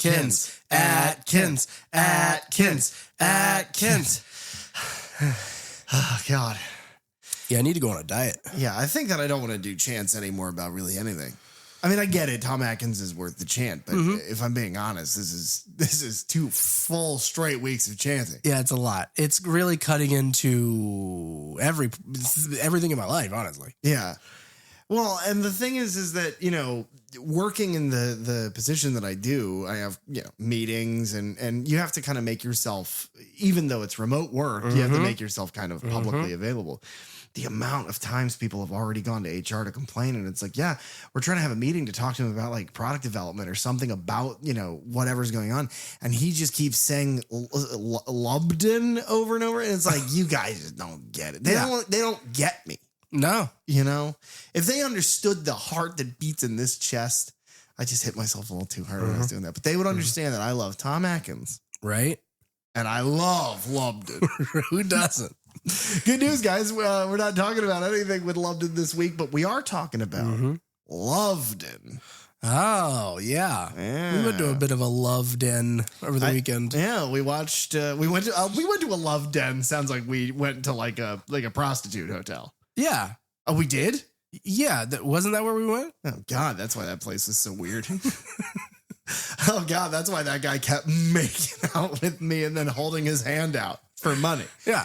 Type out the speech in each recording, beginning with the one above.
Atkins. Oh, God. Yeah, I need to go on a diet. Yeah, I think that I don't want to do chants anymore about really anything. I mean, I get it. Tom Atkins is worth the chant, but if I'm being honest, this is 2 full straight weeks of chanting. Yeah, it's a lot. It's really cutting into everything in my life, honestly. Yeah. Well, and the thing is that, you know, working in the position that I do, I have, you know, meetings and you have to kind of make yourself, even though it's remote work, you have to make yourself kind of publicly available. The amount of times people have already gone to HR to complain, and it's like, yeah, we're trying to have a meeting to talk to him about like product development or something about, you know, whatever's going on. And he just keeps saying Lubden over and over. And it's like, you guys just don't get it. They don't get me. No. You know, if they understood the heart that beats in this chest, I just hit myself a little too hard when I was doing that. But they would understand that I love Tom Atkins. Right. And I love Lubden. Who doesn't? Good news, guys. We're not talking about anything with Lubden this week, but we are talking about Lovedon. Oh, yeah. We went to a bit of a love den over the weekend. Yeah, we watched. We went to a love den. Sounds like we went to like a prostitute hotel. Yeah. Oh, we did? Yeah. Wasn't that where we went? Oh, God. That's why that place is so weird. Oh, God. That's why that guy kept making out with me and then holding his hand out for money. Yeah.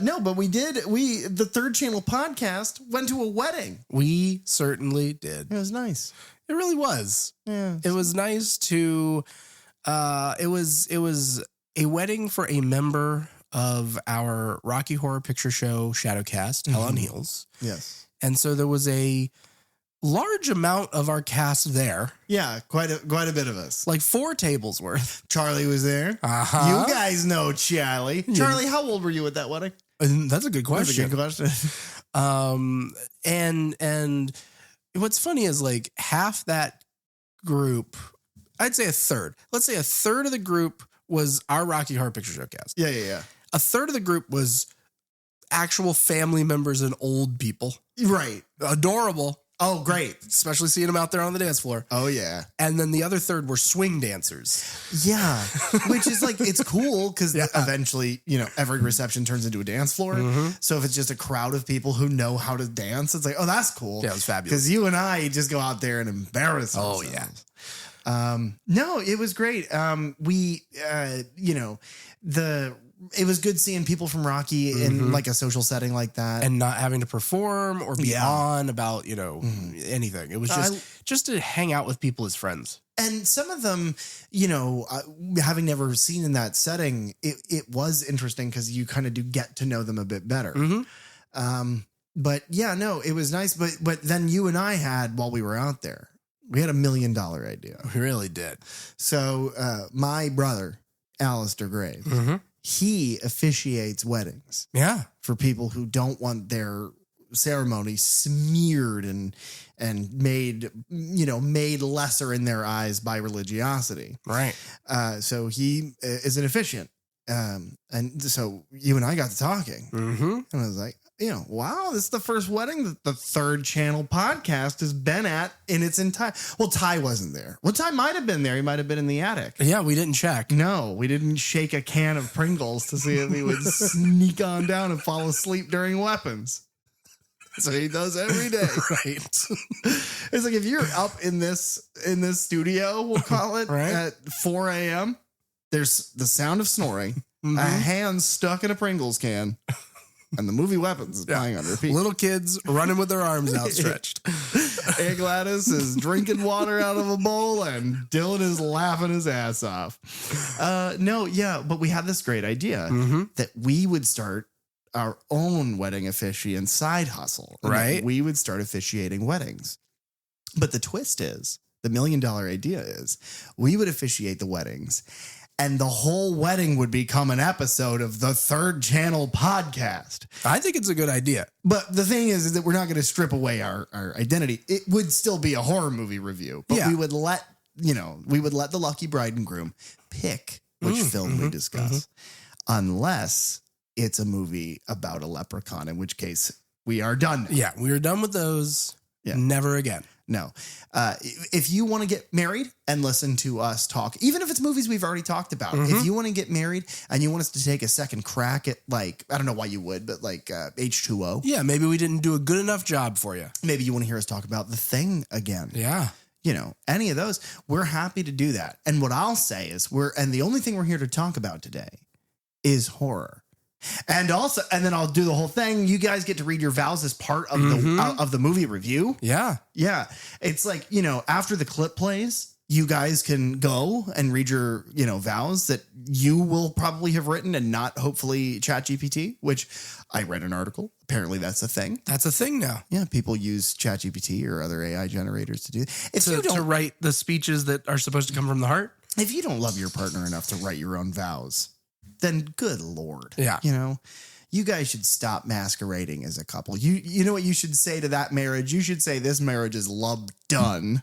No, but we did. The Third Channel podcast went to a wedding. We certainly did. It was nice. It really was. Yeah. It was nice to, it was a wedding for a member of our Rocky Horror Picture Show Shadowcast, Hell on Heels. Yes. And so there was a large amount of our cast there. Yeah, quite a bit of us. Like 4 tables worth. Charlie was there. Uh-huh. You guys know Charlie. Charlie, how old were you at that wedding? That's a good question. That's a good question. And what's funny is like half that group, I'd say a third. Let's say a third of the group was our Rocky Horror Picture Showcast. Yeah. A third of the group was actual family members and old people. Right. Adorable. Oh, great. Especially seeing them out there on the dance floor. Oh, yeah. And then the other third were swing dancers. Yeah. Which is like, it's cool because eventually, you know, every reception turns into a dance floor. So if it's just a crowd of people who know how to dance, it's like, oh, that's cool. Yeah, it was fabulous. Because you and I just go out there and embarrass ourselves. Oh, yeah. No, it was great. It was good seeing people from Rocky in like a social setting like that. And not having to perform or be on about, you know, anything. It was just to hang out with people as friends. And some of them, you know, having never seen in that setting, it was interesting because you kind of do get to know them a bit better. But yeah, no, it was nice. But then you and I had, while we were out there, we had $1 million idea. We really did. So my brother, Alistair Grave, he officiates weddings. Yeah. For people who don't want their ceremony smeared and made lesser in their eyes by religiosity. Right. So he is an officiant. And so you and I got to talking. And I was like, you know, wow, this is the first wedding that the Third Channel podcast has been at in its entire. Well, Ty wasn't there. Well, Ty might have been there. He might have been in the attic. Yeah, we didn't check. No, we didn't shake a can of Pringles to see if he would sneak on down and fall asleep during weapons. So he does every day. Right. It's like if you're up in this studio, we'll call it, at 4 a.m., there's the sound of snoring, a hand stuck in a Pringles can, and the movie Weapons is playing on repeat. Little kids running with their arms outstretched. Aunt Gladys is drinking water out of a bowl, and Dylan is laughing his ass off. But we had this great idea that we would start our own wedding officiant side hustle. Right. We would start officiating weddings. But the twist is, the $1 million idea is, we would officiate the weddings, and the whole wedding would become an episode of the Third Channel podcast. I think it's a good idea. But the thing is that we're not going to strip away our identity. It would still be a horror movie review, but we would let the lucky bride and groom pick which film we discuss, unless it's a movie about a leprechaun, in which case we are done. Yeah, we are done with those. Yeah. Never again. No. If you want to get married and listen to us talk, even if it's movies we've already talked about, if you want to get married and you want us to take a second crack at, like, I don't know why you would, but like H2O. Yeah, maybe we didn't do a good enough job for you. Maybe you want to hear us talk about The Thing again. Yeah. You know, any of those, we're happy to do that. And what I'll say is and the only thing we're here to talk about today is horror. And then I'll do the whole thing. You guys get to read your vows as part of the movie review. Yeah. Yeah. It's like, you know, after the clip plays, you guys can go and read your, you know, vows that you will probably have written and not hopefully ChatGPT, which I read an article. Apparently that's a thing. That's a thing now. Yeah. People use ChatGPT or other AI generators to do it. To write the speeches that are supposed to come from the heart. If you don't love your partner enough to write your own vows, then good Lord. Yeah. You know, you guys should stop masquerading as a couple. You know what you should say to that marriage? You should say this marriage is love done.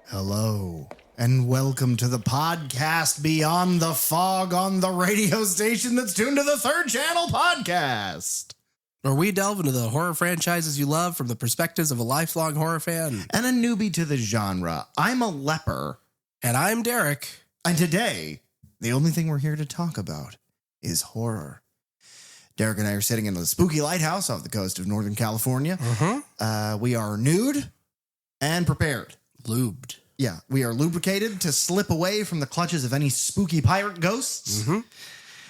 Hello, and welcome to the podcast Beyond the Fog on the radio station that's tuned to the Third Channel Podcast, where we delve into the horror franchises you love from the perspectives of a lifelong horror fan. And a newbie to the genre. I'm a leper. And I'm Derek. And today, the only thing we're here to talk about is horror. Derek and I are sitting in the spooky lighthouse off the coast of Northern California. We are nude and prepared. Lubed. Yeah, we are lubricated to slip away from the clutches of any spooky pirate ghosts.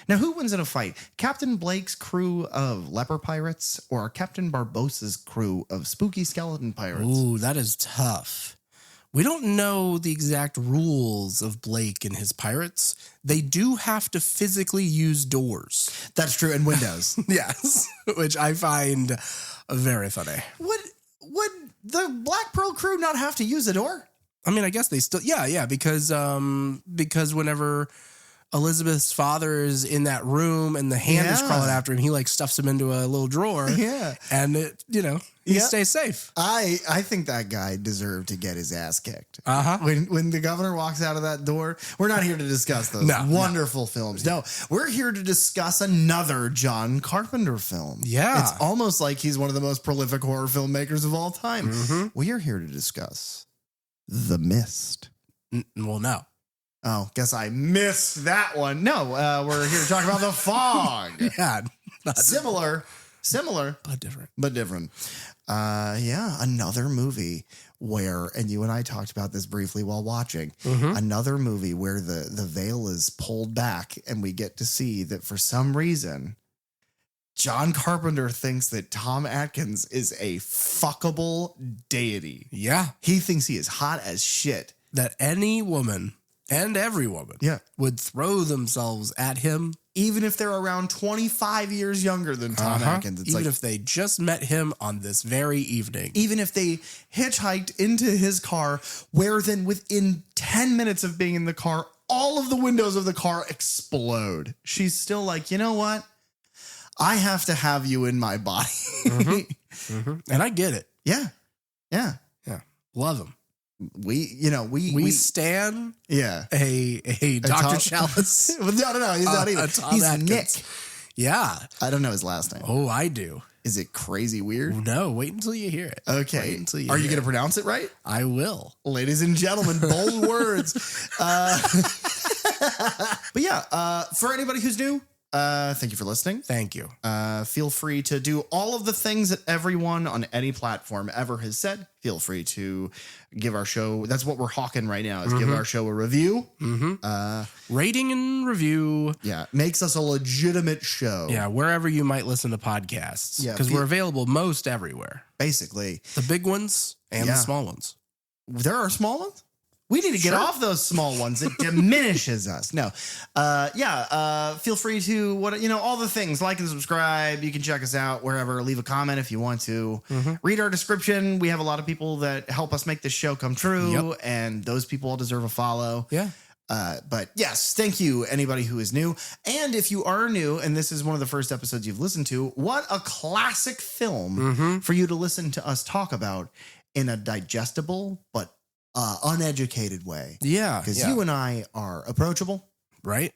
Now, who wins in a fight? Captain Blake's crew of leper pirates or Captain Barbossa's crew of spooky skeleton pirates? Ooh, that is tough. We don't know the exact rules of Blake and his pirates. They do have to physically use doors. That's true, and windows. Yes, which I find very funny. Would the Black Pearl crew not have to use a door? I mean, I guess they still, because whenever Elizabeth's father is in that room and the hand is crawling after him, he like stuffs him into a little drawer. Yeah. And it, he stays safe. I think that guy deserved to get his ass kicked. Uh-huh. When the governor walks out of that door, we're not here to discuss those wonderful films. No, we're here to discuss another John Carpenter film. Yeah. It's almost like he's one of the most prolific horror filmmakers of all time. We are here to discuss The Mist. Well, no. Oh, guess I missed that one. No, we're here to talk about The Fog. Yeah. Similar, but different. Another movie where, and you and I talked about this briefly while watching, another movie where the veil is pulled back and we get to see that for some reason, John Carpenter thinks that Tom Atkins is a fuckable deity. Yeah. He thinks he is hot as shit. That any woman and every woman would throw themselves at him. Even if they're around 25 years younger than Tom Atkins. It's even if they just met him on this very evening. Even if they hitchhiked into his car, where then within 10 minutes of being in the car, all of the windows of the car explode. She's still like, you know what? I have to have you in my body. And I get it. Yeah. Love him. We stan a Dr. Chalice. No, he's not even. He's Atkins. Nick. Yeah. I don't know his last name. Oh, I do. Is it crazy weird? No, wait until you hear it. Okay. Are you going to pronounce it right? I will. Ladies and gentlemen, bold words. But yeah, for anybody who's new, Thank you for listening. Thank you. Feel free to do all of the things that everyone on any platform ever has said. Feel free to give our show. That's what we're hawking right now is give our show a review. Rating and review. Yeah. Makes us a legitimate show. Yeah. Wherever you might listen to podcasts. Yeah, Because we're available most everywhere. Basically. The big ones and the small ones. There are small ones? We need to get off those small ones. It diminishes us. No. Feel free to all the things. Like and subscribe. You can check us out wherever. Leave a comment if you want to. Read our description. We have a lot of people that help us make this show come true. Yep. And those people all deserve a follow. Yeah. But yes, thank you, anybody who is new. And if you are new, and this is one of the first episodes you've listened to, what a classic film for you to listen to us talk about in a digestible but uneducated way. Yeah. Because you and I are approachable. Right.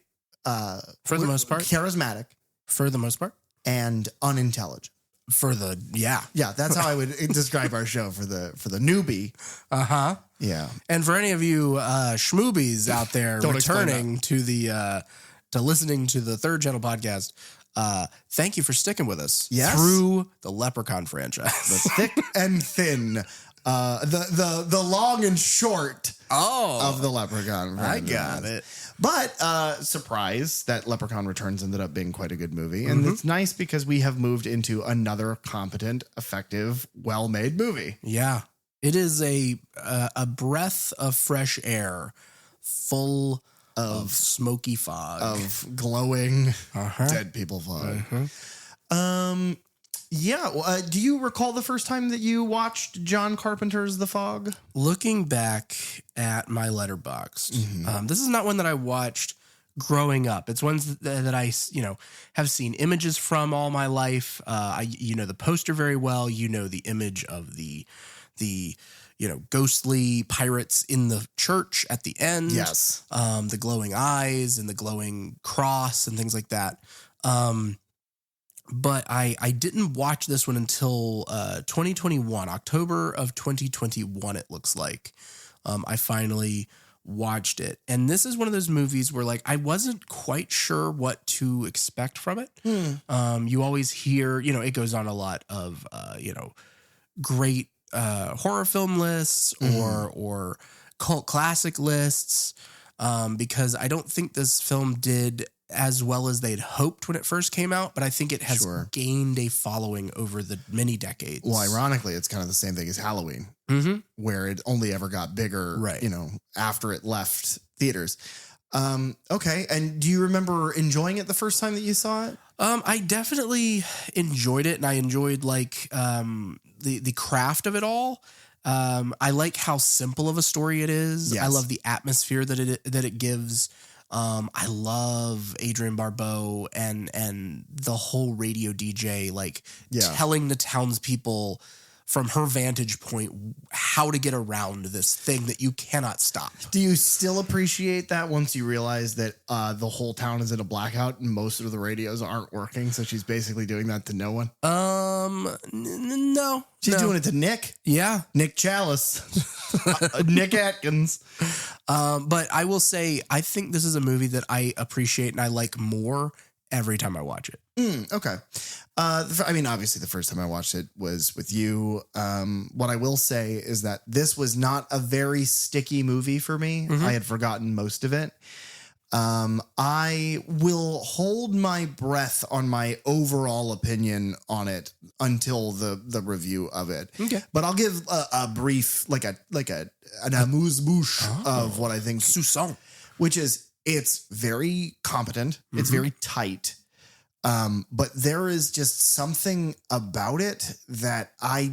For the most part. Charismatic. For the most part. And unintelligent. Yeah, that's how I would describe our show for the newbie. Yeah. And for any of you schmoobies out there returning to the to listening to the Third Channel podcast, thank you for sticking with us through the Leprechaun franchise. The thick and thin. The long and short of the Leprechaun. I got it. But surprise, that Leprechaun Returns ended up being quite a good movie. And it's nice because we have moved into another competent, effective, well-made movie. Yeah. It is a breath of fresh air full of smoky fog. Of glowing dead people fog. Yeah. Do you recall the first time that you watched John Carpenter's The Fog? Looking back at my Letterboxd, this is not one that I watched growing up. It's ones that I, have seen images from all my life. The poster very well. The image of the ghostly pirates in the church at the end. Yes. The glowing eyes and the glowing cross and things like that. But I didn't watch this one until 2021, October of 2021, it looks like. I finally watched it. And this is one of those movies where I wasn't quite sure what to expect from it. You always hear, it goes on a lot of, great horror film lists or cult classic lists because I don't think this film did as well as they'd hoped when it first came out, but I think it has gained a following over the many decades. Well, ironically, it's kind of the same thing as Halloween, where it only ever got bigger, after it left theaters. Okay. And do you remember enjoying it the first time that you saw it? I definitely enjoyed it, and I enjoyed the craft of it all. I like how simple of a story it is. Yes. I love the atmosphere that it gives. I love Adrienne Barbeau and the whole radio DJ, telling the townspeople from her vantage point how to get around this thing that you cannot stop. Do you still appreciate that once you realize that the whole town is in a blackout and most of the radios aren't working? So she's basically doing that to no one? No. She's doing it to Nick. Yeah. Nick Chalice. Nick Atkins. But I will say, I think this is a movie that I appreciate and I like more every time I watch it. Okay. Obviously the first time I watched it was with you. What I will say is that this was not a very sticky movie for me. I had forgotten most of it. I will hold my breath on my overall opinion on it until the review of it. Okay. But I'll give a brief, an amuse-bouche of what I think. Sousson. Which is, it's very competent. It's very tight. But there is just something about it that I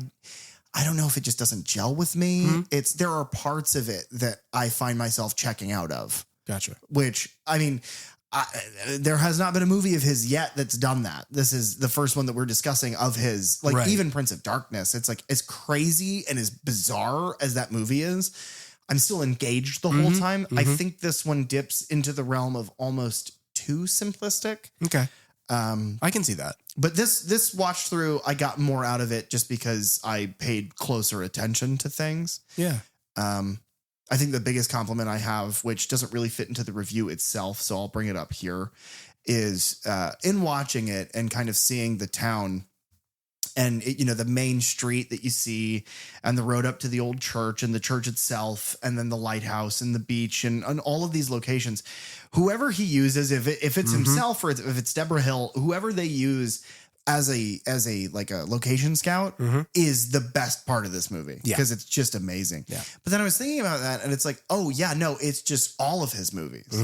don't know if it just doesn't gel with me. There are parts of it that I find myself checking out of. Gotcha. Which, there has not been a movie of his yet that's done that. This is the first one that we're discussing of his. Even Prince of Darkness, it's as crazy and as bizarre as that movie is, I'm still engaged the whole time. I think this one dips into the realm of almost too simplistic. Okay. I can see that. But this watch through, I got more out of it just because I paid closer attention to things. Yeah. I think the biggest compliment I have, which doesn't really fit into the review itself, so I'll bring it up here, is in watching it and kind of seeing the town and the main street that you see and the road up to the old church and the church itself and then the lighthouse and the beach and all of these locations. Whoever he uses, if it's himself or if it's Deborah Hill, whoever they use as a like a location scout is the best part of this movie because it's just amazing. Yeah. But then I was thinking about that and it's like, oh yeah, no, it's just all of his movies.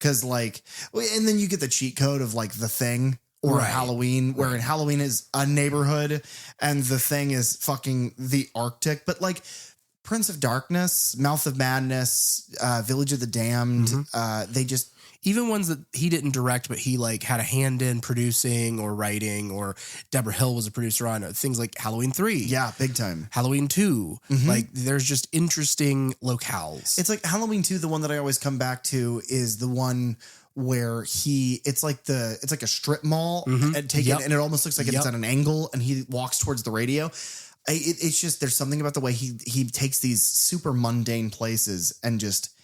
Cause like, and then you get the cheat code of like The Thing or Halloween, where in Halloween is a neighborhood and The Thing is fucking the Arctic, but like Prince of Darkness, Mouth of Madness, Village of the Damned, they just, even ones that he didn't direct, but he like had a hand in producing or writing, or Deborah Hill was a producer on things like Halloween 3. Yeah, big time. Halloween 2. Like there's just interesting locales. It's like Halloween 2, the one that I always come back to is the one where it's like a strip mall and and it almost looks like it's at an angle and he walks towards the radio. It's just, there's something about the way he takes these super mundane places and just,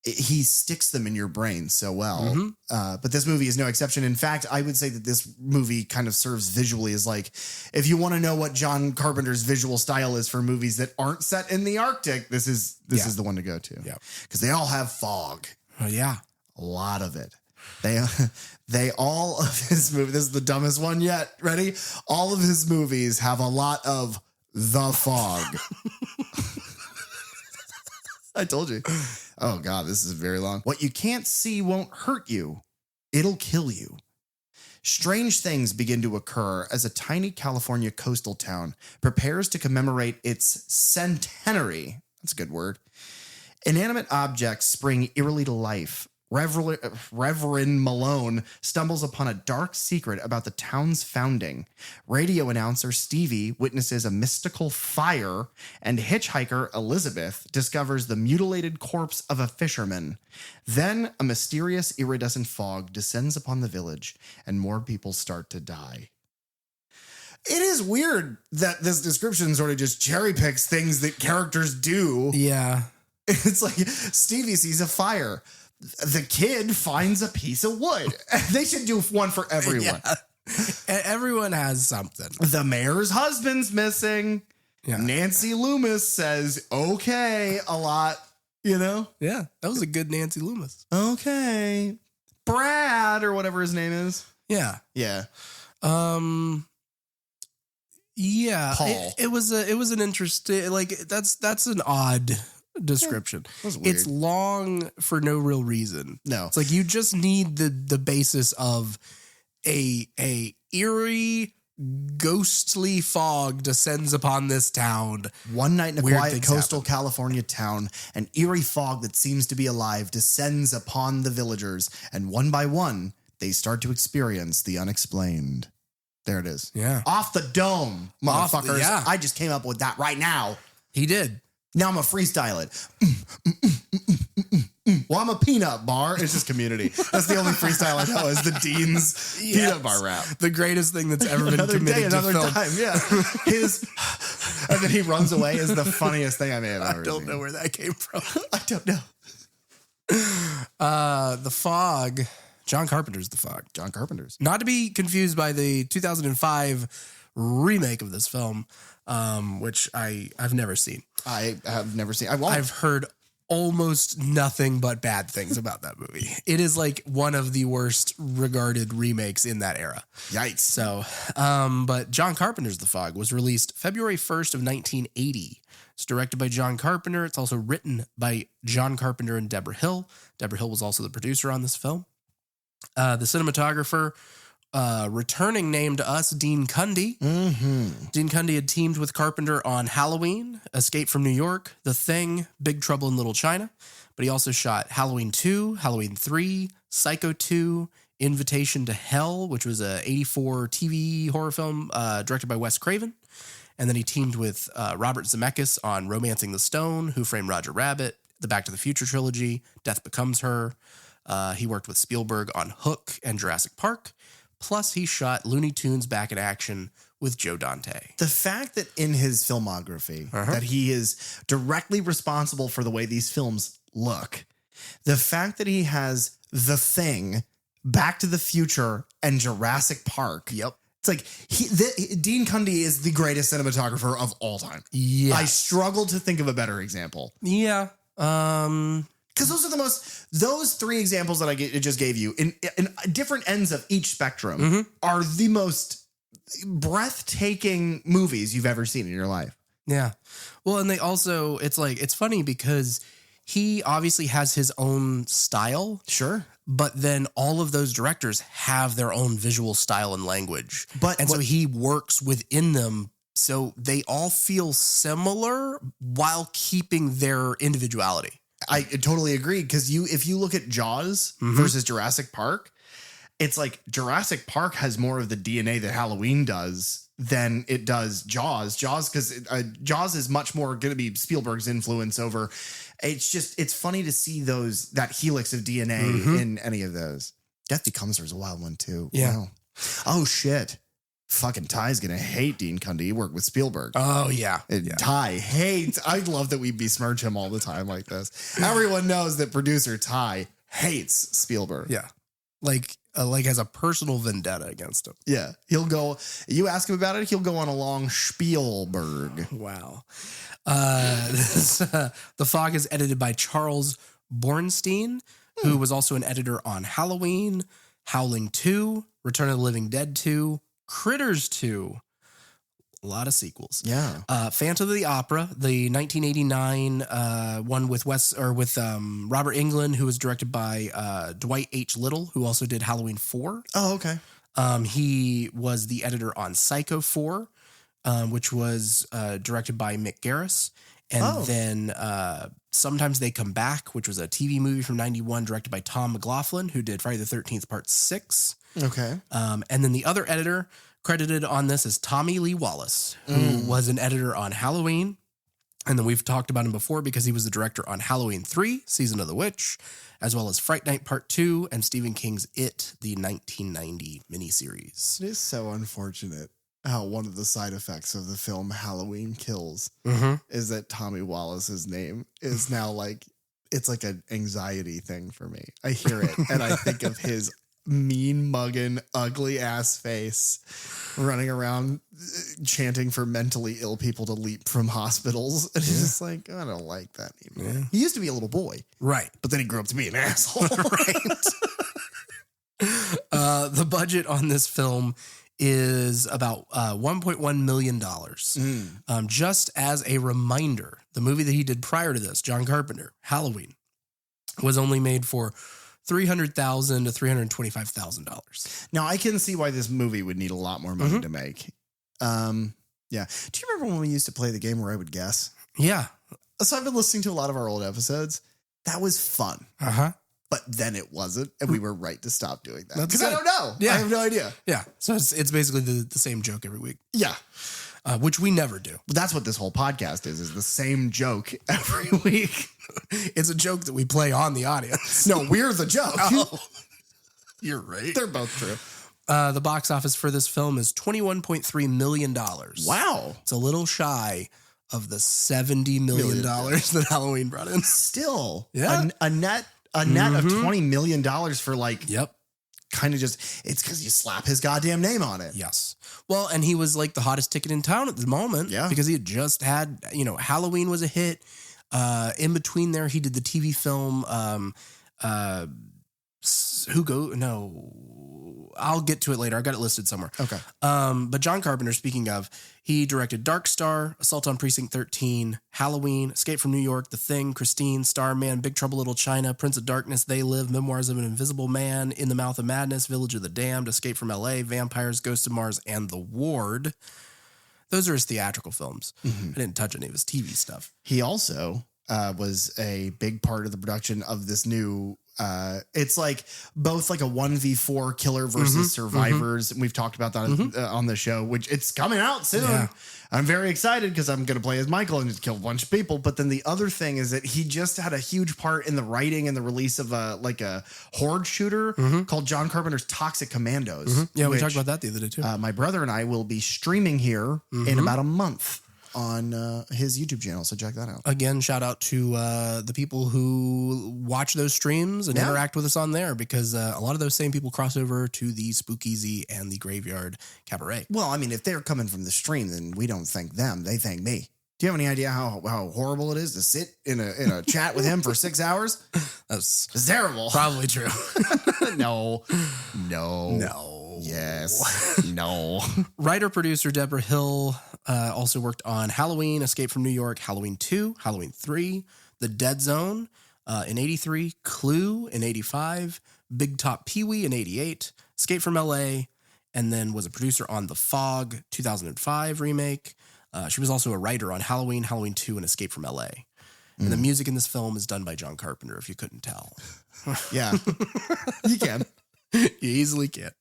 he sticks them in your brain so well. But this movie is no exception. In fact, I would say that this movie kind of serves visually as like, if you want to know what John Carpenter's visual style is for movies that aren't set in the Arctic, this is the one to go to. Yeah. Because they all have fog. Oh yeah. A lot of it. They all of his movies, this is the dumbest one yet. Ready? All of his movies have a lot of the fog. I told you. Oh God, this is very long. What you can't see won't hurt you. It'll kill you. Strange things begin to occur as a tiny California coastal town prepares to commemorate its centenary. That's a good word. Inanimate objects spring eerily to life. Reverend Malone stumbles upon a dark secret about the town's founding. Radio announcer Stevie witnesses a mystical fire, and hitchhiker Elizabeth discovers the mutilated corpse of a fisherman. Then a mysterious iridescent fog descends upon the village, and more people start to die. It is weird that this description sort of just cherry picks things that characters do. Yeah. It's like Stevie sees a fire. The kid finds a piece of wood. They should do one for everyone. Yeah. Everyone has something. The mayor's husband's missing. Yeah. Nancy Loomis says, okay, a lot, Yeah, that was a good Nancy Loomis. Okay. Brad or whatever his name is. Yeah. Yeah. Yeah. Paul. It was an interesting, like, that's an odd description. It's long for no real reason. No, it's like you just need the basis of a eerie, ghostly fog descends upon this town. One night in a quiet coastal California town, an eerie fog that seems to be alive descends upon the villagers, and one by one, they start to experience the unexplained. There it is. Yeah. Off the dome, motherfuckers. I just came up with that right now. He did. Now I'm going to freestyle it. Well, I'm a peanut bar. It's just Community. That's the only freestyle I know is the Dean's peanut bar rap. The greatest thing that's ever been committed to film. Time, yeah. And then he runs away is the funniest thing I may have ever seen. I don't know where that came from. I don't know. The Fog. John Carpenter's The Fog. John Carpenter's. Not to be confused by the 2005 remake of this film, which I've never seen. I have never seen. I won't. I've heard almost nothing but bad things about that movie. It is like one of the worst regarded remakes in that era. Yikes. So, but John Carpenter's The Fog was released February 1st of 1980. It's directed by John Carpenter. It's also written by John Carpenter and Deborah Hill. Deborah Hill was also the producer on this film. The cinematographer, returning name to us, Dean Cundy. Dean Cundy had teamed with Carpenter on Halloween, Escape from New York, The Thing, Big Trouble in Little China. But he also shot Halloween 2, Halloween 3, Psycho 2, Invitation to Hell, which was a 84 TV horror film directed by Wes Craven. And then he teamed with Robert Zemeckis on Romancing the Stone, Who Framed Roger Rabbit, the Back to the Future trilogy, Death Becomes Her. He worked with Spielberg on Hook and Jurassic Park. Plus, he shot Looney Tunes Back in Action with Joe Dante. The fact that in his filmography that he is directly responsible for the way these films look, the fact that he has The Thing Back to the Future, and Jurassic Park. Yep. It's like Dean Cundey is the greatest cinematographer of all time. Yeah. I struggle to think of a better example. Yeah. Because those three examples that I just gave you in different ends of each spectrum are the most breathtaking movies you've ever seen in your life. Yeah. Well, and they also, it's funny because he obviously has his own style. Sure. But then all of those directors have their own visual style and language. So he works within them. So they all feel similar while keeping their individuality. I totally agree. Because if you look at Jaws versus Jurassic Park, it's like Jurassic Park has more of the DNA that Halloween does than it does Jaws. Because Jaws is much more going to be Spielberg's influence over. It's funny to see that helix of DNA in any of those. Death Becomes Her is a wild one too. Yeah. Wow. Oh shit. Fucking Ty's gonna hate Dean Cundey. He worked with Spielberg. Oh yeah. Ty hates. I love that we besmirch him all the time like this. Everyone knows that producer Ty hates Spielberg. Yeah. Like has a personal vendetta against him. Yeah. He'll go. You ask him about it, he'll go on a long Spielberg. Wow. The Fog is edited by Charles Bornstein, who was also an editor on Halloween, Howling 2, Return of the Living Dead 2, Critters 2. A lot of sequels. Yeah. Phantom of the Opera, the 1989 one with Robert Englund, who was directed by Dwight H. Little, who also did Halloween 4. Oh, okay. He was the editor on Psycho 4, which was directed by Mick Garris. And then Sometimes They Come Back, which was a TV movie from 91 directed by Tom McLaughlin, who did Friday the 13th Part 6. Okay. And then the other editor credited on this is Tommy Lee Wallace, who was an editor on Halloween. And then we've talked about him before because he was the director on Halloween 3, Season of the Witch, as well as Fright Night Part 2 and Stephen King's It, the 1990 miniseries. It is so unfortunate how one of the side effects of the film Halloween Kills is that Tommy Wallace's name is now it's like an anxiety thing for me. I hear it and I think of his mean mugging, ugly ass face running around chanting for mentally ill people to leap from hospitals. And it's just like, I don't like that anymore. Yeah. He used to be a little boy. Right. But then he grew up to be an asshole. Right. The budget on this film is about $1.1 million. Just as a reminder, the movie that he did prior to this, John Carpenter, Halloween, was only made for $300,000 to $325,000. Now, I can see why this movie would need a lot more money to make. Yeah. Do you remember when we used to play the game where I would guess? Yeah. So I've been listening to a lot of our old episodes. That was fun. But then it wasn't, and we were right to stop doing that. Because I don't know. Yeah. I have no idea. Yeah. So it's basically the same joke every week. Yeah. Which we never do. But that's what this whole podcast is the same joke every week. It's a joke that we play on the audience. No, we're the joke. Oh, you're right. They're both true. The box office for this film is $21.3 million. Wow. It's a little shy of the $70 million that Halloween brought in. Still. Yeah. A net of $20 million for Yep. Kind of just, it's because you slap his goddamn name on it. Yes. Well, and he was like the hottest ticket in town at the moment. Yeah. Because he had just had, Halloween was a hit. In between there, he did the TV film, I'll get to it later. I got it listed somewhere. Okay. But John Carpenter, speaking of, he directed Dark Star, Assault on Precinct 13, Halloween, Escape from New York, The Thing, Christine, Starman, Big Trouble Little China, Prince of Darkness, They Live, Memoirs of an Invisible Man, In the Mouth of Madness, Village of the Damned, Escape from LA, Vampires, Ghost of Mars, and The Ward. Those are his theatrical films. I didn't touch any of his TV stuff. He also was a big part of the production of this new it's like both like a 1v4 killer versus survivors. And we've talked about that on the show, which it's coming out soon. Yeah. I'm very excited because I'm going to play as Michael and just kill a bunch of people. But then the other thing is that he just had a huge part in the writing and the release of a horde shooter called John Carpenter's Toxic Commandos. Yeah, we talked about that the other day too. My brother and I will be streaming here in about a month. on his YouTube channel. So check that out. Again, shout out to the people who watch those streams and interact with us on there, because a lot of those same people cross over to the Spookeasy and the Graveyard Cabaret. Well, I mean, if they're coming from the stream, then we don't thank them. They thank me. Do you have any idea how horrible it is to sit in a chat with him for 6 hours? That's terrible. Probably true. No. Yes. No. Writer-producer Deborah Hill also worked on Halloween, Escape from New York, Halloween 2, Halloween 3, The Dead Zone in 83, Clue in 85, Big Top Pee-wee in 88, Escape from L.A., and then was a producer on The Fog 2005 remake. She was also a writer on Halloween, Halloween 2, and Escape from L.A. And the music in this film is done by John Carpenter, if you couldn't tell. Yeah. You can. You easily can.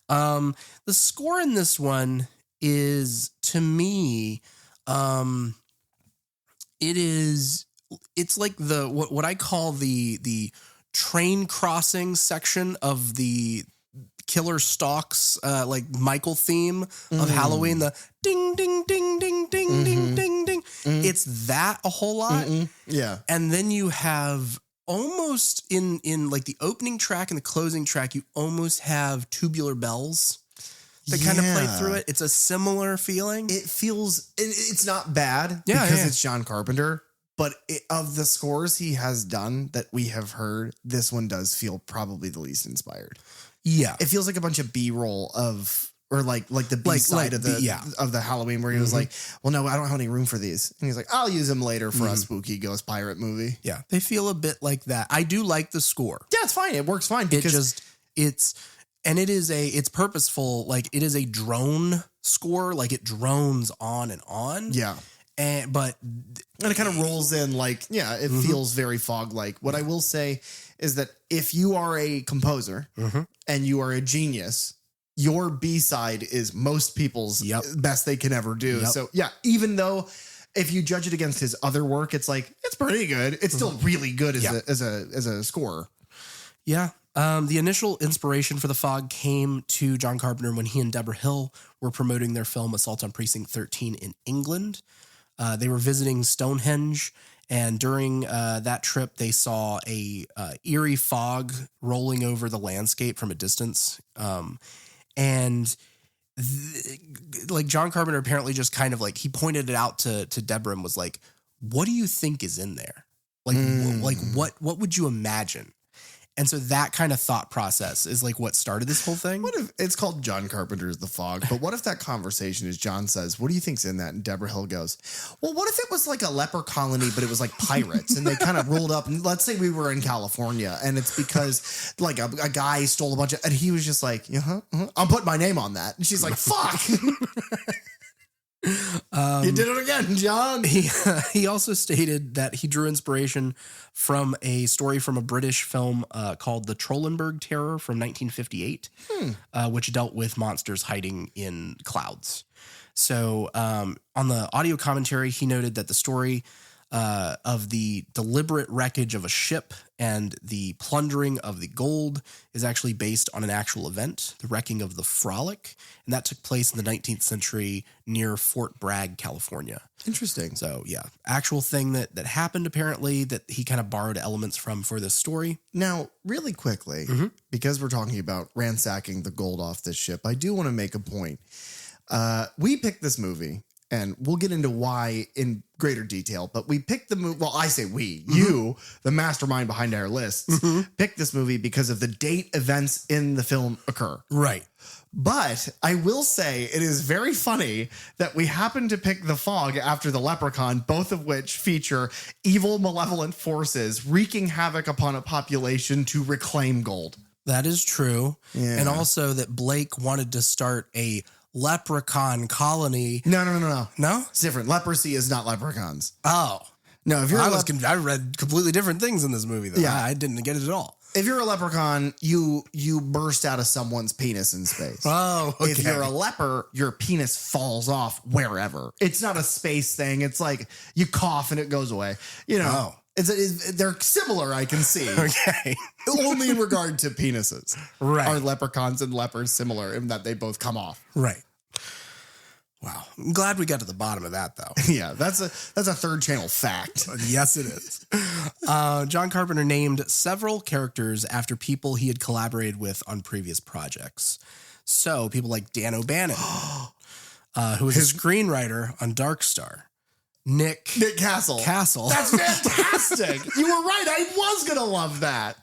The score in this one is, to me, it's like what I call the train crossing section of the Killer Stalks like Michael theme of Halloween, the ding ding ding ding ding ding ding ding. It's that a whole lot. Yeah. And then you have almost in like the opening track and the closing track, you almost have tubular bells that kind of play through it. It's a similar feeling. It feels, it's not bad because it's John Carpenter, but of the scores he has done that we have heard, this one does feel probably the least inspired. Yeah. It feels like a bunch of B-roll or like the B side of the Halloween where he was like, well, no, I don't have any room for these. And he's like, I'll use them later for a spooky ghost pirate movie. Yeah. They feel a bit like that. I do like the score. Yeah, it's fine. It works fine because it's purposeful. Like, it is a drone score. Like, it drones on and on. Yeah. And it kind of rolls in like, it feels very Fog-like. What I will say is that if you are a composer and you are a genius, your B-side is most people's best they can ever do. So yeah, even though if you judge it against his other work, it's like, it's pretty good. It's still really good as a score. Yeah. The initial inspiration for The Fog came to John Carpenter when he and Deborah Hill were promoting their film Assault on Precinct 13 in England. They were visiting Stonehenge, and during that trip, they saw a eerie fog rolling over the landscape from a distance. Like John Carpenter apparently just kind of like, he pointed it out to Deborah and was like, what do you think is in there? Like what would you imagine? And so that kind of thought process is like what started this whole thing. What if it's called John Carpenter's The Fog, but what if that conversation is John says, what do you think's in that? And Deborah Hill goes, well, what if it was like a leper colony, but it was like pirates and they kind of rolled up, and let's say we were in California and it's because like a guy stole a bunch of, and he was just like, I'm putting my name on that. And she's like, fuck. You did it again, John. He also stated that he drew inspiration from a story from a British film called The Trollenberg Terror from 1958, which dealt with monsters hiding in clouds. So on the audio commentary, he noted that the story of the deliberate wreckage of a ship and the plundering of the gold is actually based on an actual event, the wrecking of the Frolic, and that took place in the 19th century near Fort Bragg, California. Interesting. So yeah, actual thing that happened apparently that he kind of borrowed elements from for this story. Now, really quickly, because we're talking about ransacking the gold off this ship, I do want to make a point. We picked this movie, and we'll get into why in greater detail, but we picked the movie. Well, I say we, you, the mastermind behind our lists, picked this movie because of the date events in the film occur. Right. But I will say it is very funny that we happen to pick The Fog after The Leprechaun, both of which feature evil, malevolent forces wreaking havoc upon a population to reclaim gold. That is true. Yeah. And also that Blake wanted to start a leprechaun colony. No. No? It's different. Leprosy is not leprechauns. Oh. No, if you're I read completely different things in this movie though. Yeah. I didn't get it at all. If you're a leprechaun, you burst out of someone's penis in space. Oh, okay. If you're a leper, your penis falls off wherever. It's not a space thing. It's like you cough and it goes away. You know, they're similar, I can see. Okay. Only in regard to penises. Right. Are leprechauns and lepers similar in that they both come off? Right. Wow. I'm glad we got to the bottom of that, though. Yeah, that's a Third Channel fact. Yes, it is. John Carpenter named several characters after people he had collaborated with on previous projects. So people like Dan O'Bannon, who was a screenwriter on Dark Star. Nick Castle. That's fantastic. You were right. I was going to love that.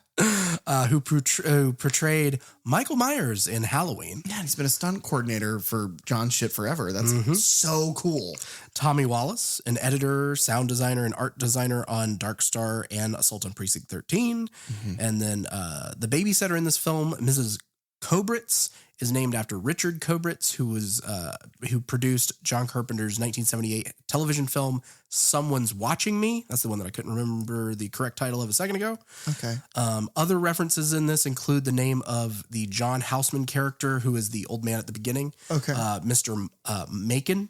Who portrayed Michael Myers in Halloween. Yeah, he's been a stunt coordinator for John shit forever. That's so cool. Tommy Wallace, an editor, sound designer, and art designer on Dark Star and Assault on Precinct 13. And then the babysitter in this film, Mrs. Kobritz, is named after Richard Kobritz, who produced John Carpenter's 1978 television film Someone's Watching Me. That's the one that I couldn't remember the correct title of a second ago. Okay. Other references in this include the name of the John Houseman character, who is the old man at the beginning. Okay. Mr. Macon.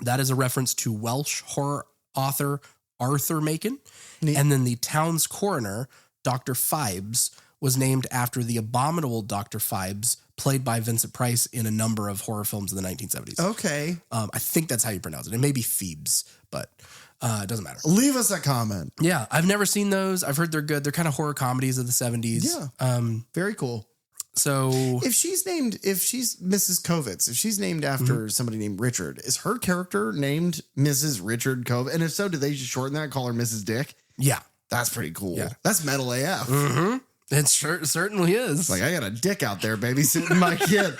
That is a reference to Welsh horror author Arthur Macon. Neat. And then the town's coroner, Dr. Phibes, was named after the abominable Dr. Phibes, played by Vincent Price in a number of horror films in the 1970s. Okay. I think that's how you pronounce it. It may be Phoebes, but it doesn't matter. Leave us a comment. Yeah, I've never seen those. I've heard they're good. They're kind of horror comedies of the 70s. Yeah. Very cool. So if she's Mrs. Kovitz, if she's named after somebody named Richard, is her character named Mrs. Richard Kovitz? And if so, do they just shorten that and call her Mrs. Dick? Yeah. That's pretty cool. Yeah. That's metal AF. Mm-hmm. It certainly is. It's like, I got a dick out there babysitting my kid.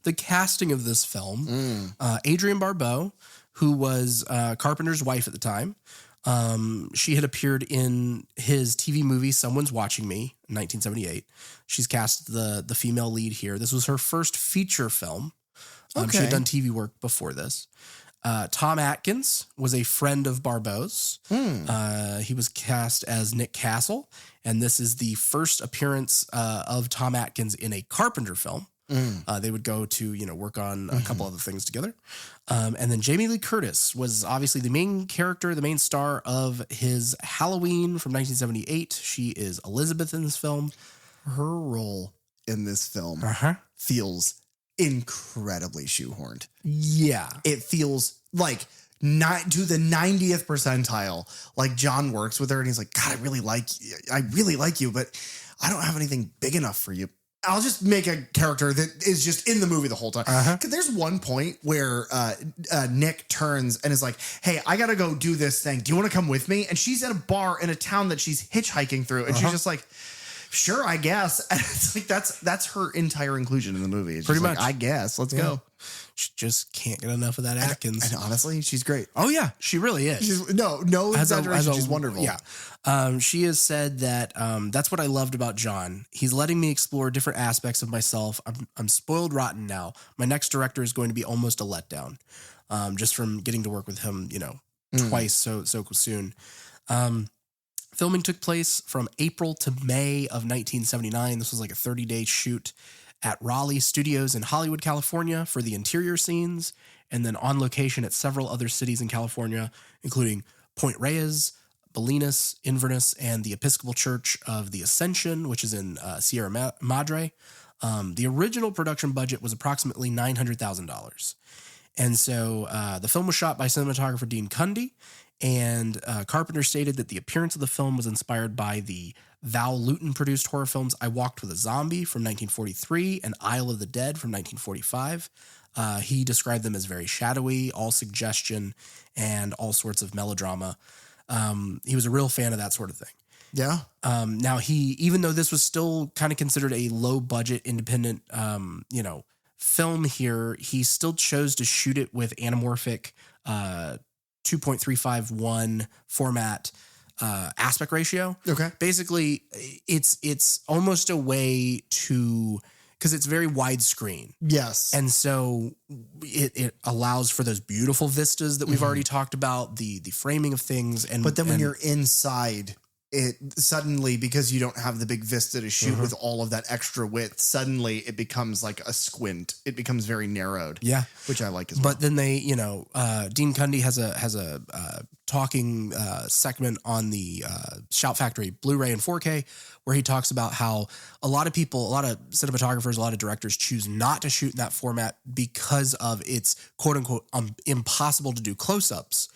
The casting of this film, Adrienne Barbeau, who was Carpenter's wife at the time, she had appeared in his TV movie Someone's Watching Me in 1978. She's cast the female lead here. This was her first feature film. She had done TV work before this. Tom Atkins was a friend of Barbeau's. He was cast as Nick Castle, and this is the first appearance of Tom Atkins in a Carpenter film. They would go to, work on a couple other things together. And then Jamie Lee Curtis was obviously the main character, the main star of his Halloween from 1978. She is Elizabeth in this film. Her role in this film feels incredibly shoeporned. Yeah. It feels like not to the 90th percentile. Like John works with her and he's like, God, I really like you, but I don't have anything big enough for you. I'll just make a character that is just in the movie the whole time. Because there's one point where Nick turns and is like, hey, I got to go do this thing. Do you want to come with me? And she's at a bar in a town that she's hitchhiking through. And she's just like, sure, I guess. And it's like, that's her entire inclusion in the movie. It's pretty much. Like, I guess. Let's go. She just can't get enough of that Atkins. And honestly, she's great. Oh, yeah. She really is. No exaggeration. She's wonderful. Yeah. She has said that that's what I loved about John. He's letting me explore different aspects of myself. I'm spoiled rotten now. My next director is going to be almost a letdown, just from getting to work with him, twice so soon. Filming took place from April to May of 1979. This was like a 30-day shoot at Raleigh Studios in Hollywood, California for the interior scenes, and then on location at several other cities in California, including Point Reyes, Bolinas, Inverness, and the Episcopal Church of the Ascension, which is in Sierra Madre. The original production budget was approximately $900,000. And so the film was shot by cinematographer Dean Cundy, and Carpenter stated that the appearance of the film was inspired by the Val Lewton-produced horror films I Walked with a Zombie from 1943 and Isle of the Dead from 1945. He described them as very shadowy, all suggestion, and all sorts of melodrama. He was a real fan of that sort of thing. Yeah. Now, even though this was still kind of considered a low-budget, independent, film here, he still chose to shoot it with anamorphic 2.351 format aspect ratio. Okay. Basically, it's almost a way to, because it's very widescreen. Yes. And so it allows for those beautiful vistas that we've already talked about, the framing of things. But then when you're inside it suddenly, because you don't have the big vista to shoot with all of that extra width, suddenly it becomes like a squint. It becomes very narrowed. Yeah. Which I like as well. But then they, Dean Cundy has a talking segment on the Shout Factory Blu-ray and 4K where he talks about how a lot of people, a lot of cinematographers, a lot of directors choose not to shoot in that format because of its quote unquote impossible to do close-ups.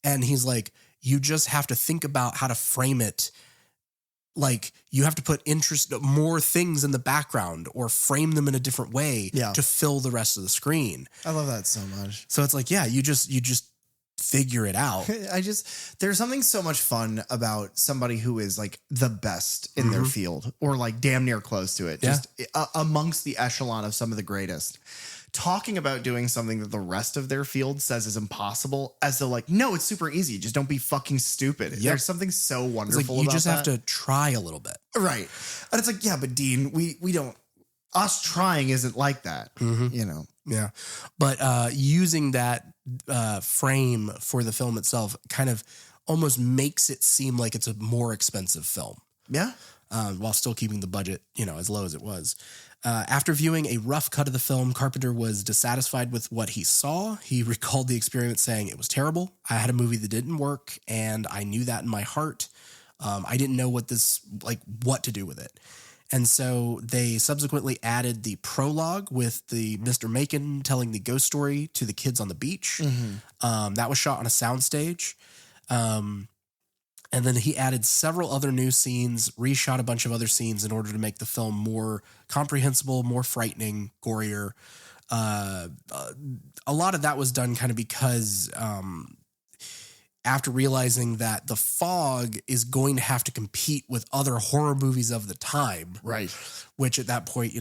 And he's like, you just have to think about how to frame it. Like you have to put more things in the background or frame them in a different way to fill the rest of the screen. I love that so much. So it's like, yeah, you just figure it out. There's something so much fun about somebody who is like the best in their field or like damn near close to it. Just amongst the echelon of some of the greatest. Talking about doing something that the rest of their field says is impossible, as though like, no, it's super easy. Just don't be fucking stupid. Yep. There's something so wonderful about that. You just have to try a little bit. Right. And it's like, yeah, but Dean, we don't, us trying isn't like that, Yeah. But using that frame for the film itself kind of almost makes it seem like it's a more expensive film. Yeah. While still keeping the budget, as low as it was. After viewing a rough cut of the film, Carpenter was dissatisfied with what he saw. He recalled the experience saying, "It was terrible. I had a movie that didn't work, and I knew that in my heart. I didn't know what to do with it." And so they subsequently added the prologue with the Mr. Macon telling the ghost story to the kids on the beach. That was shot on a soundstage. And then he added several other new scenes, reshot a bunch of other scenes in order to make the film more comprehensible, more frightening, gorier. A lot of that was done kind of because after realizing that The Fog is going to have to compete with other horror movies of the time. Right. Which at that point,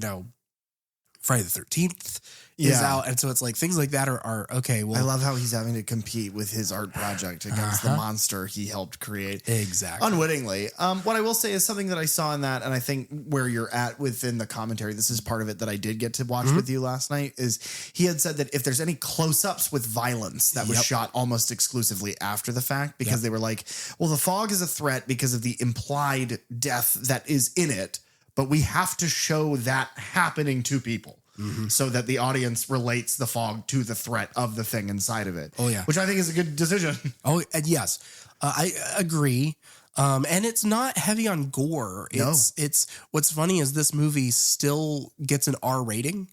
Friday the 13th is out. And so it's like things like that are okay. Well, I love how he's having to compete with his art project against the monster he helped create. Exactly. Unwittingly. What I will say is something that I saw in that, and I think where you're at within the commentary, this is part of it that I did get to watch with you last night, is he had said that if there's any close-ups with violence that was shot almost exclusively after the fact, because they were like, well, The Fog is a threat because of the implied death that is in it, but we have to show that happening to people. So that the audience relates the fog to the threat of the thing inside of it. Oh, yeah. Which I think is a good decision. Oh, yes. I agree. And it's not heavy on gore. It's what's funny is this movie still gets an R rating.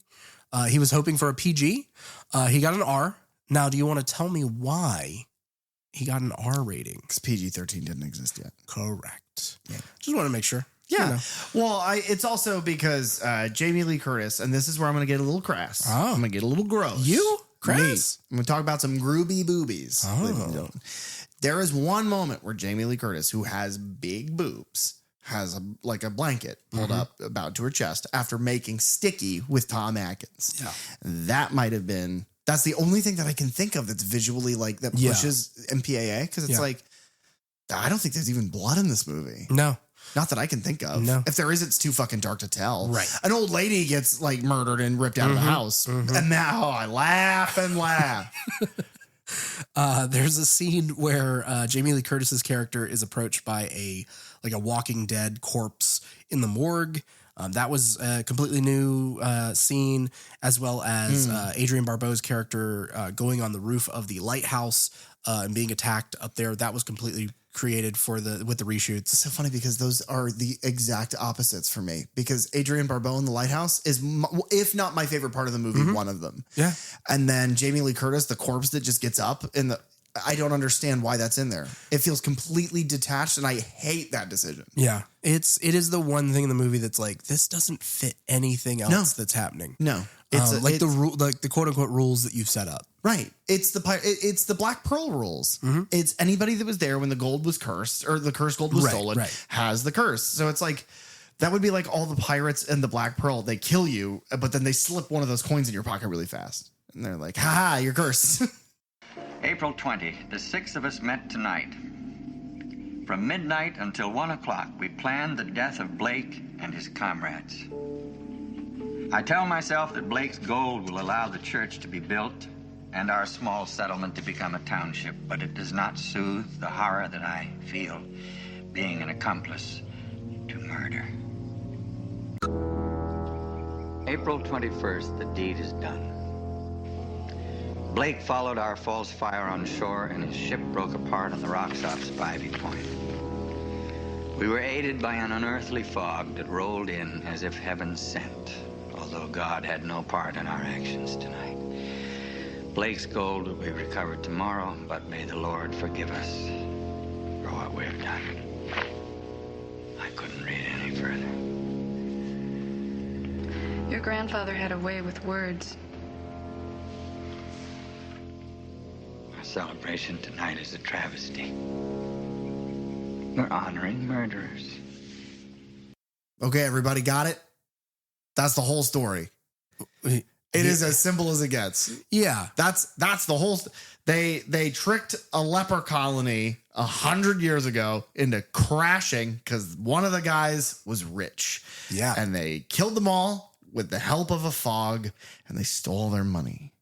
He was hoping for a PG. He got an R. Now, do you want to tell me why he got an R rating? Because PG-13 didn't exist yet. Correct. Yeah. Just want to make sure. Yeah. Well, it's also because Jamie Lee Curtis, and this is where I'm going to get a little crass. Oh. I'm going to get a little gross. You? Crass? I'm going to talk about some groovy boobies. Oh. There is one moment where Jamie Lee Curtis, who has big boobs, has a blanket pulled up about to her chest after making Sticky with Tom Atkins. Yeah. That might have been, that's the only thing that I can think of that's visually that pushes MPAA, because it's like, I don't think there's even blood in this movie. No. Not that I can think of. No. If there is, it's too fucking dark to tell. Right. An old lady gets murdered and ripped out of the house. And now I laugh and laugh. There's a scene where Jamie Lee Curtis's character is approached by a Walking Dead corpse in the morgue. That was a completely new scene, as well as Adrienne Barbeau's character going on the roof of the lighthouse and being attacked up there. That was completely created with the reshoots. It's so funny because those are the exact opposites for me, because Adrienne Barbeau in the lighthouse is, if not my favorite part of the movie, one of them. Yeah. And then Jamie Lee Curtis, the corpse that just gets up I don't understand why that's in there. It feels completely detached, and I hate that decision. Yeah. It is the one thing in the movie that's like, this doesn't fit anything else that's happening. No. The quote unquote rules that you've set up. Right. It's the Black Pearl rules. It's anybody that was there when the gold was cursed, or the cursed gold was stolen, has the curse. So it's like, that would be like all the pirates and the Black Pearl. They kill you, but then they slip one of those coins in your pocket really fast. And they're like, ha, you're cursed. April 20, the 6 of us met tonight. From midnight until 1 o'clock, we planned the death of Blake and his comrades. I tell myself that Blake's gold will allow the church to be built and our small settlement to become a township, but it does not soothe the horror that I feel being an accomplice to murder. April 21st, the deed is done. Blake followed our false fire on shore, and his ship broke apart on the rocks off Spivey Point. We were aided by an unearthly fog that rolled in as if heaven sent, although God had no part in our actions tonight. Blake's gold will be recovered tomorrow, but may the Lord forgive us for what we've done. I couldn't read any further. Your grandfather had a way with words. Our celebration tonight is a travesty. We're honoring murderers. Okay, everybody got it? That's the whole story. It is as simple as it gets. Yeah. That's the whole they tricked a leper colony 100 years ago into crashing because one of the guys was rich. Yeah. And they killed them all with the help of a fog, and they stole their money.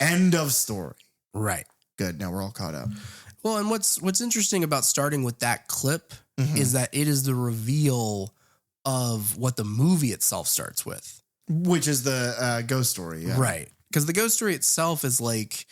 End of story. Right. Good. Now we're all caught up. Well, and what's interesting about starting with that clip is that it is the reveal of what the movie itself starts with. Which is the ghost story. Yeah. Right. Because the ghost story itself is like,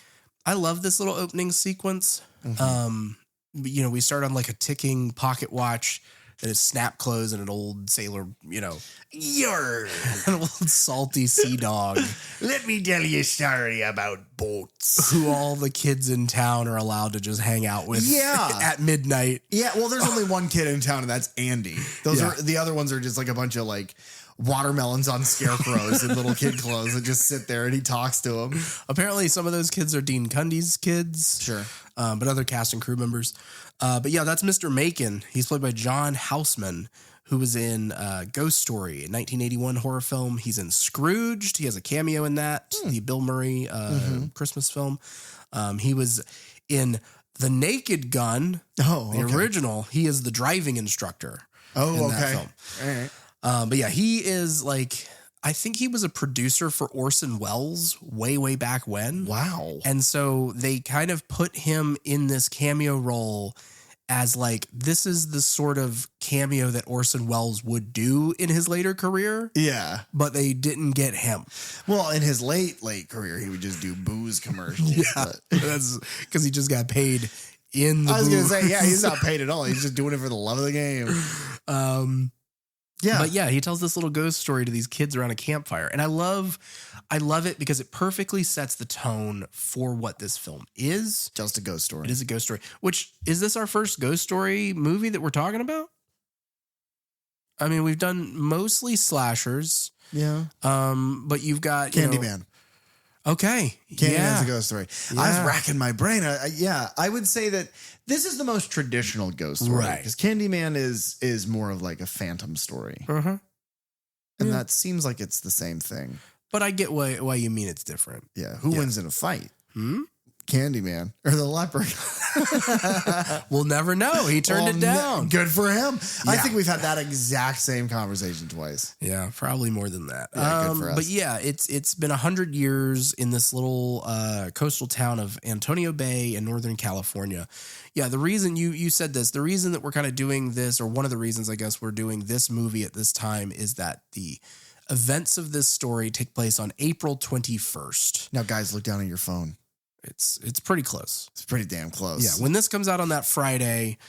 I love this little opening sequence. You know, we start on like a ticking pocket watch that is snap closed and an old sailor, you know, an old salty sea dog. Let me tell you a story about boats. Who all the kids in town are allowed to just hang out with at midnight. Yeah, well, there's only one kid in town, and that's Andy. Those are the other ones are just like a bunch of like watermelons on scarecrows in little kid clothes that just sit there and he talks to them. Apparently, some of those kids are Dean Cundy's kids. Sure. But other cast and crew members. But yeah, that's Mr. Macon. He's played by John Houseman, who was in Ghost Story, a 1981 horror film. He's in Scrooged. He has a cameo in that, the Bill Murray Christmas film. He was in The Naked Gun, the original. He is the driving instructor in that film. All right. But yeah, he is like, I think he was a producer for Orson Welles way back when. Wow. And so they kind of put him in this cameo role as like, this is the sort of cameo that Orson Welles would do in his later career. Yeah. But they didn't get him. Well, in his late career, he would just do booze commercials. Yeah. That's because he just got paid in the I was going to say, yeah, he's not paid at all. He's just doing it for the love of the game. Yeah. But yeah, he tells this little ghost story to these kids around a campfire. And I love it because it perfectly sets the tone for what this film is. Just a ghost story. It is a ghost story. Which, is this our first ghost story movie that we're talking about? I mean, we've done mostly slashers. Yeah. But you've got Candyman. Okay. Candyman's a ghost story. Yeah. I was racking my brain. I would say that this is the most traditional ghost story. Right. Because Candyman is more of like a phantom story. And that seems like it's the same thing. But I get why you mean it's different. Yeah. Who wins in a fight? Candyman or the leper? We'll never know. He turned it down. Good for him. Yeah. I think we've had that exact same conversation twice. Yeah, probably more than that. Yeah, good for us. But yeah, it's been 100 years in this little coastal town of Antonio Bay in Northern California. Yeah, the reason you said this, the reason that we're kind of doing this, or one of the reasons I guess we're doing this movie at this time, is that the events of this story take place on April 21st. Now, guys, look down at your phone. It's pretty close. It's pretty damn close. Yeah, when this comes out on that Friday,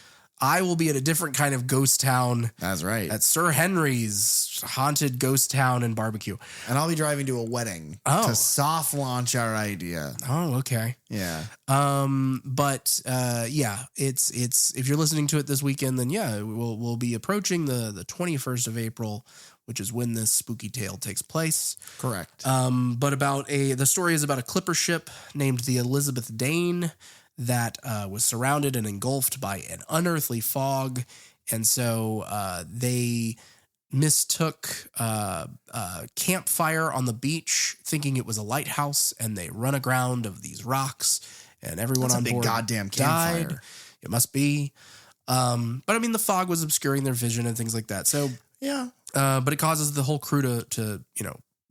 I will be at a different kind of ghost town. That's right. At Sir Henry's haunted ghost town and barbecue. And I'll be driving to a wedding to soft launch our idea. Oh, okay. Yeah. Yeah, it's if you're listening to it this weekend, then yeah, we'll be approaching the 21st of April, which is when this spooky tale takes place. Correct. But the story is about a clipper ship named the Elizabeth Dane that was surrounded and engulfed by an unearthly fog. And so they mistook a campfire on the beach, thinking it was a lighthouse, and they run aground of these rocks, and everyone on board goddamn died. campfire. It must be. But I mean, the fog was obscuring their vision and things like that. So yeah. But it causes the whole crew to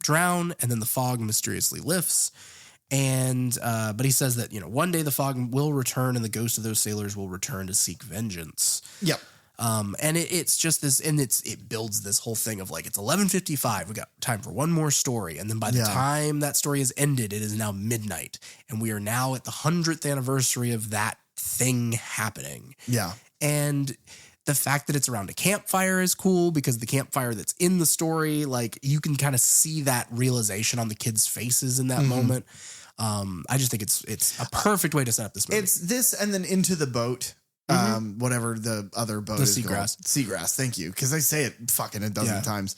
drown, and then the fog mysteriously lifts. And but he says that one day the fog will return, and the ghosts of those sailors will return to seek vengeance. Yep. And it's just this, and it builds this whole thing of like, it's 11:55. We got time for one more story. And then by the time that story is ended, it is now midnight. And we are now at the 100th anniversary of that thing happening. Yeah. And the fact that it's around a campfire is cool because the campfire that's in the story, like you can kind of see that realization on the kids' faces in that moment. I just think it's a perfect way to set up this movie. It's this and then into the boat. Whatever the other boat is Seagrass. called. Seagrass, thank you. Because I say it fucking a dozen times.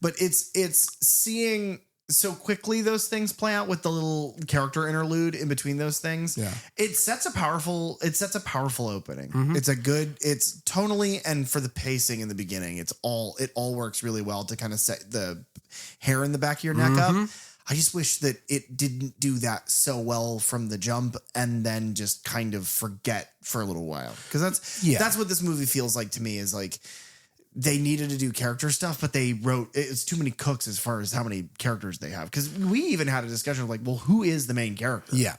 But it's seeing so quickly those things play out with the little character interlude in between those things. Yeah. It sets a powerful opening. It's tonally and for the pacing in the beginning, it all works really well to kind of set the hair in the back of your neck up. I just wish that it didn't do that so well from the jump and then just kind of forget for a little while. Because that's what this movie feels like to me, is like they needed to do character stuff, but they wrote it's too many cooks as far as how many characters they have. Because we even had a discussion of like, well, who is the main character? Yeah.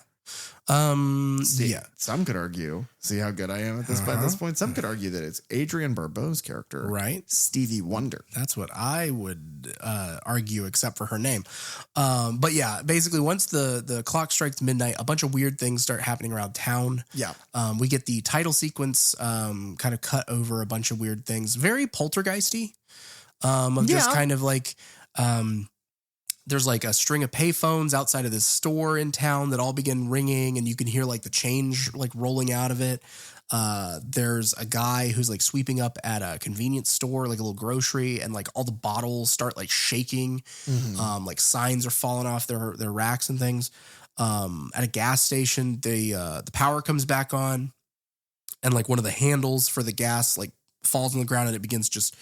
Some could argue, see how good I am at this by this point. Some could argue that it's Adrienne Barbeau's character, right? Stevie Wonder. That's what I would argue, except for her name. But yeah, basically, once the clock strikes midnight, a bunch of weird things start happening around town. Yeah, we get the title sequence, kind of cut over a bunch of weird things, very poltergeisty. Just kind of like. There's like a string of payphones outside of this store in town that all begin ringing, and you can hear like the change like rolling out of it. There's a guy who's like sweeping up at a convenience store, like a little grocery, and like all the bottles start like shaking. Like signs are falling off their racks and things. At a gas station, the power comes back on, and like one of the handles for the gas like falls on the ground, and it begins just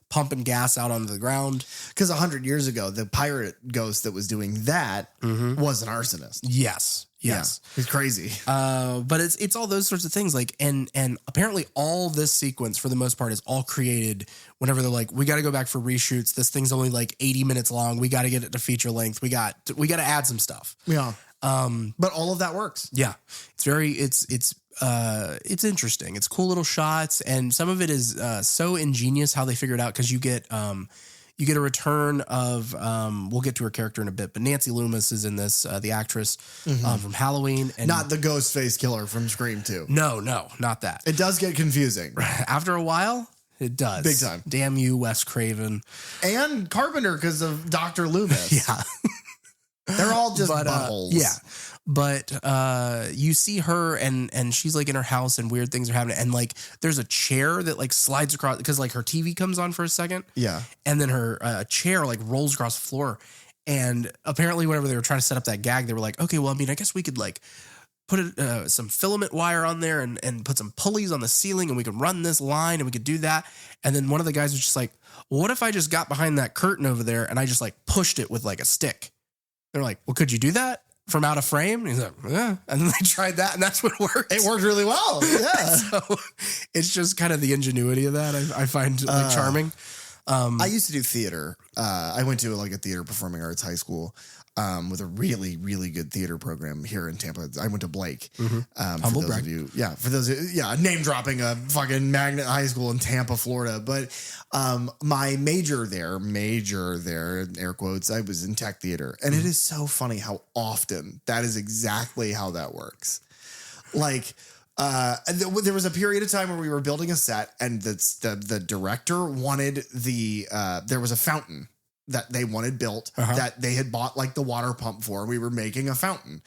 pumping gas out onto the ground. Because 100 years ago, the pirate ghost that was doing that was an arsonist. Yes. Yeah, it's crazy. But it's all those sorts of things. Like, and apparently all this sequence for the most part is all created whenever they're like, we got to go back for reshoots. This thing's only like 80 minutes long. We got to get it to feature length. We got to add some stuff. Yeah. But all of that works. Yeah. It's interesting. It's cool little shots, and some of it is so ingenious how they figure it out, because you get a return of we'll get to her character in a bit, but Nancy Loomis is in this, the actress from Halloween, and not the ghost face killer from Scream 2. No, not that. It does get confusing after a while. It does, big time. Damn you, Wes Craven and Carpenter, because of Dr. Loomis. Yeah, they're all just buttholes. Yeah. But you see her and she's like in her house and weird things are happening. And like there's a chair that like slides across, because like her TV comes on for a second. Yeah. And then her chair like rolls across the floor. And apparently whenever they were trying to set up that gag, they were like, okay, well, I mean, I guess we could like put some filament wire on there and put some pulleys on the ceiling, and we could run this line and we could do that. And then one of the guys was just like, well, what if I just got behind that curtain over there and I just like pushed it with like a stick? They're like, well, could you do that from out of frame? And he's like, yeah. And then they tried that, and that's what worked. It worked really well. Yeah. So it's just kind of the ingenuity of that I find like charming. I used to do theater. I went to like a theater performing arts high school with a really, really good theater program here in Tampa. I went to Blake. Humble brag. For those of you, name dropping a fucking magnet high school in Tampa, Florida. But my major there, air quotes, I was in tech theater. And it is so funny how often that is exactly how that works. Like, there was a period of time where we were building a set, and the director wanted there was a fountain that they wanted built that they had bought like the water pump for. We were making a fountain,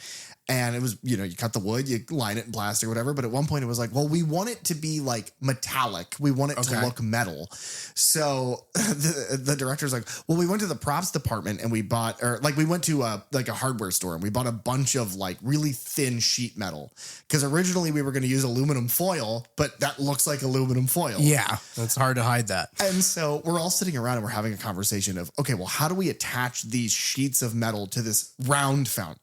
and it was, you cut the wood, you line it in plastic or whatever. But at one point it was like, well, we want it to be like metallic. We want it to look metal. So the director's like, well, we went to the props department and we went to a hardware store, and we bought a bunch of like really thin sheet metal, because originally we were going to use aluminum foil, but that looks like aluminum foil. Yeah, it's hard to hide that. And so we're all sitting around and we're having a conversation of, okay, well, how do we attach these sheets of metal to this round fountain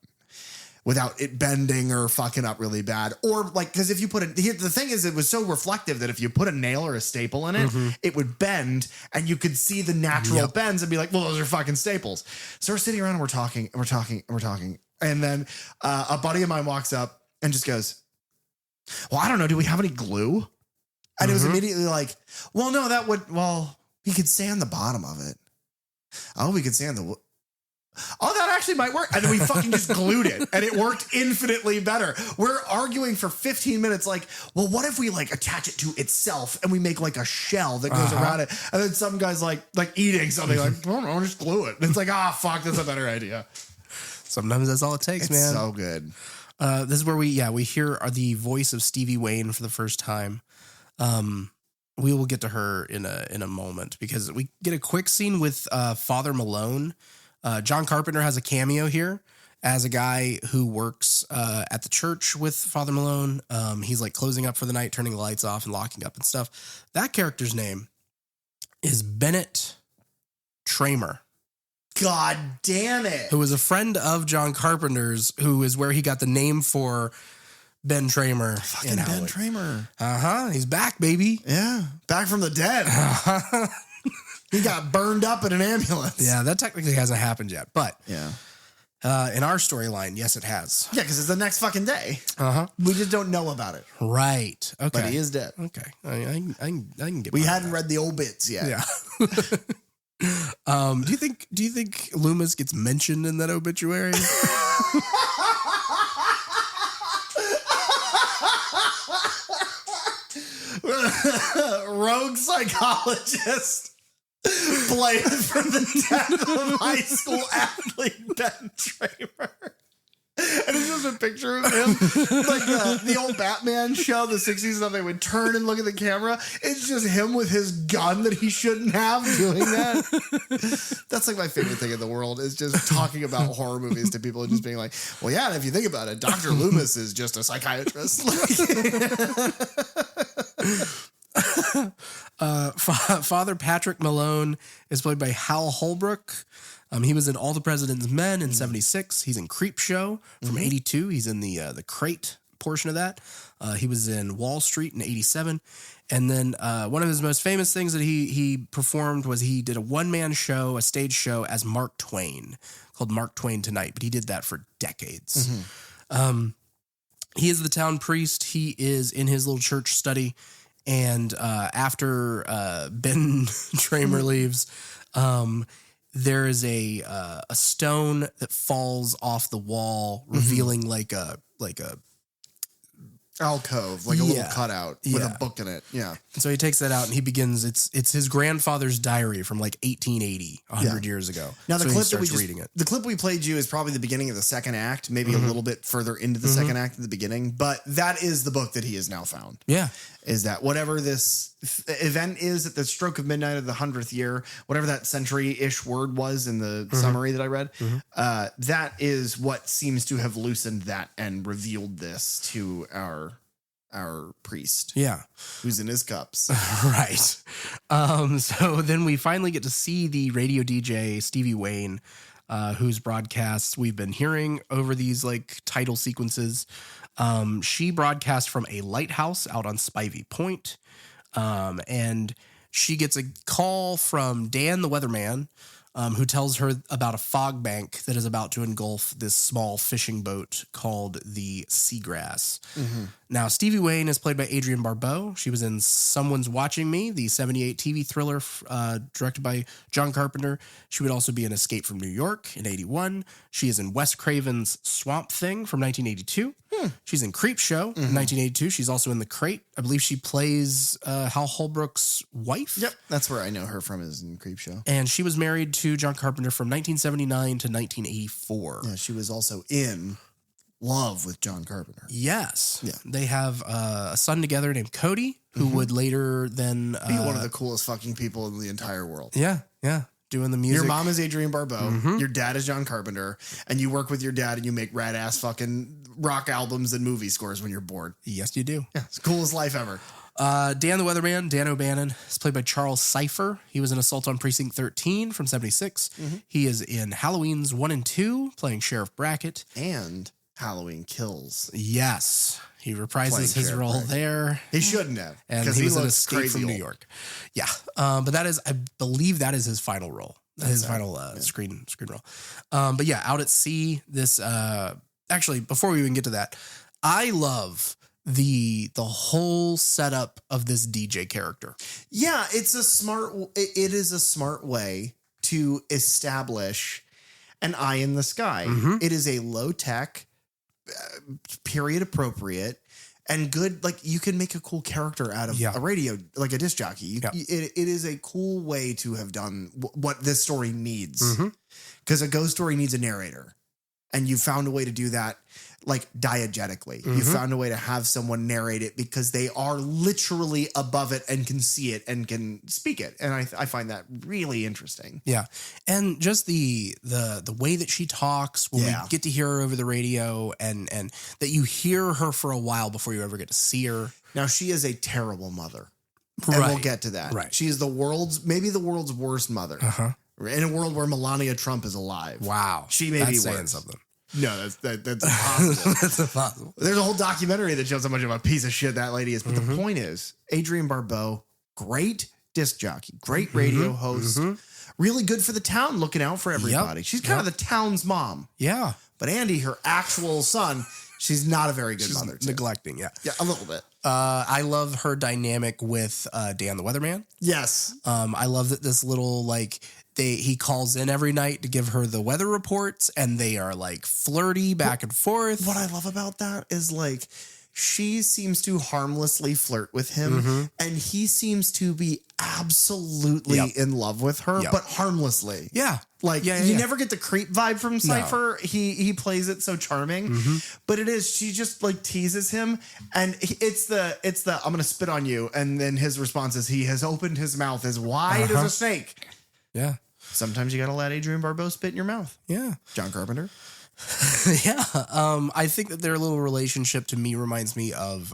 without it bending or fucking up really bad? Or like, because if you put the thing is, it was so reflective that if you put a nail or a staple in it, it would bend, and you could see the natural bends and be like, well, those are fucking staples. So we're sitting around and we're talking. And then a buddy of mine walks up and just goes, well, I don't know, do we have any glue? And it was immediately like, well, no, he could sand the bottom of it. Oh, we could sand the... Oh, that actually might work. And then we fucking just glued it and it worked infinitely better. We're arguing for 15 minutes like, well, what if we like attach it to itself and we make like a shell that goes around it? And then some guy's like eating something like, I don't know, just glue it. And it's like, fuck, that's a better idea. Sometimes that's all it takes, man. So good. This is where we hear the voice of Stevie Wayne for the first time. We will get to her in a moment because we get a quick scene with Father Malone. John Carpenter has a cameo here as a guy who works at the church with Father Malone. He's like closing up for the night, turning the lights off and locking up and stuff. That character's name is Bennett Tramer. God damn it. Who was a friend of John Carpenter's, who is where he got the name for Ben Tramer. Fucking Ben Tramer. He's back, baby. Yeah. Back from the dead. He got burned up in an ambulance. Yeah, that technically hasn't happened yet, but yeah, in our storyline, yes, it has. Yeah, because it's the next fucking day. We just don't know about it. Right. Okay. But he is dead. Okay. I can get. We hadn't read the obits yet. Yeah. Do you think Loomis gets mentioned in that obituary? Rogue psychologist. Blamed for the death of high school athlete Ben Tramer. And it's just a picture of him, like the old Batman show, the 60s stuff. They would turn and look at the camera. It's just him with his gun that he shouldn't have doing that. That's like my favorite thing in the world is just talking about horror movies to people and just being like, well, yeah, and if you think about it, Dr. Loomis is just a psychiatrist. Father Patrick Malone is played by Hal Holbrook. He was in All the President's Men in 76. He's in Creep Show from 82. He's in the Crate portion of that. He was in Wall Street in 87. And then one of his most famous things that he performed was he did a one-man show, a stage show as Mark Twain called Mark Twain Tonight. But he did that for decades. He is the town priest. He is in his little church study. And after Ben Tramer leaves, there is a stone that falls off the wall, revealing like a alcove, like a little cutout with a book in it. Yeah. And so he takes that out and he begins. It's his grandfather's diary from like 1880, 100 years ago. Now the so clip we played you is probably the beginning of the second act, maybe a little bit further into the second act at the beginning, but that is the book that he has now found. Yeah. Is that whatever this event is at the stroke of midnight of the 100th year, whatever that century-ish word was in the summary that I read, that is what seems to have loosened that and revealed this to our priest. Yeah. Who's in his cups. Right. So then we finally get to see the radio DJ, Stevie Wayne, whose broadcasts we've been hearing over these like title sequences. She broadcasts from a lighthouse out on Spivey Point. And she gets a call from Dan the weatherman, who tells her about a fog bank that is about to engulf this small fishing boat called the Seagrass. Now, Stevie Wayne is played by Adrienne Barbeau. She was in Someone's Watching Me, the 78 TV thriller directed by John Carpenter. She would also be in Escape from New York in 81. She is in Wes Craven's Swamp Thing from 1982. She's in Creep Show in 1982. She's also in The Crate. I believe she plays Hal Holbrook's wife. Yep, that's where I know her from, is in Creep Show. And she was married to John Carpenter from 1979 to 1984. Yeah, she was also in Love with John Carpenter. Yes. Yeah. They have a son together named Cody, who would later then be one of the coolest fucking people in the entire world. Yeah, yeah. Doing the music. Your mom is Adrienne Barbeau. Your dad is John Carpenter. And you work with your dad and you make rad ass fucking rock albums and movie scores when you're bored. Yes, you do. Yeah, it's the coolest life ever. Dan the Weatherman, Dan O'Bannon, is played by Charles Cypher. He was in Assault on Precinct 13 from 76. He is in Halloween's 1 and 2, playing Sheriff Brackett. And Halloween Kills. Yes. He reprises his role there. He shouldn't have. And he was in Escape from New York. Yeah. But that is, I believe that is his final role. His final screen role. But yeah, Out at Sea, this, actually, before we even get to that, I love the whole setup of this DJ character. Yeah, it is a smart way to establish an eye in the sky. Mm-hmm. It is a low tech, period appropriate, and good. Like, you can make a cool character out of a radio, like a disc jockey. It is a cool way to have done what this story needs, because a ghost story needs a narrator, and you found a way to do that. Like, diegetically, you found a way to have someone narrate it because they are literally above it and can see it and can speak it. And I find that really interesting. Yeah. And just the way that she talks when we get to hear her over the radio, and that you hear her for a while before you ever get to see her. Now, she is a terrible mother. And we'll get to that. Right. She is maybe the world's worst mother. In a world where Melania Trump is alive. Wow. She may be saying worse. Something. No, that's impossible. That's impossible. There's a whole documentary that shows how much of a piece of shit that lady is. But the point is, Adrienne Barbeau, great disc jockey, great radio host, really good for the town, looking out for everybody. She's kind of the town's mom. Yeah. But Andy, her actual son, she's not a very good mother. Too. Neglecting, yeah, a little bit. I love her dynamic with Dan the Weatherman. Yes. I love that this little he calls in every night to give her the weather reports, and they are like flirty back and forth. What I love about that is like she seems to harmlessly flirt with him, and he seems to be absolutely in love with her, but harmlessly. Yeah. You never get the creep vibe from Cypher. No. He plays it so charming, but she just like teases him, and it's the I'm gonna spit on you, and then his response is he has opened his mouth as wide as a snake. Yeah. Sometimes you gotta let Adrienne Barbeau spit in your mouth. Yeah. John Carpenter. Yeah. I think that their little relationship to me reminds me of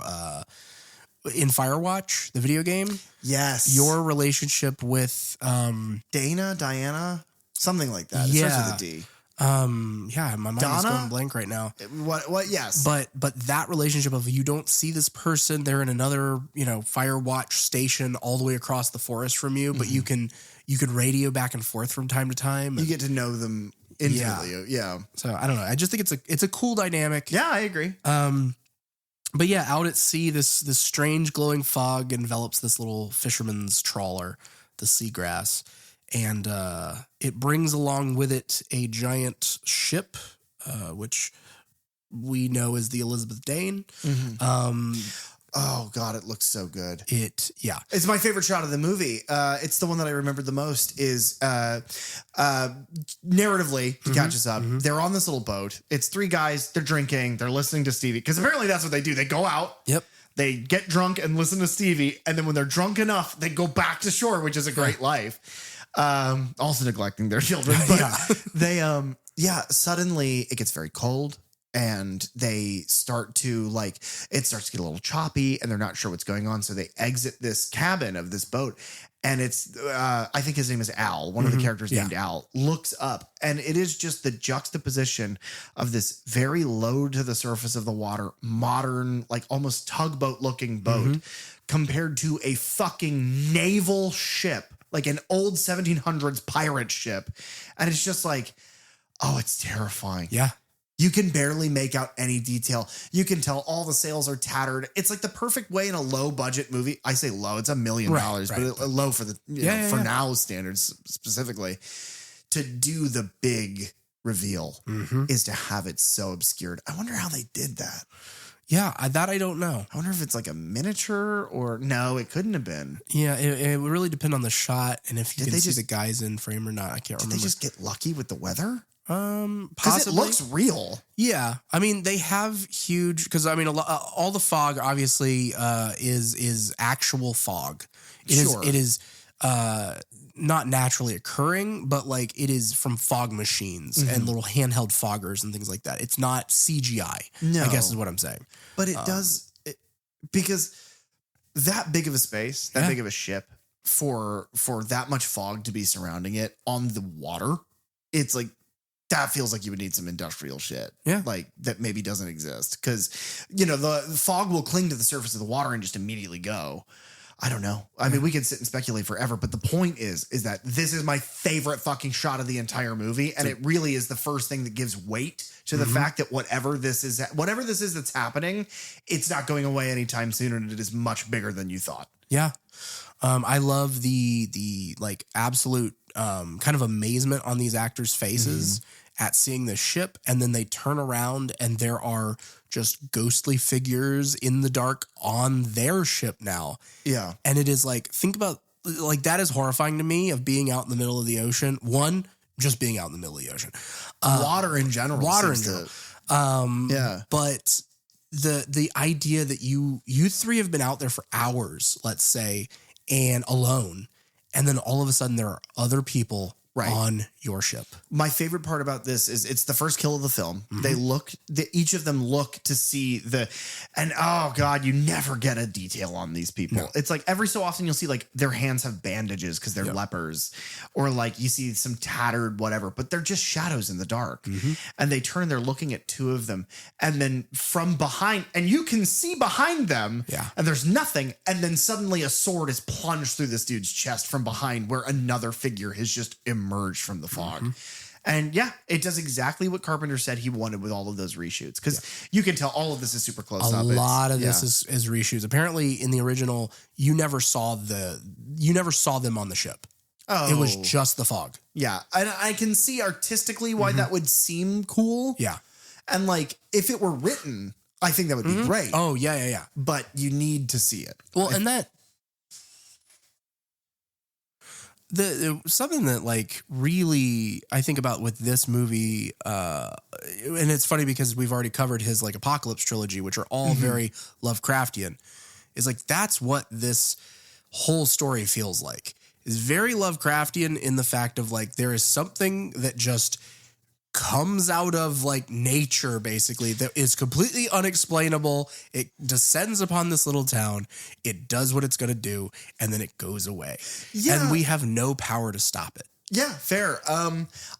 in Firewatch, the video game. Yes. Your relationship with Diana, something like that. It starts with a D. My mind is going blank right now. What? Yes. But that relationship of you don't see this person, they're in another, Firewatch station all the way across the forest from you, but you can radio back and forth from time to time. You get to know them intimately. Yeah. So I don't know. I just think it's a cool dynamic. Yeah, I agree. But yeah, out at sea, this strange glowing fog envelops this little fisherman's trawler, the Seagrass. And it brings along with it a giant ship, which we know is the Elizabeth Dane. Oh, God, it looks so good. It's my favorite shot of the movie. It's the one that I remembered the most is narratively, to catch us up, they're on this little boat. It's three guys. They're drinking. They're listening to Stevie. Because apparently that's what they do. They go out. Yep. They get drunk and listen to Stevie. And then when they're drunk enough, they go back to shore, which is a great life. Also neglecting their children. But they, suddenly it gets very cold. And they start to it starts to get a little choppy and they're not sure what's going on. So they exit this cabin of this boat. And it's, I think his name is Al. One of the characters named Al looks up, and it is just the juxtaposition of this very low to the surface of the water, modern, almost tugboat looking boat compared to a fucking naval ship, like an old 1700s pirate ship. And it's just it's terrifying. Yeah. You can barely make out any detail. You can tell all the sails are tattered. It's like the perfect way in a low budget movie. I say low, it's $1 million, but low for the for now standards specifically. To do the big reveal is to have it so obscured. I wonder how they did that. Yeah, that I don't know. I wonder if it's like a miniature or no, it couldn't have been. Yeah, it would really depend on the shot and if you can see the guys in frame or not. I can't remember. Did they just get lucky with the weather? Possibly. Because it looks real. Yeah, I mean they have huge because I mean all the fog obviously is actual fog. It is not naturally occurring, but it is from fog machines and little handheld foggers and things like that. It's not CGI. No, I guess is what I'm saying. But it does because that big of a space, that big of a ship for that much fog to be surrounding it on the water, it's that feels like you would need some industrial shit. Yeah. That maybe doesn't exist. Because, the fog will cling to the surface of the water and just immediately go. I don't know. I mean, we could sit and speculate forever, but the point is that this is my favorite fucking shot of the entire movie. And it really is the first thing that gives weight to the fact that whatever this is that's happening, it's not going away anytime soon. And it is much bigger than you thought. Yeah. I love the like absolute kind of amazement on these actors' faces at seeing the ship. And then they turn around and there are just ghostly figures in the dark on their ship now. Yeah. And it is like, think about like, that is horrifying to me of being out in the middle of the ocean. One, just being out in the middle of the ocean. Water in general. Yeah. But the idea that you three have been out there for hours, let's say, and alone, and then all of a sudden there are other people on your ship. My favorite part about this is it's the first kill of the film. Each of them look to see and oh God, you never get a detail on these people. No. It's like every so often you'll see like their hands have bandages because they're lepers, or like you see some tattered whatever, but they're just shadows in the dark. And they turn, they're looking at two of them, and then from behind, and you can see behind them, and there's nothing, and then suddenly a sword is plunged through this dude's chest from behind where another figure has just emerged from the fog. And yeah, it does exactly what Carpenter said he wanted with all of those reshoots, because you can tell all of this is super close up. A lot of this is reshoots. Apparently in the original, you never saw them on the ship. Oh, it was just the fog. Yeah. And I can see artistically why that would seem cool. Yeah. And like, if it were written, I think that would be great. Oh yeah. But you need to see it. Well, and that, something that like really I think about with this movie, and it's funny because we've already covered his like Apocalypse trilogy, which are all very Lovecraftian, is like that's what this whole story feels like. Is very Lovecraftian in the fact of like there is something that just comes out of like nature, basically, that is completely unexplainable. It descends upon this little town. It does what it's going to do, and then it goes away. Yeah. And we have no power to stop it. Yeah, fair.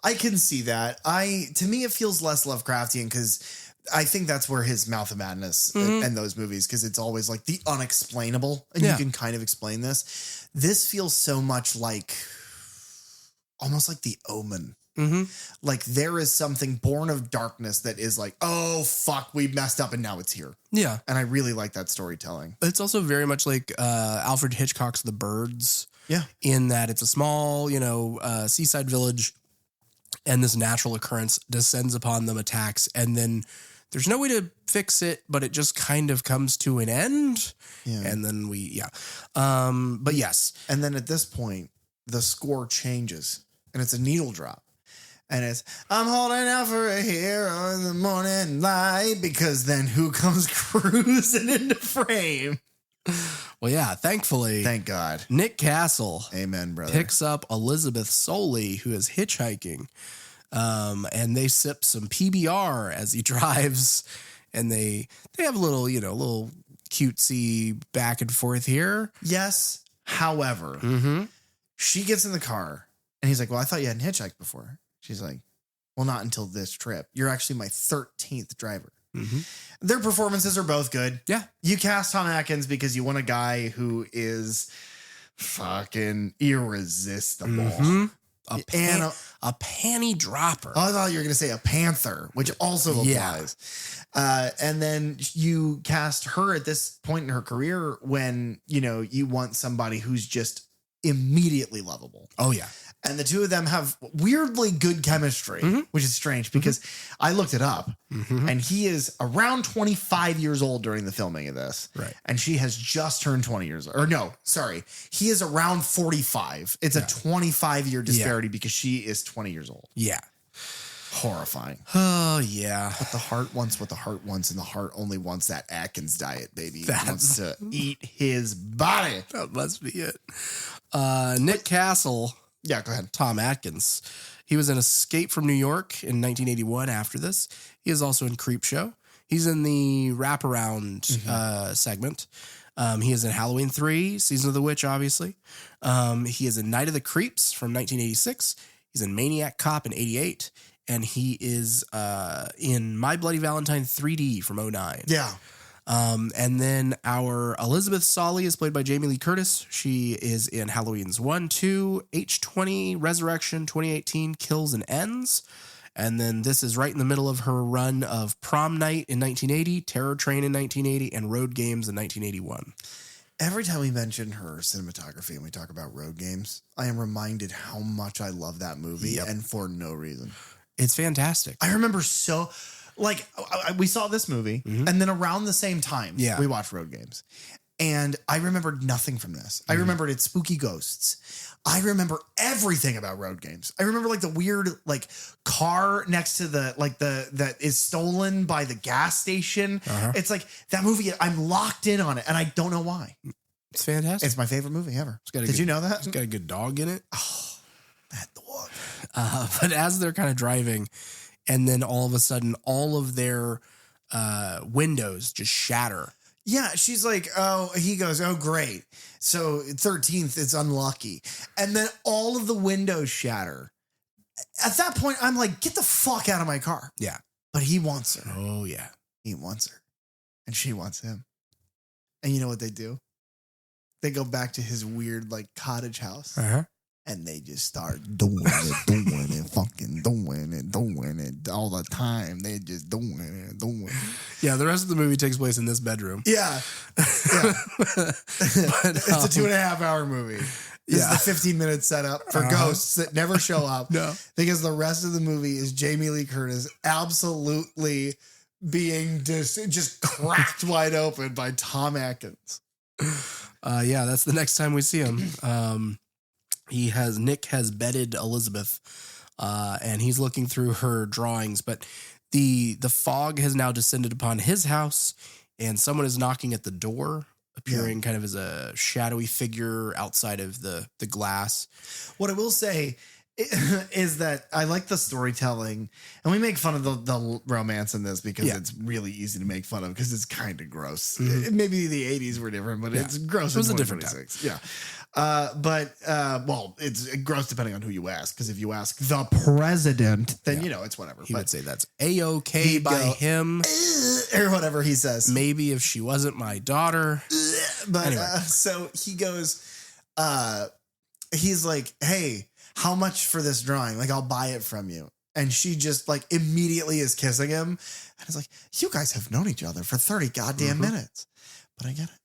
I can see that. To me, it feels less Lovecraftian because I think that's where his Mouth of Madness and those movies, because it's always like the unexplainable, and you can kind of explain this. This feels so much like almost like The Omen. Like there is something born of darkness that is like, oh fuck, we messed up and now it's here. Yeah. And I really like that storytelling. It's also very much like Alfred Hitchcock's The Birds. Yeah. In that it's a small, seaside village, and this natural occurrence descends upon them, attacks, and then there's no way to fix it, but it just kind of comes to an end. Yeah. And then but yes. And then at this point, the score changes and it's a needle drop. And it's, I'm holding out for a hero in the morning light, because then who comes cruising into frame? Well, yeah, thankfully. Thank God. Nick Castle. Amen, brother. Picks up Elizabeth Soley, who is hitchhiking. And they sip some PBR as he drives. And they have a little, little cutesy back and forth here. Yes. However, she gets in the car and he's like, well, I thought you hadn't hitchhiked before. She's like, well, not until this trip. You're actually my 13th driver. Their performances are both good. Yeah. You cast Tom Atkins because you want a guy who is fucking irresistible. A panty dropper. Oh, I thought you were going to say a panther, which also applies. And then you cast her at this point in her career when, you want somebody who's just immediately lovable. Oh, yeah. And the two of them have weirdly good chemistry, which is strange because I looked it up and he is around 25 years old during the filming of this. Right. And she has just turned 20 years old. Or no, sorry. He is around 45. It's a 25-year disparity because she is 20 years old. Yeah. Horrifying. Oh, yeah. But the heart wants what the heart wants, and the heart only wants that Atkins diet, baby. He wants to eat his body. That must be it. Nick Castle... Yeah, go ahead. Tom Atkins. He was in Escape from New York in 1981 after this. He is also in Creepshow. He's in the wraparound segment. He is in Halloween 3, Season of the Witch, obviously. He is in Night of the Creeps from 1986. He's in Maniac Cop in 88. And he is in My Bloody Valentine 3D from 2009. Yeah. And then our Elizabeth Solly is played by Jamie Lee Curtis. She is in Halloween's 1, 2, H20, Resurrection, 2018, Kills and Ends. And then this is right in the middle of her run of Prom Night in 1980, Terror Train in 1980, and Road Games in 1981. Every time we mention her cinematography and we talk about Road Games, I am reminded how much I love that movie and for no reason. It's fantastic. I remember we saw this movie and then around the same time we watched Road Games. And I remembered nothing from this. I remembered it's spooky ghosts. I remember everything about Road Games. I remember like the weird like car next to that is stolen by the gas station. It's like that movie. I'm locked in on it and I don't know why. It's fantastic. It's my favorite movie ever. Did you know that? It's got a good dog in it. Oh, that dog. But as they're kind of driving and then all of a sudden all of their windows just shatter. Yeah, she's like, he goes, oh, great. So 13th, it's unlucky. And then all of the windows shatter. At that point, I'm like, get the fuck out of my car. Yeah. But he wants her. Oh, yeah. He wants her. And she wants him. And you know what they do? They go back to his weird, like, cottage house. And they just start doing it, fucking doing it all the time. They just doing it. Yeah, the rest of the movie takes place in this bedroom. Yeah. It's a 2.5 hour movie. This is the 15-minute setup for ghosts that never show up. No. Because the rest of the movie is Jamie Lee Curtis absolutely being just cracked wide open by Tom Atkins. Yeah, that's the next time we see him. Nick has bedded Elizabeth, and he's looking through her drawings, but the fog has now descended upon his house, and someone is knocking at the door, appearing kind of as a shadowy figure outside of the glass. What I will say is that I like the storytelling, and we make fun of the romance in this because it's really easy to make fun of because it's kind of gross. Maybe the 80s were different, but it's gross. It was a different time. Yeah. Well, it's gross depending on who you ask. Because if you ask the president, then it's whatever. He would say that's A-OK by him, or whatever he says. Maybe if she wasn't my daughter. But anyway. So he goes. He's like, hey, how much for this drawing? Like, I'll buy it from you. And she just like immediately is kissing him, and it's like, you guys have known each other for 30 goddamn minutes. But I get it.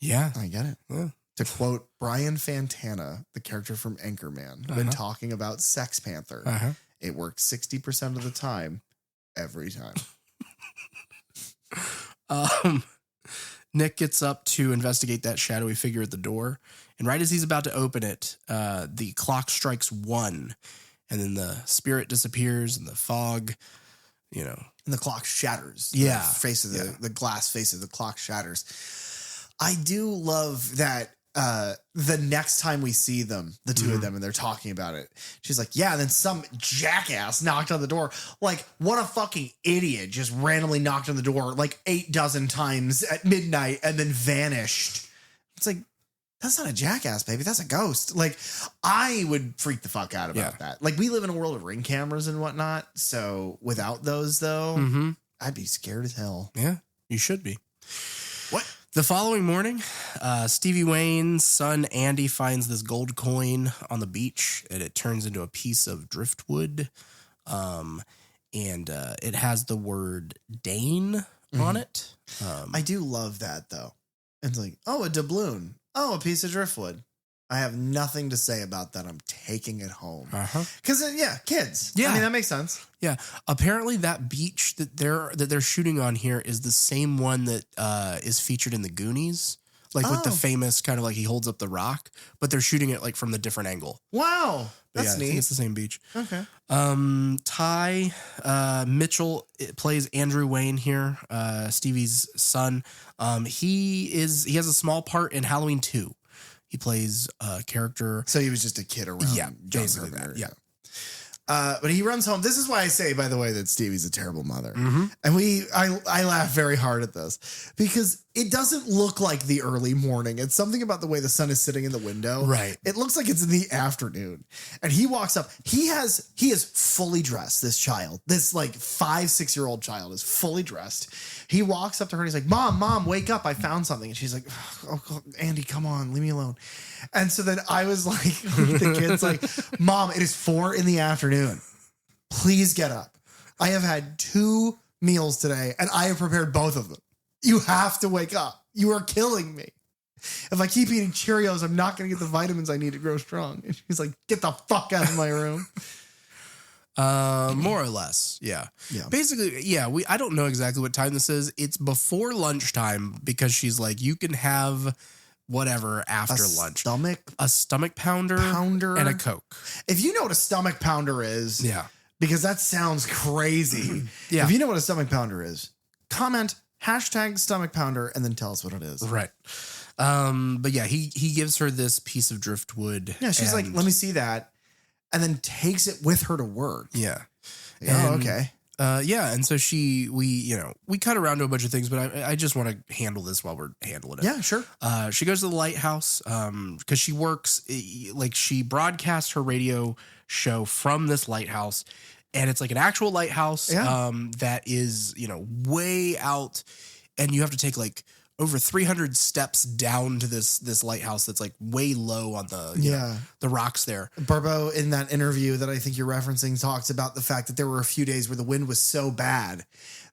Yeah, I get it. Yeah. To quote Brian Fantana, the character from Anchorman, when talking about Sex Panther, it works 60% of the time, every time. Nick gets up to investigate that shadowy figure at the door, and right as he's about to open it, the clock strikes 1, and then the spirit disappears, and the fog, and the clock shatters. Yeah, the glass face of the clock shatters. I do love that. The next time we see them, the two of them, and they're talking about it, she's like, yeah, and then some jackass knocked on the door. Like, what a fucking idiot just randomly knocked on the door like 8 dozen times at midnight and then vanished. It's like, that's not a jackass, baby. That's a ghost. Like, I would freak the fuck out about that. Like, we live in a world of Ring cameras and whatnot. So without those, though, I'd be scared as hell. Yeah, you should be. What? The following morning, Stevie Wayne's son Andy finds this gold coin on the beach, and it turns into a piece of driftwood, and it has the word Dane on it. I do love that, though. It's like, oh, a doubloon. Oh, a piece of driftwood. I have nothing to say about that. I'm taking it home. Because, kids. Yeah. I mean, that makes sense. Yeah. Apparently that beach that they're shooting on here is the same one that is featured in the Goonies. Like with the famous kind of like he holds up the rock, but they're shooting it like from the different angle. Wow. That's neat. I think it's the same beach. Okay. Ty Mitchell plays Andrew Wayne here, Stevie's son. He has a small part in Halloween 2. He plays a character. So he was just a kid around. Yeah, John basically Carpenter. that. Yeah. But he runs home. This is why I say, by the way, that Stevie's a terrible mother. And I laugh very hard at this because it doesn't look like the early morning. It's something about the way the sun is sitting in the window. Right. It looks like it's in the afternoon. And he walks up. He is fully dressed, this child. This like 5-6-year-old child is fully dressed. He walks up to her and he's like, Mom, wake up. I found something. And she's like, oh, Andy, come on, leave me alone. And so then I was like, the kid's like, Mom, it is 4 p.m. Please get up. I have had 2 meals today and I have prepared both of them. You have to wake up. You are killing me. If I keep eating Cheerios, I'm not going to get the vitamins I need to grow strong. And she's like, get the fuck out of my room. More or less. Yeah. Basically, yeah, I don't know exactly what time this is. It's before lunchtime because she's like, you can have whatever after lunch. A stomach pounder and a Coke. If you know what a stomach pounder is, yeah, because that sounds crazy. Yeah. If you know what a stomach pounder is, comment #stomach pounder and then tell us what it is. Right. But yeah, he gives her this piece of driftwood. Yeah, she's like, let me see that. And then takes it with her to work. Yeah. Oh, okay. Yeah, and so we cut around to a bunch of things, but I just want to handle this while we're handling it. Yeah, sure. She goes to the lighthouse because she works, like she broadcasts her radio show from this lighthouse, and it's like an actual lighthouse that is, way out, and you have to take like over 300 steps down to this lighthouse that's like way low on the the rocks there. Burbo, in that interview that I think you're referencing, talks about the fact that there were a few days where the wind was so bad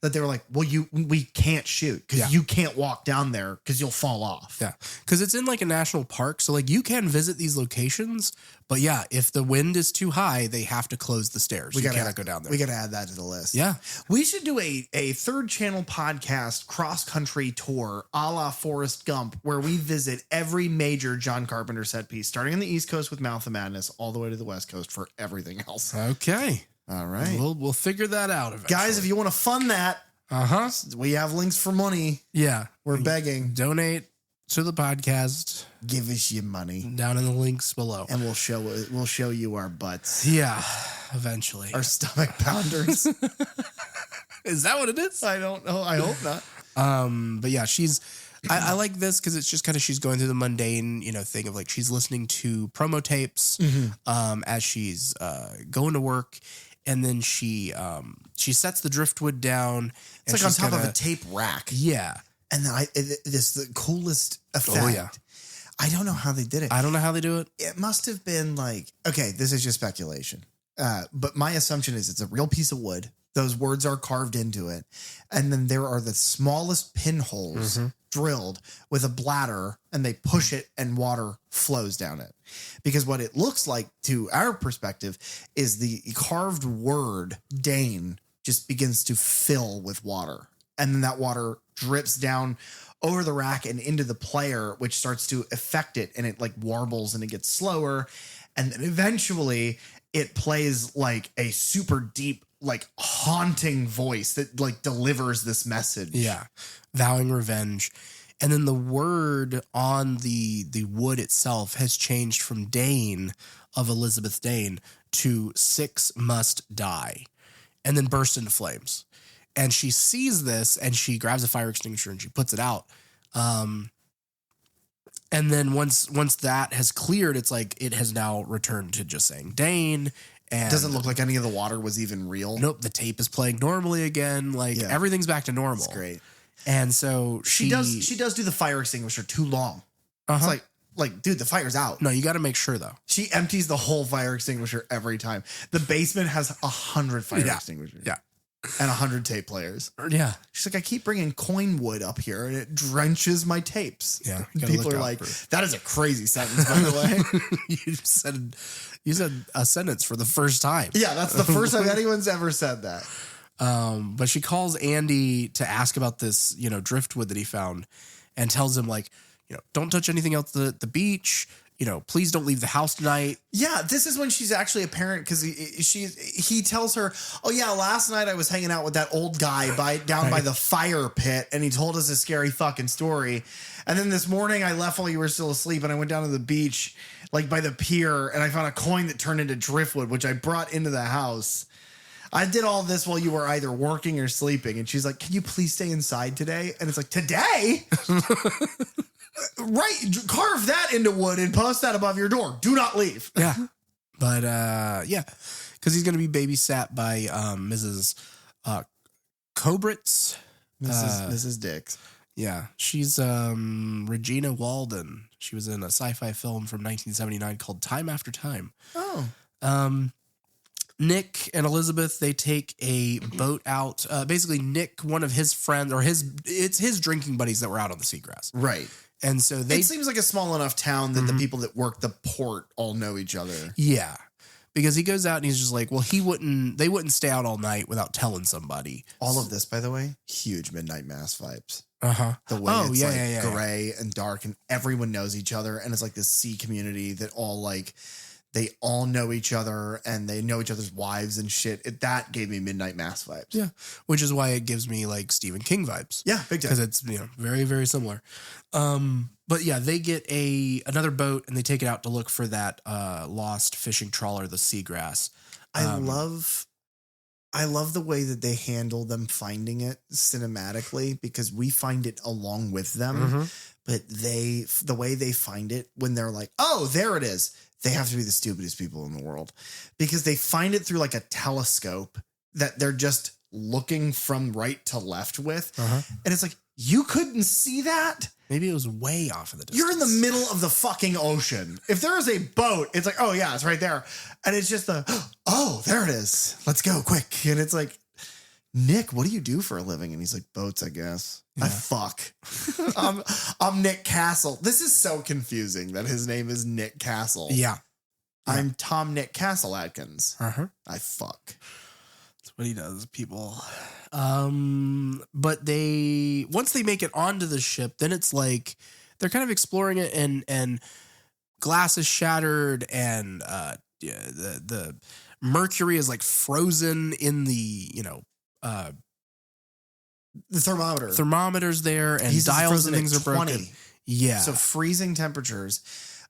that they were like, well, we can't shoot because you can't walk down there because you'll fall off. Yeah, because it's in like a national park, so like you can visit these locations, but yeah, if the wind is too high, they have to close the stairs. You cannot go down there. We got to add that to the list. Yeah, we should do a third channel podcast cross country tour a la Forrest Gump, where we visit every major John Carpenter set piece, starting on the East Coast with Mouth of Madness, all the way to the West Coast for everything else. Okay. All right. We'll figure that out eventually. Guys, if you want to fund that, we have links for money. Yeah. We're begging. Donate to the podcast. Give us your money. Down in the links below. And we'll show you our butts. Yeah, eventually. Our stomach pounders. Is that what it is? I don't know. I hope not. But yeah, I like this because it's just kind of, she's going through the mundane, thing of like, she's listening to promo tapes, as she's, going to work. And then she sets the driftwood down. It's like on top of a tape rack. Yeah. And then this the coolest effect. Oh, yeah. I don't know how they did it. I don't know how they do it. It must have been like, okay, this is just speculation. But my assumption is it's a real piece of wood. Those words are carved into it. And then there are the smallest pinholes drilled with a bladder, and they push it and water flows down it. Because what it looks like to our perspective is the carved word Dane just begins to fill with water. And then that water drips down over the rack and into the player, which starts to affect it, and it like warbles and it gets slower. And then eventually it plays like a super deep, like haunting voice that like delivers this message. Yeah. Vowing revenge. And then the word on the wood itself has changed from Dane of Elizabeth Dane to 6 must die, and then burst into flames. And she sees this and she grabs a fire extinguisher and she puts it out. And then once that has cleared, it's like it has now returned to just saying Dane. And it doesn't look like any of the water was even real. Nope. The tape is playing normally again. Like everything's back to normal. That's great. And so she does do the fire extinguisher too long. It's like, dude, the fire's out. No, you got to make sure though. She empties the whole fire extinguisher every time. The basement has 100 fire extinguishers. Yeah. And 100 tape players. Yeah. She's like, I keep bringing coin wood up here and it drenches my tapes. Yeah. People are like, that is a crazy sentence, by the way. You said a sentence for the first time. Yeah, that's the first time anyone's ever said that. But she calls Andy to ask about this, driftwood that he found, and tells him like, don't touch anything else at the beach. please don't leave the house tonight. Yeah, this is when she's actually a parent because he tells her, oh yeah, last night I was hanging out with that old guy down by the fire pit, and he told us a scary fucking story. And then this morning I left while you were still asleep, and I went down to the beach, like by the pier, and I found a coin that turned into driftwood, which I brought into the house. I did all this while you were either working or sleeping. And she's like, can you please stay inside today? And it's like, today? Right. Carve that into wood and post that above your door. Do not leave. Yeah. But because he's going to be babysat by Mrs. Kobritz. Mrs. Dix. Yeah. She's Regina Walden. She was in a sci-fi film from 1979 called Time After Time. Oh. Nick and Elizabeth, they take a boat out. Basically, Nick, one of his friends, or it's his drinking buddies that were out on the seagrass. Right. And so it seems like a small enough town that the people that work the port all know each other. Yeah. Because he goes out and he's just like, well, they wouldn't stay out all night without telling somebody. All of this, by the way, huge Midnight Mass vibes. Uh-huh. The way it's gray and dark and everyone knows each other. And it's like this sea community that they all know each other and they know each other's wives and shit. That gave me Midnight Mass vibes. Yeah. Which is why it gives me like Stephen King vibes. Yeah, big time. Because it's, very, very similar. But yeah, they get another boat and they take it out to look for that lost fishing trawler, the Seagrass. I love the way that they handle them finding it cinematically because we find it along with them. Mm-hmm. But the way they find it when they're like, oh, there it is. They have to be the stupidest people in the world because they find it through like a telescope that they're just looking from right to left with. Uh-huh. And it's like, you couldn't see that? Maybe it was way off of the distance. You're in the middle of the fucking ocean. If there is a boat, it's like, oh yeah, it's right there. And it's just oh, there it is. Let's go quick. And it's like, Nick, what do you do for a living? And he's like, boats, I guess. Yeah. I fuck. I'm Nick Castle. This is so confusing that his name is Nick Castle. Yeah. I'm Tom Nick Castle Atkins. Uh-huh. I fuck. That's what he does, people. But once they make it onto the ship, then it's like they're kind of exploring it and glass is shattered and the mercury is like frozen in the, the thermometer. Thermometers there and dials and things are broken. Yeah. So freezing temperatures.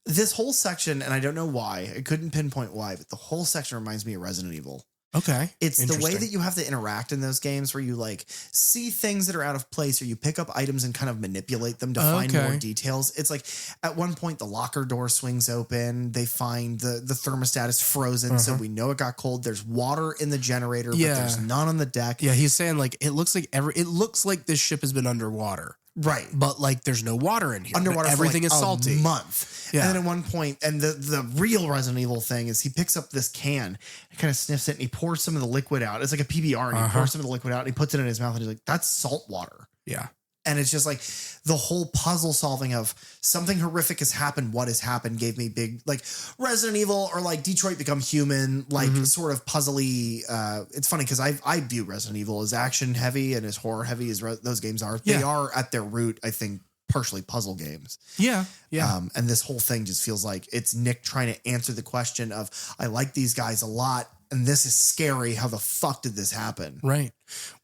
This whole section, and I don't know why, I couldn't pinpoint why, but the whole section reminds me of Resident Evil. Okay. It's the way that you have to interact in those games where you like see things that are out of place or you pick up items and kind of manipulate them to find more details. It's like at one point the locker door swings open. They find the thermostat is frozen. So we know it got cold. There's water in the generator, but there's none on the deck. Yeah. He's saying like, it looks like this ship has been underwater. Right. But like there's no water in here. Underwater everything is salty. A month. Yeah. And then at one point, and the real Resident Evil thing is he picks up this can and kind of sniffs it and he pours some of the liquid out. It's like a PBR and he pours some of the liquid out and he puts it in his mouth and he's like, that's salt water. Yeah. And it's just like the whole puzzle solving of something horrific has happened. What has happened gave me big, like Resident Evil or like Detroit Become Human, like sort of puzzly. It's funny because I view Resident Evil as action heavy and as horror heavy as those games are. Yeah. They are at their root, I think, partially puzzle games. Yeah. Yeah. And this whole thing just feels like it's Nick trying to answer the question of, I like these guys a lot. And this is scary. How the fuck did this happen? Right.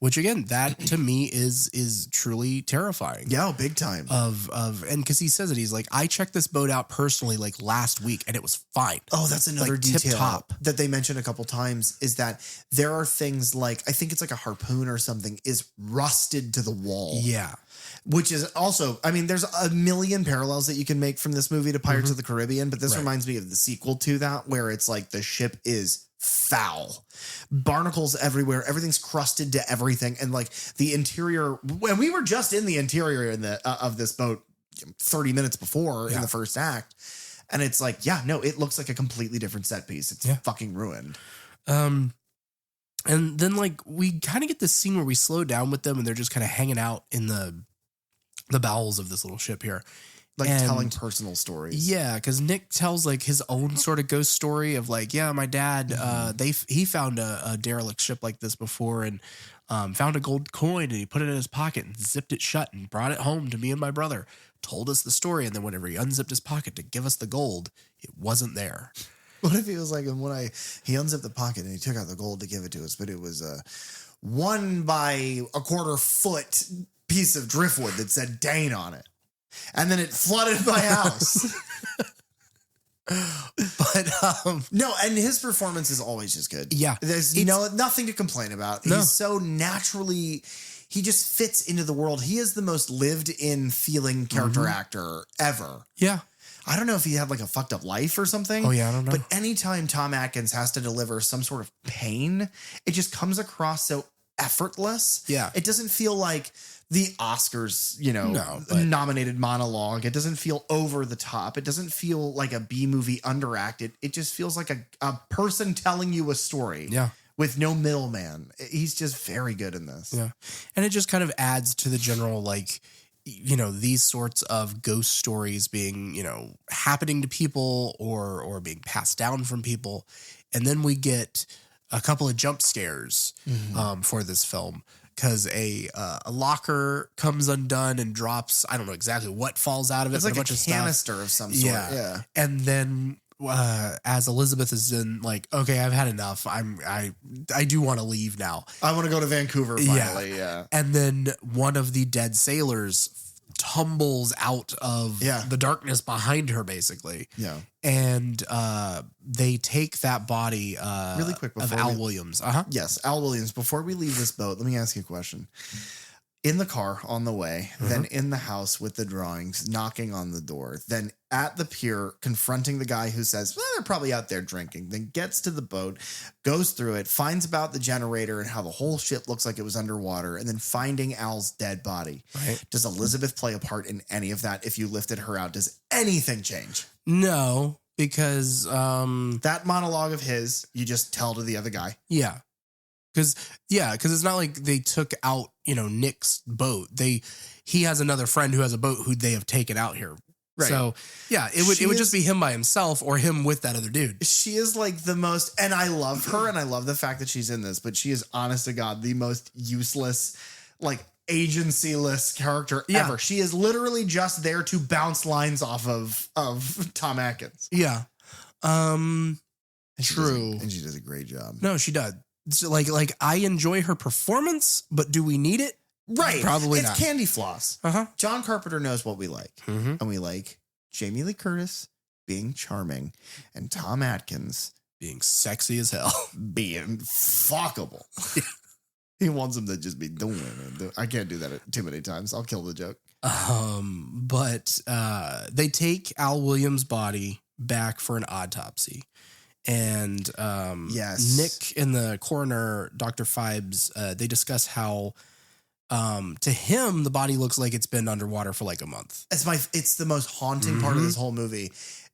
Which again, that to me is truly terrifying. Yeah, big time. And because he says it, he's like, I checked this boat out personally like last week and it was fine. Oh, that's another like, detail tip-top. That they mentioned a couple times is that there are things like, I think it's like a harpoon or something is rusted to the wall. Yeah. Which is also, I mean, there's a million parallels that you can make from this movie to Pirates of the Caribbean, but this reminds me of the sequel to that, where it's like the ship is foul, barnacles everywhere, everything's crusted to everything, and like the interior. When we were just in the interior of this boat 30 minutes before in the first act, and it's like, it looks like a completely different set piece. It's fucking ruined. And then like we kind of get this scene where we slow down with them, and they're just kind of hanging out in the bowels of this little ship here. Like telling personal stories. Yeah, because Nick tells like his own sort of ghost story of like, yeah, my dad, he found a derelict ship like this before and found a gold coin and he put it in his pocket and zipped it shut and brought it home to me and my brother. Told us the story, and then whenever he unzipped his pocket to give us the gold, it wasn't there. What if he was like, and he unzipped the pocket and he took out the gold to give it to us, but it was a 1 by 1/4 foot piece of driftwood that said Dane on it. And then it flooded my house. But no, and his performance is always just good. Yeah. There's nothing to complain about. No. He's so naturally, he just fits into the world. He is the most lived in feeling character actor ever. Yeah. I don't know if he had like a fucked up life or something. Oh yeah, I don't know. But anytime Tom Atkins has to deliver some sort of pain, it just comes across so effortless. Yeah. It doesn't feel like the Oscars, nominated monologue. It doesn't feel over the top. It doesn't feel like a B movie underacted. It just feels like a person telling you a story. Yeah. With no middleman. He's just very good in this. Yeah. And it just kind of adds to the general, like, these sorts of ghost stories being, happening to people or being passed down from people. And then we get a couple of jump scares for this film. Because a locker comes undone and drops, I don't know exactly what falls out of it. It's like a bunch of canister stuff. of some sort. Yeah. And then as Elizabeth is in like, okay, I've had enough. I do want to leave now. I want to go to Vancouver finally. Yeah. And then one of the dead sailors tumbles out of the darkness behind her, basically. Yeah. And they take that body really quick of Al Williams. Yes, Al Williams. Before we leave this boat, let me ask you a question. In the car on the way, then in the house with the drawings, knocking on the door, then at the pier, confronting the guy who says, well, they're probably out there drinking, then gets to the boat, goes through it, finds about the generator and how the whole ship looks like it was underwater, and then finding Al's dead body. Right. Does Elizabeth play a part in any of that? If you lifted her out, does anything change? No, because that monologue of his, you just tell to the other guy. Yeah. Because it's not like they took out, Nick's boat. He has another friend who has a boat who they have taken out here. Right. So yeah, it would just be him by himself or him with that other dude. She is like the most, and I love her and I love the fact that she's in this, but she is honest to God, the most useless, like agency-less character ever. She is literally just there to bounce lines off of Tom Atkins. Yeah. And True. And she does a great job. No, she does. So like I enjoy her performance, but do we need it? Right. Probably it's not. Candy floss. John Carpenter knows what we like. And we like Jamie Lee Curtis being charming and Tom Atkins being sexy as hell. Being fuckable. He wants him to just be doing it. I can't do that too many times. I'll kill the joke. But they take Al Williams' body back for an autopsy. And Nick and the coroner, Dr. Fibes, they discuss how to him the body looks like it's been underwater for like a month. It's the most haunting part of this whole movie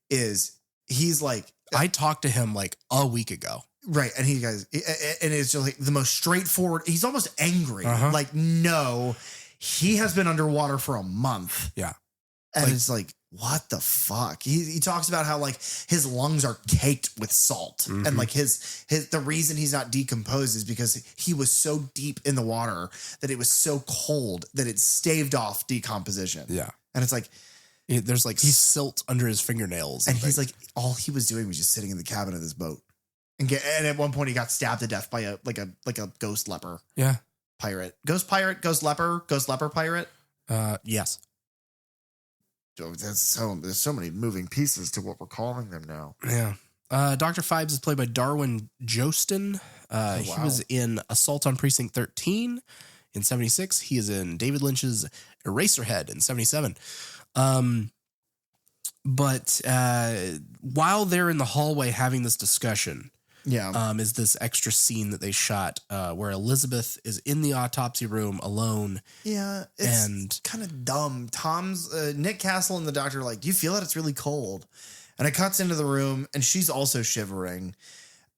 is he's like, I talked to him like a week ago. Right. And and it's just like the most straightforward. He's almost angry. Like, no, he has been underwater for a month. Yeah. And it's like, what the fuck? He talks about how like his lungs are caked with salt. And like the reason he's not decomposed is because he was so deep in the water that it was so cold that it staved off decomposition. Yeah. And it's like, there's like silt under his fingernails. And he's like, all he was doing was just sitting in the cabin of this boat. And at one point he got stabbed to death by a ghost leper. Yeah. Pirate. Ghost pirate, ghost leper pirate. Yes. There's so many moving pieces to what we're calling them now. Yeah. Dr. Fibes is played by Darwin Jostin. He was in Assault on Precinct 13 in 76. He is in David Lynch's Eraserhead in 77. But while they're in the hallway having this discussion, is this extra scene that they shot where Elizabeth is in the autopsy room alone. Yeah, it's kind of dumb. Nick Castle and the doctor are like, do you feel that it's really cold? And it cuts into the room and she's also shivering.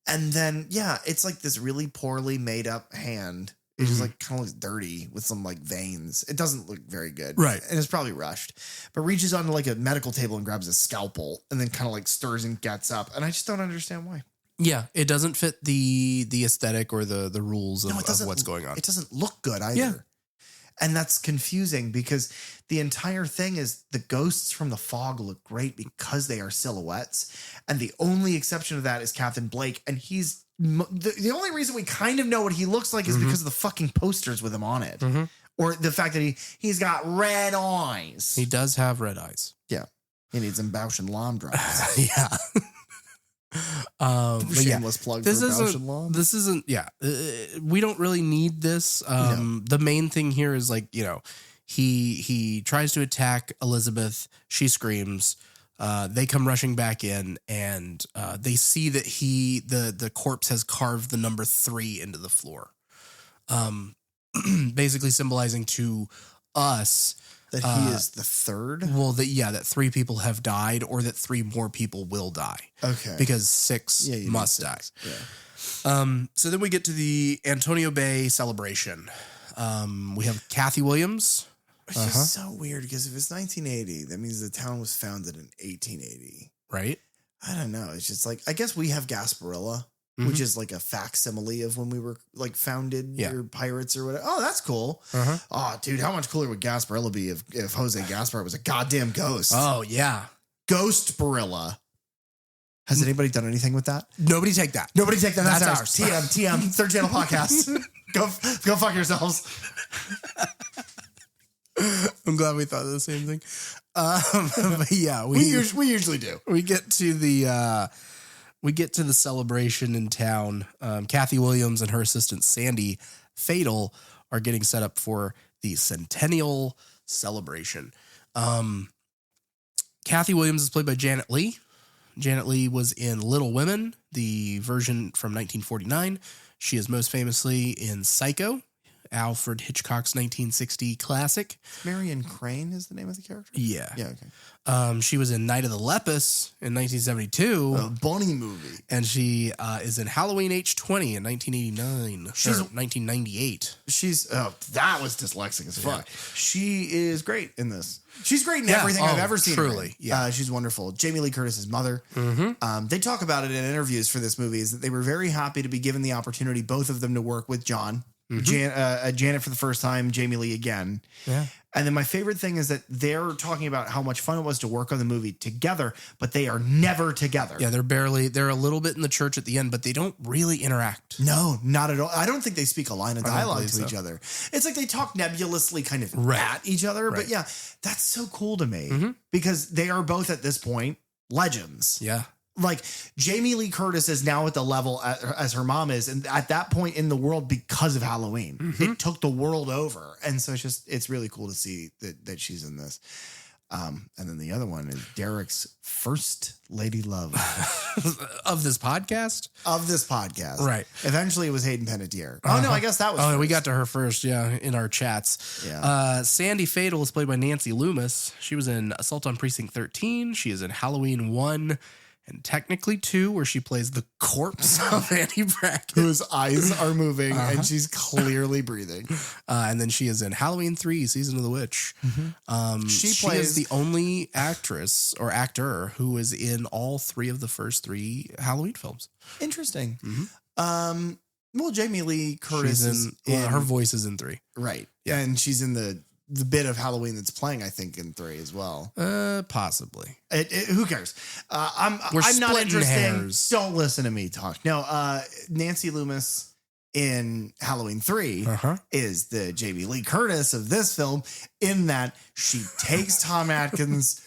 And then, it's like this really poorly made up hand It just like kind of looks dirty with some like veins. It doesn't look very good. Right. And it's probably rushed, but reaches onto like a medical table and grabs a scalpel and then kind of like stirs and gets up. And I just don't understand why. Yeah. It doesn't fit the aesthetic or the rules of what's going on. It doesn't look good either. Yeah. And that's confusing because the entire thing is the ghosts from the fog look great because they are silhouettes. And the only exception to that is Captain Blake. And he's the only reason we kind of know what he looks like is because of the fucking posters with him on it. Or the fact that he's got red eyes. He does have red eyes. Yeah. He needs some Bausch and Lomb drops. Yeah. Shameless plug for Bausch and Lomb. This isn't, we don't really need this. The main thing here is like, he tries to attack Elizabeth. She screams. They come rushing back in and they see that the corpse has carved the number 3 into the floor. Basically symbolizing to us that he is the third. Well, that 3 people have died or that 3 more people will die. Okay. Because 6 must die. Yeah. So then we get to the Antonio Bay celebration. We have Kathy Williams. It's just so weird because if it's 1980, that means the town was founded in 1880. Right. I don't know. It's just like, I guess we have Gasparilla, which is like a facsimile of when we were like founded or pirates or whatever. Oh, that's cool. Oh, dude, how much cooler would Gasparilla be if Jose Gaspar was a goddamn ghost? Oh, yeah. Ghost Barilla. Has anybody done anything with that? Nobody take that. Nobody take that. That's ours. TM, Third Channel Podcast. Go fuck yourselves. I'm glad we thought of the same thing. But yeah, we usually do. We get to the celebration in town. Kathy Williams and her assistant Sandy Fatal are getting set up for the centennial celebration. Kathy Williams is played by Janet Leigh. Janet Leigh was in Little Women, the version from 1949. She is most famously in Psycho, Alfred Hitchcock's 1960 classic. Marion Crane is the name of the character? Yeah. Yeah, okay. She was in Night of the Lepus in 1972. A Bonnie movie. And she is in Halloween H20 in 1989. She's 1998. That was dyslexic as fuck. Yeah. She is great in this. She's great in everything I've ever seen. Truly. Yeah. She's wonderful. Jamie Lee Curtis's mother. They talk about it in interviews for this movie is that they were very happy to be given the opportunity, both of them, to work with John. Janet for the first time, Jamie Lee again. Yeah. And then my favorite thing is that they're talking about how much fun it was to work on the movie together, but they are never together. Yeah, they're a little bit in the church at the end, but they don't really interact. No, not at all. I don't think they speak a line of dialogue to each other. It's like they talk nebulously kind of at each other. Right. But yeah, that's so cool to me because they are both at this point legends. Yeah. Like Jamie Lee Curtis is now at the level as her mom is, and at that point in the world because of Halloween, it took the world over, and so it's really cool to see that she's in this. And then the other one is Derek's first lady love of this podcast. Right. Eventually, it was Hayden Panettiere. Oh no, I guess that was. Oh, we got to her first. Yeah, in our chats. Yeah. Sandy Fatal is played by Nancy Loomis. She was in Assault on Precinct 13. She is in Halloween 1. And technically 2, where she plays the corpse of Annie Brackett, whose eyes are moving and she's clearly breathing. And then she is in Halloween 3, Season of the Witch. She is the only actress or actor who is in all 3 of the first 3 Halloween films. Interesting. Well, Jamie Lee Curtis is in her voice is in 3, right? Yeah, and she's in the bit of Halloween that's playing, I think, in 3 as well. Possibly. Who cares? I'm not interested. Hairs. Don't listen to me talk. No, Nancy Loomis in Halloween 3 is the Jamie Lee Curtis of this film in that she takes Tom Atkins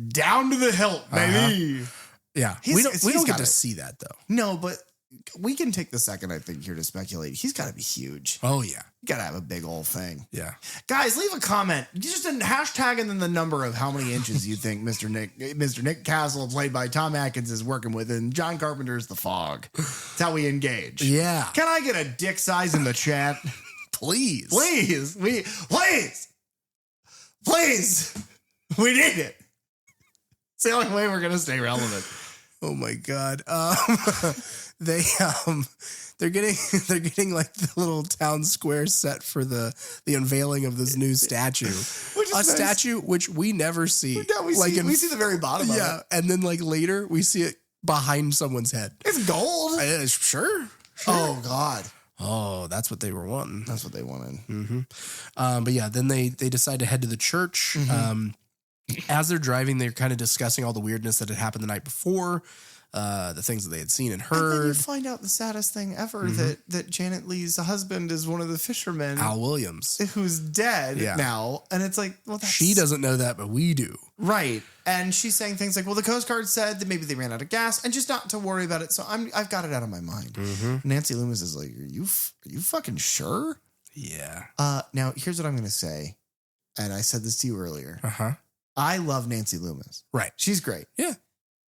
down to the hilt, baby. Yeah. We don't get to see that, though. No, but we can take the second, I think, here to speculate. He's got to be huge. Oh, yeah. You got to have a big old thing. Yeah. Guys, leave a comment. Just a hashtag and then the number of how many inches you think Mr. Nick Castle, played by Tom Atkins, is working with in John Carpenter's The Fog. That's how we engage. Yeah. Can I get a dick size in the chat? Please. Please. Please. We need it. It's the only way we're going to stay relevant. Oh, my God. they're getting like the little town square set for the unveiling of this new statue, statue which we never see. No, we see the very bottom of it. Yeah, and then like later we see it behind someone's head. It's gold. Sure. Oh God. Oh, that's what they were wanting. That's what they wanted. Mm-hmm. But yeah, then they decide to head to the church. Mm-hmm. As they're driving, they're kind of discussing all the weirdness that had happened the night before, the things that they had seen and heard. And then you find out the saddest thing ever, that Janet Leigh's husband is one of the fishermen. Al Williams. Who's dead now. And it's like, well, she doesn't know that, but we do. Right. And she's saying things like, well, the Coast Guard said that maybe they ran out of gas and just not to worry about it. So I've got it out of my mind. Mm-hmm. Nancy Loomis is like, are you fucking sure? Yeah. Now, here's what I'm going to say. And I said this to you earlier. Uh-huh. I love Nancy Loomis. Right. She's great. Yeah.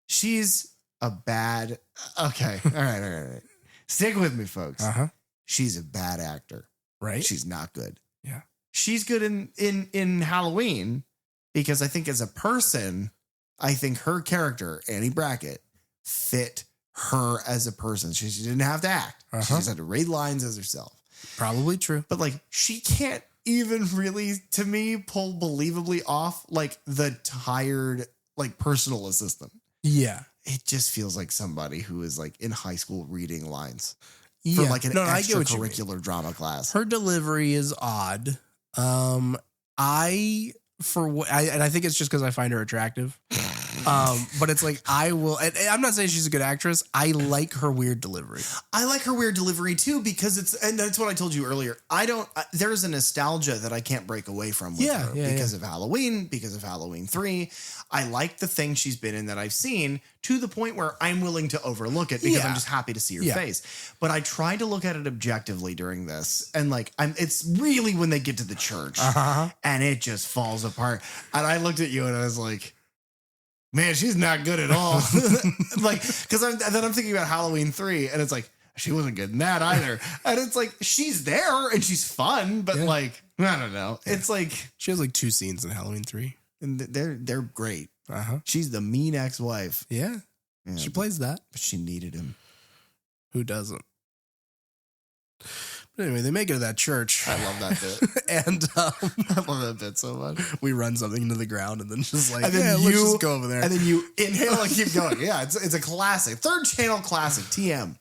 She's a bad... Okay. All right. Stick with me, folks. Uh-huh. She's a bad actor. Right. She's not good. Yeah. She's good in Halloween because I think as a person, I think her character, Annie Brackett, fit her as a person. She didn't have to act. Uh-huh. She just had to read lines as herself. Probably true. But like, she can't even really, to me, pull believably off like the tired, like personal assistant. Yeah. It just feels like somebody who is like in high school reading lines for like an extracurricular drama class. Her delivery is odd. I think it's just because I find her attractive. But it's like, I'm not saying she's a good actress. I like her weird delivery. I like her weird delivery too, because and that's what I told you earlier. There's a nostalgia that I can't break away from with her because of Halloween, because of Halloween 3. I like the things she's been in that I've seen to the point where I'm willing to overlook it because I'm just happy to see her face. But I tried to look at it objectively during this. And like, it's really when they get to the church and it just falls apart. And I looked at you and I was like, man, she's not good at all. Like, because I'm thinking about Halloween 3, and it's like, she wasn't good in that either. And it's like, she's there and she's fun, but like, I don't know. Yeah. It's like, she has like 2 scenes in Halloween 3, and they're great. Uh-huh. She's the mean ex-wife. Yeah, she plays that, but she needed him. Who doesn't? But anyway, they make it to that church. I love that bit. And I love that bit so much. We run something into the ground and then just like, let's just go over there. And then you inhale and keep going. Yeah, it's a classic. Third channel classic, TM.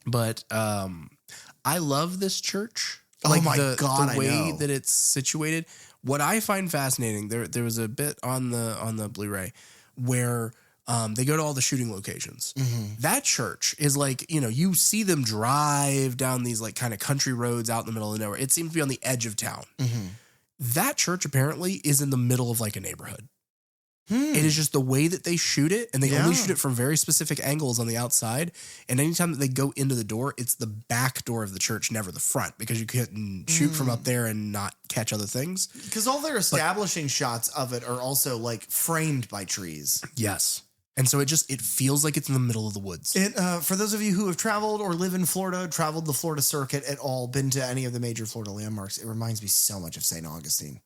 But I love this church. Like, oh my God, the way that it's situated. What I find fascinating, there was a bit on the Blu-ray where they go to all the shooting locations. Mm-hmm. That church is like, you see them drive down these like kind of country roads out in the middle of nowhere. It seems to be on the edge of town. Mm-hmm. That church apparently is in the middle of like a neighborhood. It is just the way that they shoot it, and they only shoot it from very specific angles on the outside. And anytime that they go into the door, it's the back door of the church, never the front, because you couldn't shoot from up there and not catch other things. Because all their establishing shots of it are also like framed by trees. Yes. And so it feels like it's in the middle of the woods. For those of you who have traveled or live in Florida, traveled the Florida circuit at all, been to any of the major Florida landmarks, it reminds me so much of St. Augustine.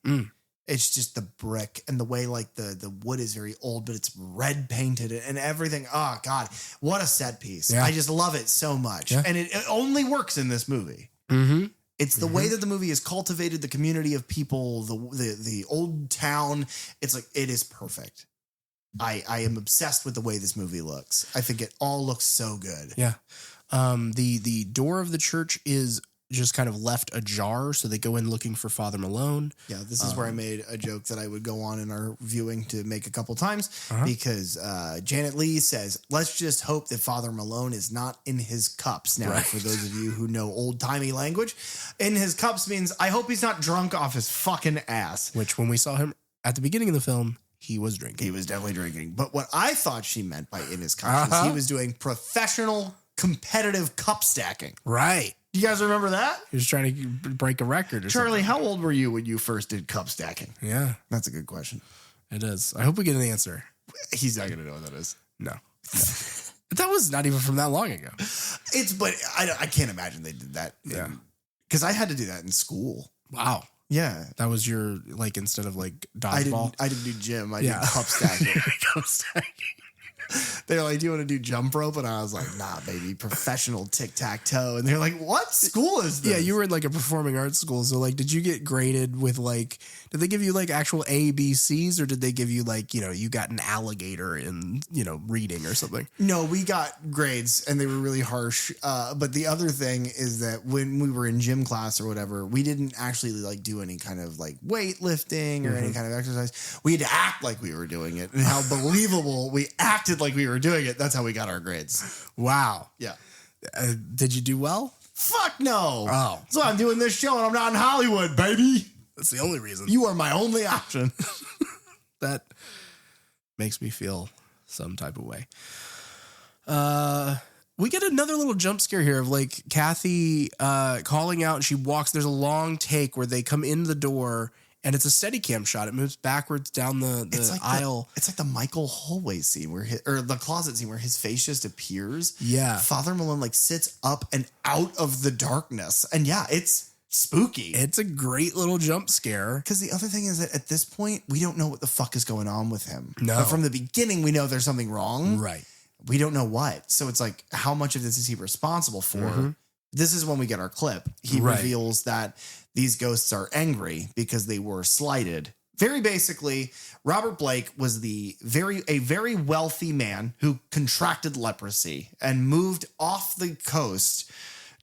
It's just the brick and the way like the wood is very old, but it's red painted and everything. Oh God, what a set piece. Yeah. I just love it so much. Yeah. And it only works in this movie. Mm-hmm. It's the way that the movie has cultivated the community of people, the old town. It's like, it is perfect. I am obsessed with the way this movie looks. I think it all looks so good. Yeah. The door of the church is just kind of left ajar, so they go in looking for Father Malone. Yeah, this is where I made a joke that I would go on in our viewing to make a couple times because Janet Leigh says, let's just hope that Father Malone is not in his cups. Now, for those of you who know old-timey language, in his cups means I hope he's not drunk off his fucking ass. Which, when we saw him at the beginning of the film, he was drinking. He was definitely drinking. But what I thought she meant by in his cups is he was doing professional, competitive cup stacking. Right. Do you guys remember that? He was trying to break a record or Charlie, something. how old were you when you first did cup stacking? Yeah. That's a good question. It is. I hope we get an answer. He's not going to know what that is. No. But that was not even from that long ago. But I can't imagine they did that. Yeah. Because I had to do that in school. Wow. Yeah. That was your, like, instead of like dodgeball? I didn't do gym. I did cup stacking. Cup stacking. They're like, do you want to do jump rope? And I was like, nah, baby, professional tic-tac-toe. And they're like, what school is this? Yeah, you were in like a performing arts school. So like, did you get graded with like, did they give you like actual A, B, C's, or did they give you like, you got an alligator in, reading or something? No, we got grades and they were really harsh. But the other thing is that when we were in gym class or whatever, we didn't actually like do any kind of like weightlifting or any kind of exercise. We had to act like we were doing it, and how believable we acted like we were doing it. That's how we got our grades. Wow. Yeah. Did you do well? Fuck no. Oh. So I'm doing this show and I'm not in Hollywood, baby. That's the only reason. You are my only option. That makes me feel some type of way. We get another little jump scare here of like Kathy calling out, and she walks. There's a long take where they come in the door, and it's a Steadicam shot. It moves backwards down the aisle. It's like the Michael hallway scene or the closet scene where his face just appears. Yeah. Father Malone like sits up and out of the darkness. And yeah, it's spooky. It's a great little jump scare. Because the other thing is that at this point, we don't know what the fuck is going on with him. No. But from the beginning, we know there's something wrong. Right. We don't know what. So it's like, how much of this is he responsible for? This is when we get our clip. He reveals that these ghosts are angry because they were slighted. Very basically, Robert Blake was a very wealthy man who contracted leprosy and moved off the coast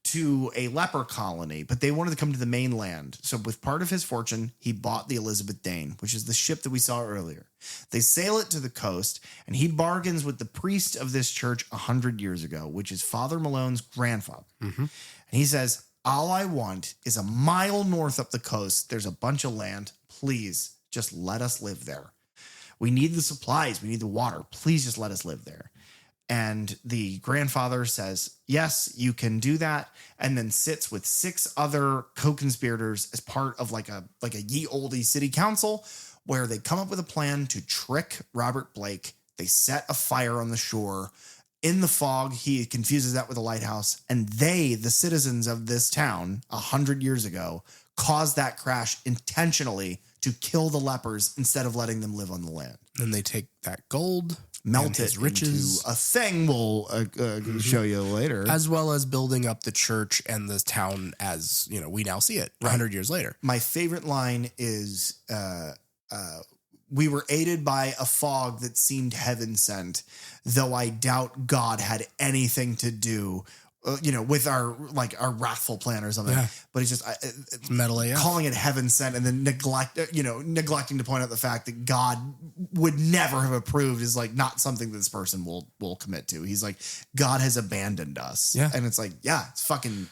to a leper colony, but they wanted to come to the mainland. So with part of his fortune, he bought the Elizabeth Dane, which is the ship that we saw earlier. They sail it to the coast, and he bargains with the priest of this church 100 years ago, which is Father Malone's grandfather. And he says, all I want is a mile north up the coast. There's a bunch of land. Please just let us live there. We need the supplies. We need the water. Please just let us live there. And the grandfather says, yes, you can do that. And then sits with 6 other co-conspirators as part of like a ye olde city council, where they come up with a plan to trick Robert Blake. They set a fire on the shore. In the fog, he confuses that with a lighthouse. And they, the citizens of this town 100 years ago, caused that crash intentionally to kill the lepers instead of letting them live on the land. Then they take that gold, melt it riches into a thing we'll show you later, as well as building up the church and the town as we now see it 100 years later. My favorite line is we were aided by a fog that seemed heaven sent, though I doubt God had anything to do with our wrathful plan or something. Yeah. But it's just it's metal AF. Calling it heaven sent and then neglecting to point out the fact that God would never have approved is like not something that this person will commit to. He's like, God has abandoned us. Yeah. And it's like, yeah, it's fucking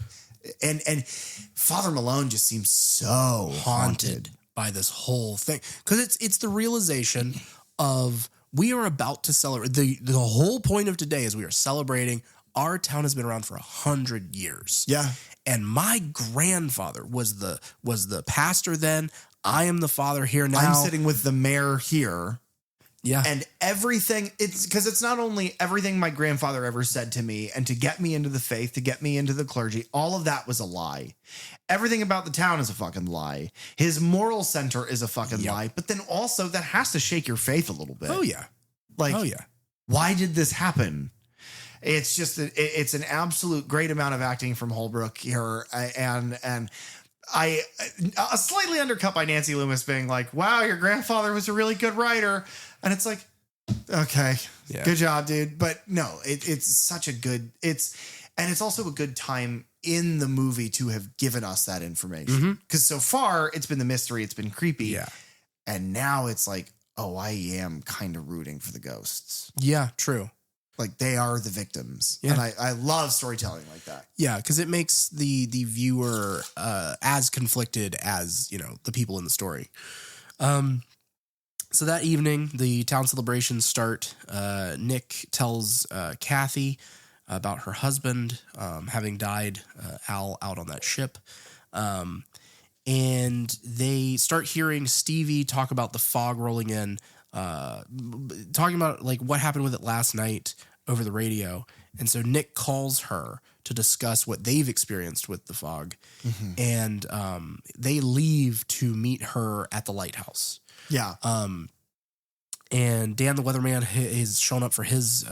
and Father Malone just seems so haunted by this whole thing. Because it's the realization of we are about to celebrate. The whole point of today is we are celebrating our town has been around for 100 years. Yeah. And my grandfather was the pastor then. I am the father here now. I'm sitting with the mayor here. Yeah. And everything, it's not only everything my grandfather ever said to me and to get me into the faith, to get me into the clergy, all of that was a lie. Everything about the town is a fucking lie. His moral center is a fucking lie. But then also that has to shake your faith a little bit. Oh, yeah. Why did this happen? It's just it's an absolute great amount of acting from Holbrook here, and I slightly undercut by Nancy Loomis being like, "Wow, your grandfather was a really good writer," and it's like, okay, good job, dude. But no, it's such a good it's also a good time in the movie to have given us that information because so far it's been the mystery, it's been creepy, and now it's like, oh, I am kind of rooting for the ghosts. Yeah, true. Like they are the victims. Yeah. And I love storytelling like that. Yeah, because it makes the viewer as conflicted as, the people in the story. So that evening, the town celebrations start. Nick tells Kathy about her husband having died out on that ship. And they start hearing Stevie talk about the fog rolling in, talking about like what happened with it last night over the radio. And so Nick calls her to discuss what they've experienced with the fog. And they leave to meet her at the lighthouse. Yeah. And Dan the weatherman is showing up for his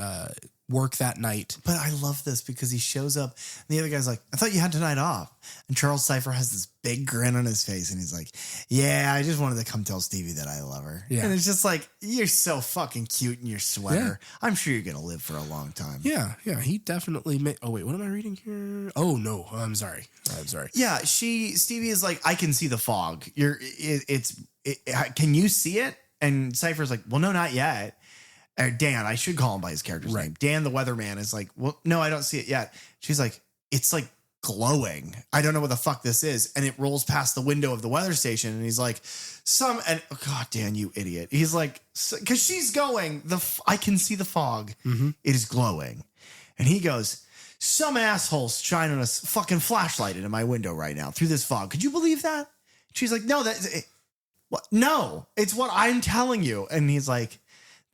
work that night. But I love this because he shows up and the other guy's like, I thought you had tonight off. And Charles Cypher has this big grin on his face and he's like, yeah, I just wanted to come tell Stevie that I love her. Yeah. And it's just like, you're so fucking cute in your sweater. Yeah. I'm sure you're going to live for a long time. Yeah. Yeah. He definitely oh, wait, what am I reading here? Oh, no. I'm sorry. Yeah. Stevie is like, I can see the fog. Can you see it? And Cypher's like, well, no, not yet. Dan, I should call him by his character's name. Dan the weatherman is like, well, no, I don't see it yet. She's like, it's like glowing. I don't know what the fuck this is. And it rolls past the window of the weather station. And he's like, God, Dan, you idiot. He's like, because she's going, I can see the fog. Mm-hmm. It is glowing. And he goes, some asshole's shining a fucking flashlight into my window right now through this fog. Could you believe that? She's like, no, what? No, it's what I'm telling you. And he's like,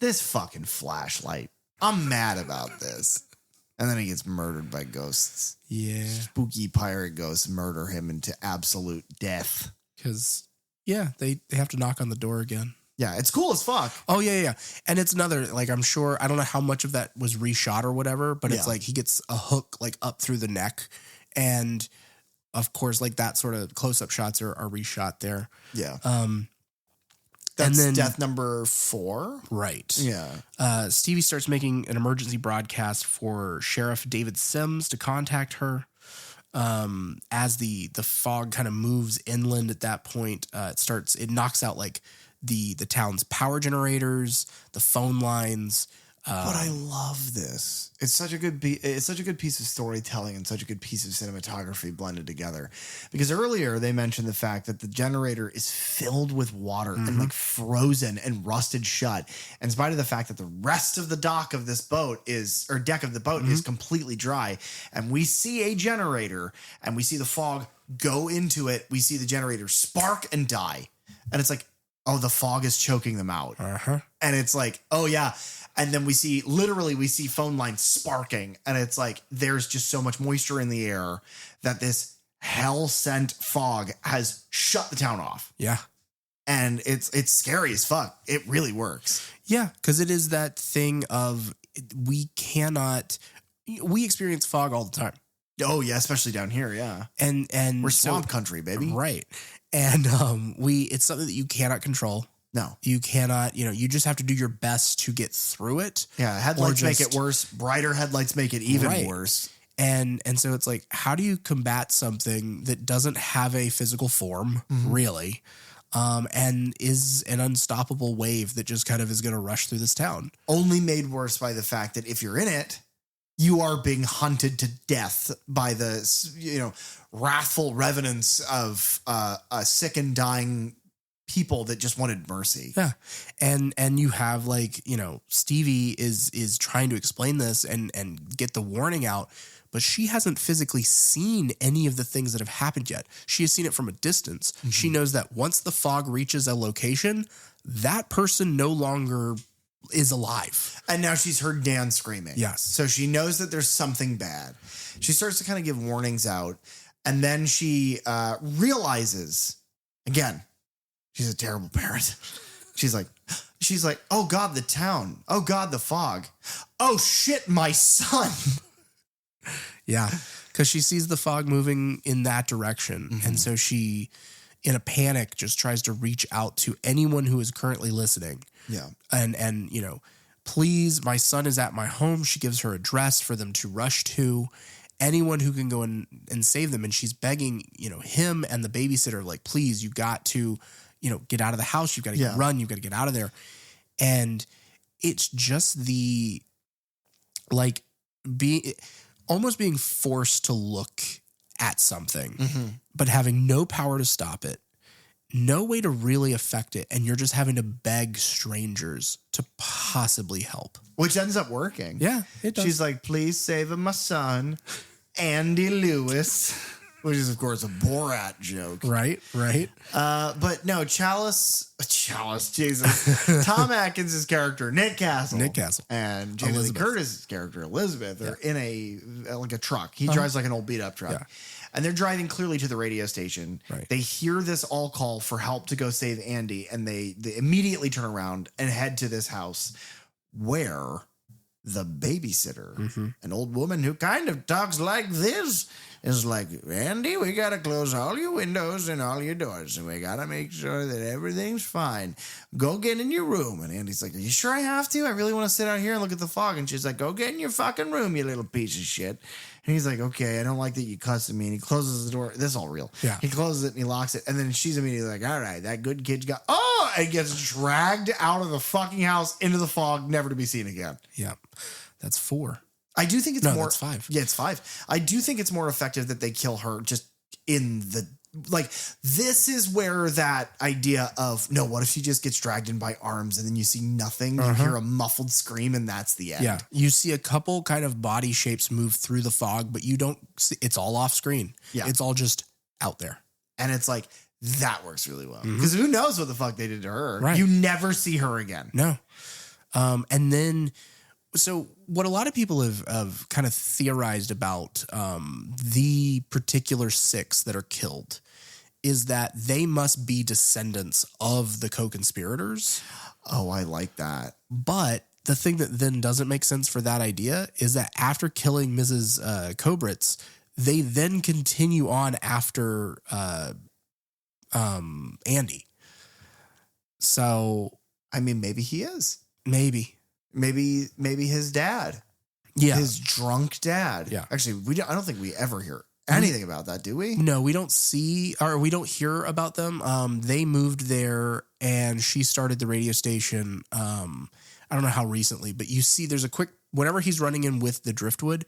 this fucking flashlight. I'm mad about this. And then he gets murdered by ghosts. Yeah. Spooky pirate ghosts murder him into absolute death. Because, yeah, they have to knock on the door again. Yeah, it's cool as fuck. Oh, yeah. And it's another, like, I'm sure, I don't know how much of that was reshot or whatever, but it's like he gets a hook, like, up through the neck. And, of course, like, that sort of close-up shots are reshot there. Yeah. That's and then death number 4. Right. Yeah. Stevie starts making an emergency broadcast for Sheriff David Sims to contact her. As the fog kind of moves inland at that point, it knocks out like the town's power generators, the phone lines. But I love this. It's such a good piece of storytelling and such a good piece of cinematography blended together. Because earlier they mentioned the fact that the generator is filled with water and like frozen and rusted shut, in spite of the fact that the rest of the deck of the boat is completely dry. And we see a generator and we see the fog go into it. We see the generator spark and die. And it's like, oh, the fog is choking them out. And it's like, oh yeah. And then we see phone lines sparking. And it's like, there's just so much moisture in the air that this hell sent fog has shut the town off. Yeah. And it's scary as fuck. It really works. Yeah. Cause it is that thing of we experience fog all the time. Oh yeah. Especially down here. Yeah. And we're swamp country, baby. Right. And it's something that you cannot control. No, you cannot, you just have to do your best to get through it. Yeah. Headlights make it worse. Brighter headlights make it even worse. And so it's like, how do you combat something that doesn't have a physical form, really, and is an unstoppable wave that just kind of is going to rush through this town? Only made worse by the fact that if you're in it, you are being hunted to death by the, wrathful revenants of a sick and dying people that just wanted mercy. Yeah. And you have like, Stevie is trying to explain this and get the warning out, but she hasn't physically seen any of the things that have happened yet. She has seen it from a distance. She knows that once the fog reaches a location, that person no longer is alive. And now she's heard Dan screaming. Yes. So she knows that there's something bad. She starts to kind of give warnings out. And then she realizes, again, she's a terrible parent. She's like, oh God, the town. Oh God, the fog. Oh shit, my son. Yeah. Because she sees the fog moving in that direction. And so she, in a panic, just tries to reach out to anyone who is currently listening. Yeah. And please, my son is at my home. She gives her address for them to rush to. Anyone who can go and save them. And she's begging, him and the babysitter, like, please, you got to, get out of the house. You've got to run. You've got to get out of there. And it's just the, like, almost being forced to look at something, but having no power to stop it, no way to really affect it. And you're just having to beg strangers to possibly help. Which ends up working. Yeah, it does. She's like, please save my son, Andy Lewis. Which is, of course, a Borat joke. Right. But no, Chalice, Jesus. Tom Atkins' character, Nick Castle. And Jamie Lee Curtis' character, Elizabeth, are in a truck. He drives like an old beat-up truck. Yeah. And they're driving clearly to the radio station. Right. They hear this all call for help to go save Andy, and they immediately turn around and head to this house where the babysitter, an old woman who kind of talks like this, is like, Andy, we got to close all your windows and all your doors, and we got to make sure that everything's fine. Go get in your room. And Andy's like, are you sure I have to? I really want to sit out here and look at the fog. And she's like, go get in your fucking room, you little piece of shit. And he's like, okay, I don't like that you cussing me. And he closes the door. This is all real. Yeah. He closes it and he locks it. And then she's immediately like, all right, that good kid's got, and gets dragged out of the fucking house into the fog, never to be seen again. Yeah. That's 4. I do think it's more. That's 5. Yeah, it's 5. I do think it's more effective that they kill her just in the, like, this is where that idea of, no, what if she just gets dragged in by arms and then you see nothing, you hear a muffled scream, and that's the end. Yeah. You see a couple kind of body shapes move through the fog, but you don't see, it's all off screen. Yeah. It's all just out there. And it's like, that works really well. Because who knows what the fuck they did to her. Right. You never see her again. No. And then, so what a lot of people have kind of theorized about the particular 6 that are killed is that they must be descendants of the co-conspirators. Oh, I like that. But the thing that then doesn't make sense for that idea is that after killing Mrs. Kobritz, they then continue on after Andy. So, I mean, maybe he is. Maybe his dad. Yeah. His drunk dad. Yeah. Actually, I don't think we ever hear anything about that, do we? No, we don't see, or we don't hear about them. They moved there and she started the radio station. I don't know how recently, but you see there's a quick, whenever he's running in with the driftwood,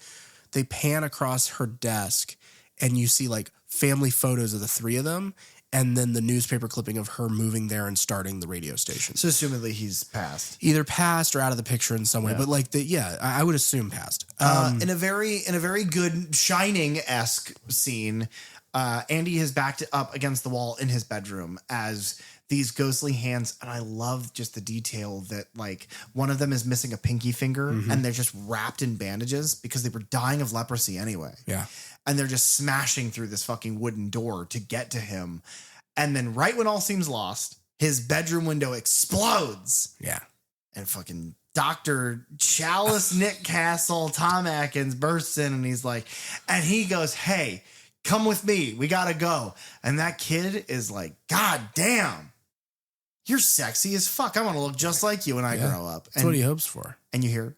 they pan across her desk and you see like family photos of the 3 of them. And then the newspaper clipping of her moving there and starting the radio station. So assumedly he's passed. Either passed or out of the picture in some way. But like I would assume passed. In a very good Shining-esque scene, Andy is backed up against the wall in his bedroom as these ghostly hands, and I love just the detail that like one of them is missing a pinky finger and they're just wrapped in bandages because they were dying of leprosy anyway. Yeah. And they're just smashing through this fucking wooden door to get to him. And then right when all seems lost, his bedroom window explodes. Yeah. And fucking Dr. Chalice Nick Castle, Tom Atkins bursts in and he's like, and he goes, hey, come with me. We got to go. And that kid is like, God damn, you're sexy as fuck. I want to look just like you when I grow up. That's what he hopes for. And you hear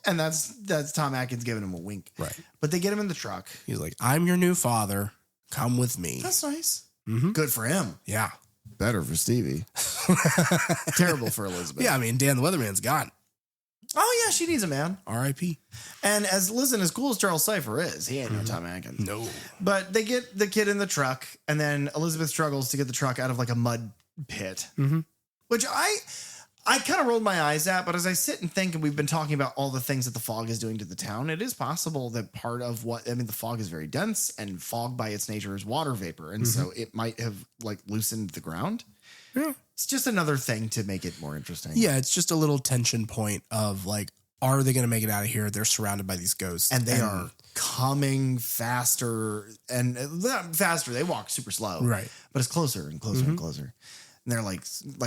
and that's Tom Atkins giving him a wink. Right. But they get him in the truck. He's like, I'm your new father. Come with me. That's nice. Good for him. Yeah. Better for Stevie. Terrible for Elizabeth. Yeah, I mean, Dan the Weatherman's gone. Oh, yeah, she needs a man. R.I.P. And as cool as Charles Cypher is, he ain't no Tom Atkins. No. But they get the kid in the truck, and then Elizabeth struggles to get the truck out of like a mud pit, which I kind of rolled my eyes at, but as I sit and think, and we've been talking about all the things that the fog is doing to the town, it is possible that part of the fog is very dense, and fog by its nature is water vapor. And so it might have like loosened the ground. Yeah. It's just another thing to make it more interesting. Yeah. It's just a little tension point of like, are they going to make it out of here? They're surrounded by these ghosts. And they are coming faster and faster. They walk super slow. Right. But it's closer and closer and closer. And they're like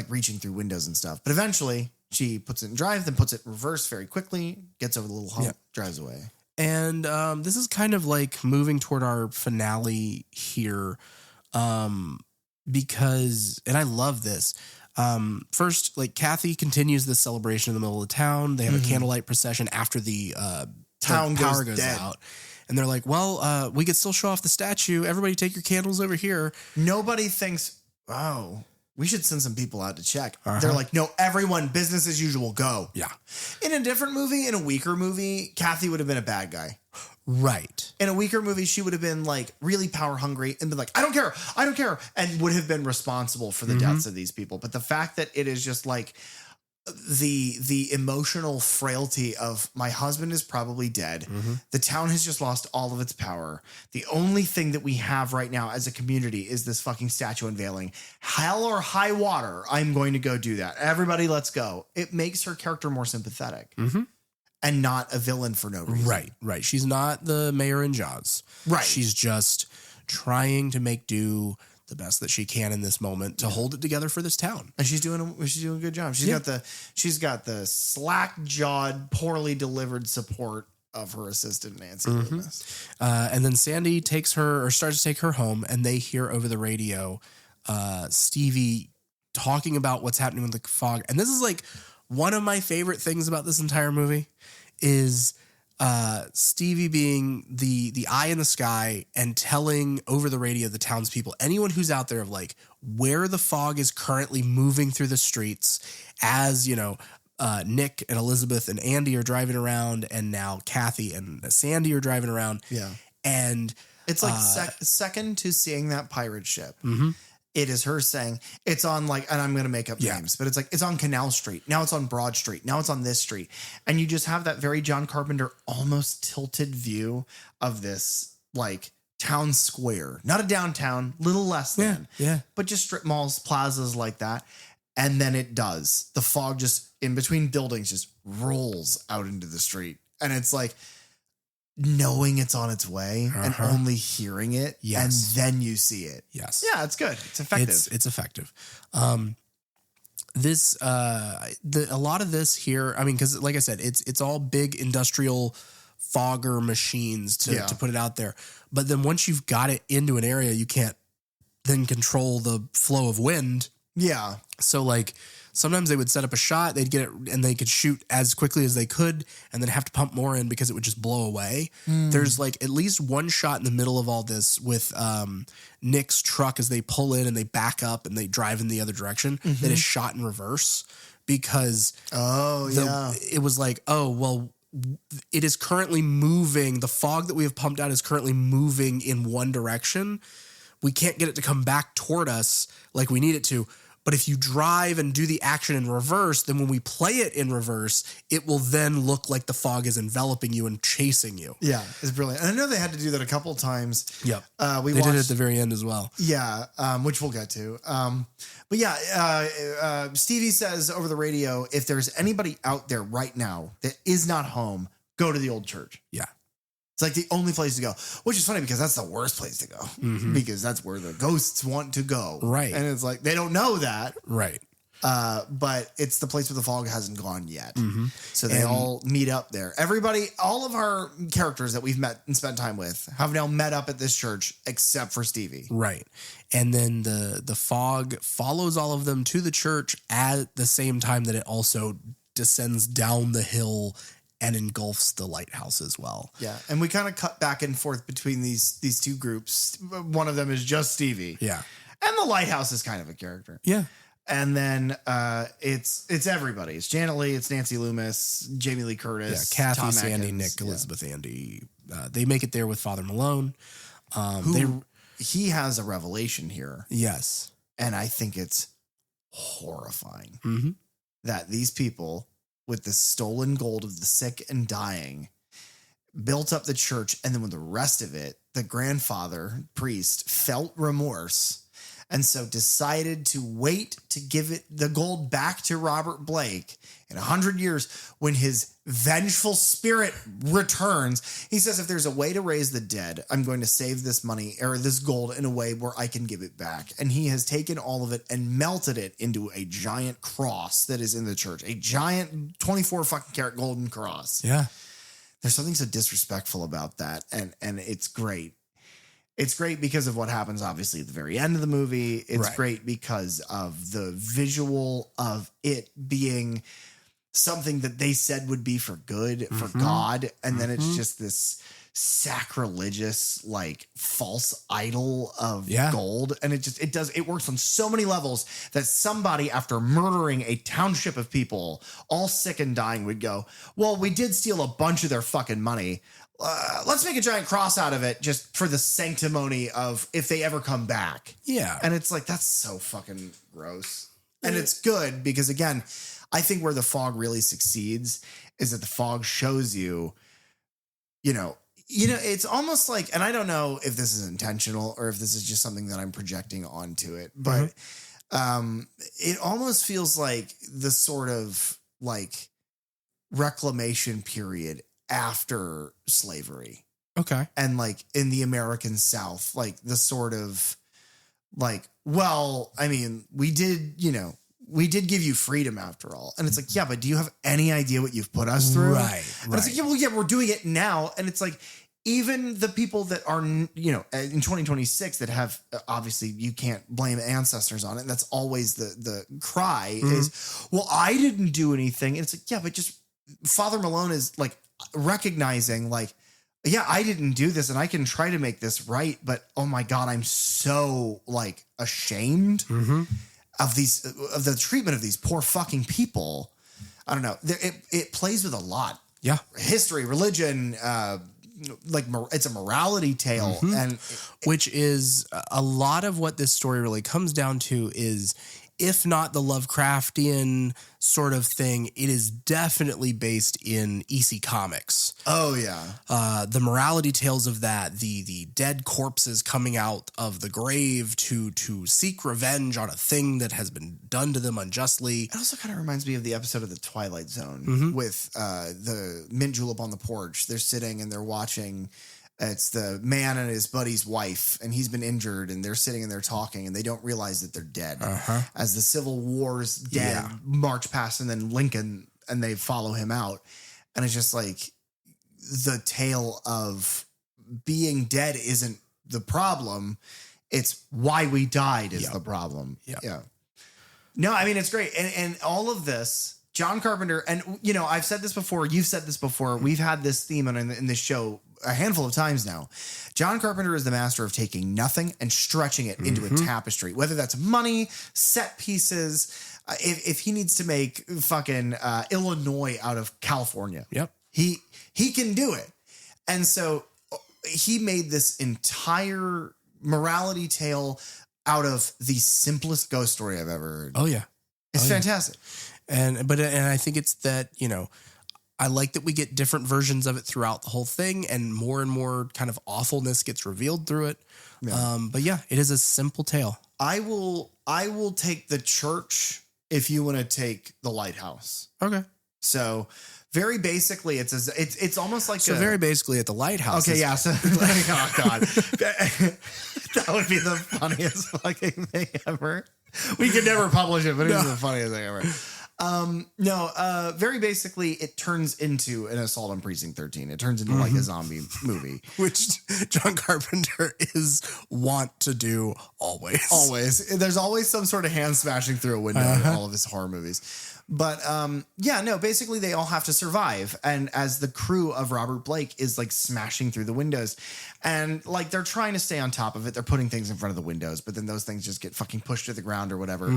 reaching through windows and stuff. But eventually she puts it in drive, then puts it in reverse very quickly, gets over the little hump, drives away. And this is kind of like moving toward our finale here. Because, and I love this. First, like Kathy continues this celebration in the middle of the town. They have a candlelight procession after the town power goes goes out. And they're like, well, we could still show off the statue. Everybody take your candles over here. Nobody thinks, oh, we should send some people out to check. They're like, no, everyone, business as usual, go. Yeah. In a different movie, in a weaker movie, Kathy would have been a bad guy. Right. In a weaker movie, she would have been like really power hungry and been like, I don't care, and would have been responsible for the deaths of these people. But the fact that it is just like the emotional frailty of my husband is probably dead. The town has just lost all of its power. The only thing that we have right now as a community is this fucking statue unveiling. Hell or high water, I'm going to go do that. Everybody, let's go. It makes her character more sympathetic. and not a villain for no reason. Right. She's not the mayor in Jaws. Right. She's just trying to make do the best that she can in this moment to hold it together for this town. And she's doing a good job. She's got the slack-jawed, poorly delivered support of her assistant Nancy Loomis. And then Sandy starts to take her home, and they hear over the radio Stevie talking about what's happening with the fog. And this is like one of my favorite things about this entire movie is Stevie being the eye in the sky and telling over the radio the townspeople, anyone who's out there, of like where the fog is currently moving through the streets as, Nick and Elizabeth and Andy are driving around, and now Kathy and Sandy are driving around. Yeah. And it's like second to seeing that pirate ship. Mm-hmm. It is her saying it's on like, and I'm going to make up names, but it's like, it's on Canal Street. Now it's on Broad Street. Now it's on this street. And you just have that very John Carpenter, almost tilted view of this like town square, not a downtown, little less than, but just strip malls, plazas like that. And then it does. The fog just in between buildings just rolls out into the street. And it's like, knowing it's on its way and only hearing it, and then you see it. Yes. Yeah, it's good. It's effective. It's effective. A lot of this here, I mean, because like I said, it's all big industrial fogger machines to put it out there. But then once you've got it into an area, you can't then control the flow of wind. Yeah. So like sometimes they would set up a shot, they'd get it and they could shoot as quickly as they could and then have to pump more in because it would just blow away. There's like at least one shot in the middle of all this with Nick's truck as they pull in and they back up and they drive in the other direction that is shot in reverse because it was like, oh, well, it is currently moving. The fog that we have pumped out is currently moving in one direction. We can't get it to come back toward us like we need it to. But if you drive and do the action in reverse, then when we play it in reverse, it will then look like the fog is enveloping you and chasing you. Yeah, it's brilliant. And I know they had to do that a couple of times. Yep. They did it at the very end as well. Yeah, which we'll get to. But yeah, Stevie says over the radio, if there's anybody out there right now that is not home, go to the old church. Yeah. It's like the only place to go, which is funny because that's the worst place to go because that's where the ghosts want to go. Right. And it's like, they don't know that. Right. But it's the place where the fog hasn't gone yet. So they all meet up there. Everybody, all of our characters that we've met and spent time with have now met up at this church except for Stevie. Right. And then the fog follows all of them to the church at the same time that it also descends down the hill and engulfs the lighthouse as well. Yeah. And we kind of cut back and forth between these two groups. One of them is just Stevie. Yeah. And the lighthouse is kind of a character. Yeah. And then it's everybody. It's Janet Leigh, it's Nancy Loomis, Jamie Lee Curtis, Kathy, Tom Sandy, Atkins, Nick, Elizabeth, Andy. They make it there with Father Malone. He has a revelation here. Yes. And I think it's horrifying that these people with the stolen gold of the sick and dying built up the church. And then with the rest of it, the grandfather priest felt remorse. And so decided to wait to give it the gold back to Robert Blake in 100 years when his vengeful spirit returns. He says, if there's a way to raise the dead, I'm going to save this money or this gold in a way where I can give it back. And he has taken all of it and melted it into a giant cross that is in the church, a giant 24 fucking karat golden cross. Yeah. There's something so disrespectful about that. And it's great. It's great because of what happens, obviously, at the very end of the movie. It's great because of the visual of it being something that they said would be for good, for God. And then it's just this sacrilegious, like false idol of gold. And it works on so many levels that somebody, after murdering a township of people, all sick and dying, would go, well, we did steal a bunch of their fucking money. Let's make a giant cross out of it just for the sanctimony of if they ever come back. Yeah. And it's like, that's so fucking gross. And it's good because, again, I think where the fog really succeeds is that the fog shows you, it's almost like, and I don't know if this is intentional or if this is just something that I'm projecting onto it, but it almost feels like the sort of like reclamation period after slavery. Okay. And like in the American South, like the sort of like, well, I mean, we did give you freedom after all. And it's like, yeah, but do you have any idea what you've put us through? Right. And it's like, yeah, well, yeah, we're doing it now. And it's like, even the people that are, in 2026 that have, obviously you can't blame ancestors on it. And that's always the cry is, well, I didn't do anything. And it's like, yeah, but just Father Malone is like recognizing like, yeah, I didn't do this and I can try to make this right. But oh my God, I'm so like ashamed of the treatment of these poor fucking people. I don't know. It plays with a lot. Yeah. History, religion, like it's a morality tale. And which is a lot of what this story really comes down to is, if not the Lovecraftian sort of thing, it is definitely based in EC Comics. Oh yeah. The morality tales of that, the dead corpses coming out of the grave to seek revenge on a thing that has been done to them unjustly. It also kind of reminds me of the episode of The Twilight Zone with the mint julep on the porch. They're sitting and they're watching. It's the man and his buddy's wife, and he's been injured, and they're sitting and they're talking, and they don't realize that they're dead. As the Civil War's dead march past, and then Lincoln, and they follow him out. And it's just like the tale of being dead isn't the problem. It's why we died is the problem. Yeah. No, I mean, it's great. And all of this, John Carpenter, and, I've said this before, you've said this before, we've had this theme in this show a handful of times now. John Carpenter is the master of taking nothing and stretching it into a tapestry, whether that's money, set pieces. If he needs to make fucking Illinois out of California, he can do it. And so he made this entire morality tale out of the simplest ghost story I've ever heard. Oh yeah. It's fantastic. And I think it's that, I like that we get different versions of it throughout the whole thing, and more kind of awfulness gets revealed through it. But yeah, it is a simple tale. I will take the church if you want to take the lighthouse. Okay. So very basically, it's almost like very basically at the lighthouse. Okay, yeah. So oh God, that would be the funniest fucking thing ever. We could never publish it, but it's the funniest thing ever. Very basically, it turns into an assault on Precinct 13. It turns into like a zombie movie, which John Carpenter is want to do always. Always. There's always some sort of hand smashing through a window in all of his horror movies. But basically they all have to survive. And as the crew of Robert Blake is like smashing through the windows, and like they're trying to stay on top of it. They're putting things in front of the windows, but then those things just get fucking pushed to the ground or whatever.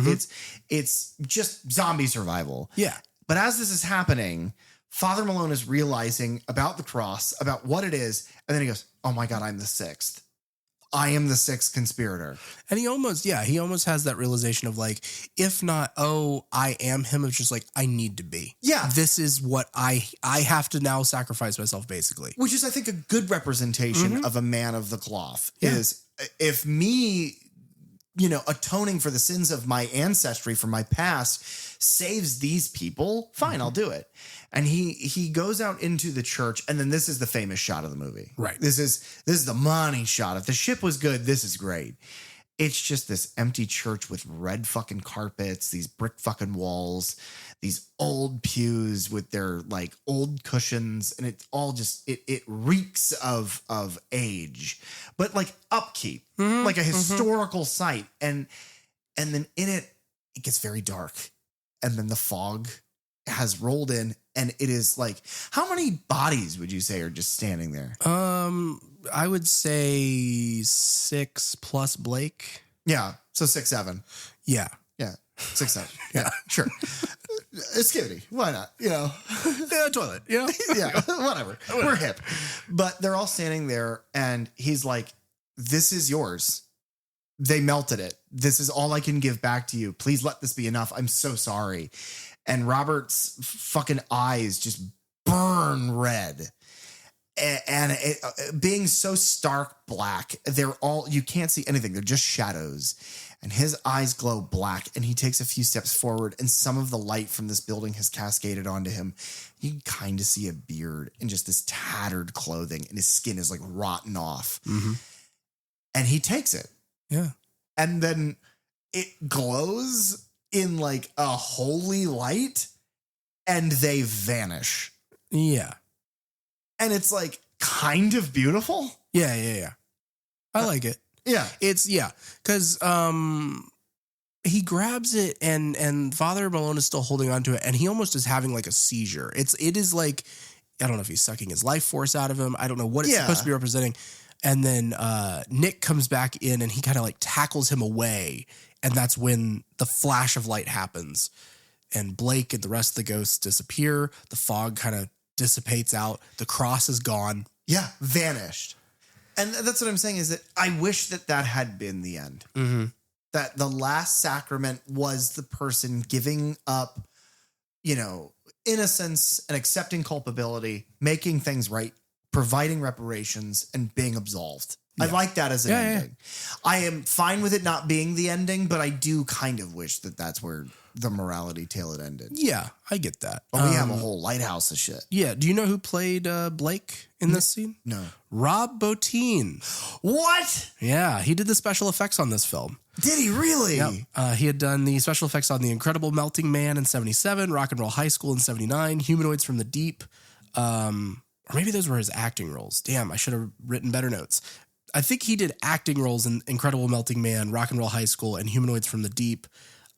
It's just zombie survival. Yeah. But as this is happening, Father Malone is realizing about the cross, about what it is. And then he goes, oh my God, I'm the sixth. I am the sixth conspirator. And he almost has that realization of like, if not, I am him, of just like, I need to be. Yeah. This is what I have to now sacrifice myself, basically. Which is, I think, a good representation of a man of the cloth is if me, atoning for the sins of my ancestry from my past saves these people, fine, I'll do it. And he goes out into the church, and then this is the famous shot of the movie. Right. This is the money shot. If the ship was good, this is great. It's just this empty church with red fucking carpets, these brick fucking walls, these old pews with their like old cushions, and it's all just it reeks of age, but like upkeep, like a historical site. And then in it gets very dark, and then the fog has rolled in, and it is like, how many bodies would you say are just standing there? I would say 6 plus Blake. Yeah. So 6, 7. Yeah. Yeah. 6, 7. Yeah. Sure. Skivity. Why not? Yeah, toilet. Yeah. Whatever. We're hip. But they're all standing there, and he's like, this is yours. They melted it. This is all I can give back to you. Please let this be enough. I'm so sorry. And Robert's fucking eyes just burn red. And being so stark black, you can't see anything. They're just shadows. And his eyes glow black, and he takes a few steps forward, and some of the light from this building has cascaded onto him. You can kind of see a beard and just this tattered clothing, and his skin is like rotten off. Mm-hmm. And he takes it. Yeah. And then it glows in like a holy light, and they vanish. Yeah. And it's like kind of beautiful. Yeah. I like it. Yeah. Because he grabs it and Father Malone is still holding on to it, and he almost is having like a seizure. It is like, I don't know if he's sucking his life force out of him. I don't know what it's supposed to be representing. And then Nick comes back in and he kind of like tackles him away, and that's when the flash of light happens. And Blake and the rest of the ghosts disappear. The fog kind of dissipates out. The cross is gone. Yeah, vanished. And that's what I'm saying is that I wish that had been the end. Mm-hmm. That the last sacrament was the person giving up, innocence and accepting culpability, making things right, providing reparations, and being absolved. Yeah. I like that as an ending. Yeah. I am fine with it not being the ending, but I do kind of wish that that's where the morality tale had ended. Yeah, I get that. But we have a whole lighthouse of shit. Yeah. Do you know who played Blake in this scene? No. Rob Bottin. What? Yeah, he did the special effects on this film. Did he really? Yep. He had done the special effects on The Incredible Melting Man in 1977, Rock and Roll High School in 1979, Humanoids from the Deep. Or maybe those were his acting roles. Damn, I should have written better notes. I think he did acting roles in Incredible Melting Man, Rock and Roll High School, and Humanoids from the Deep.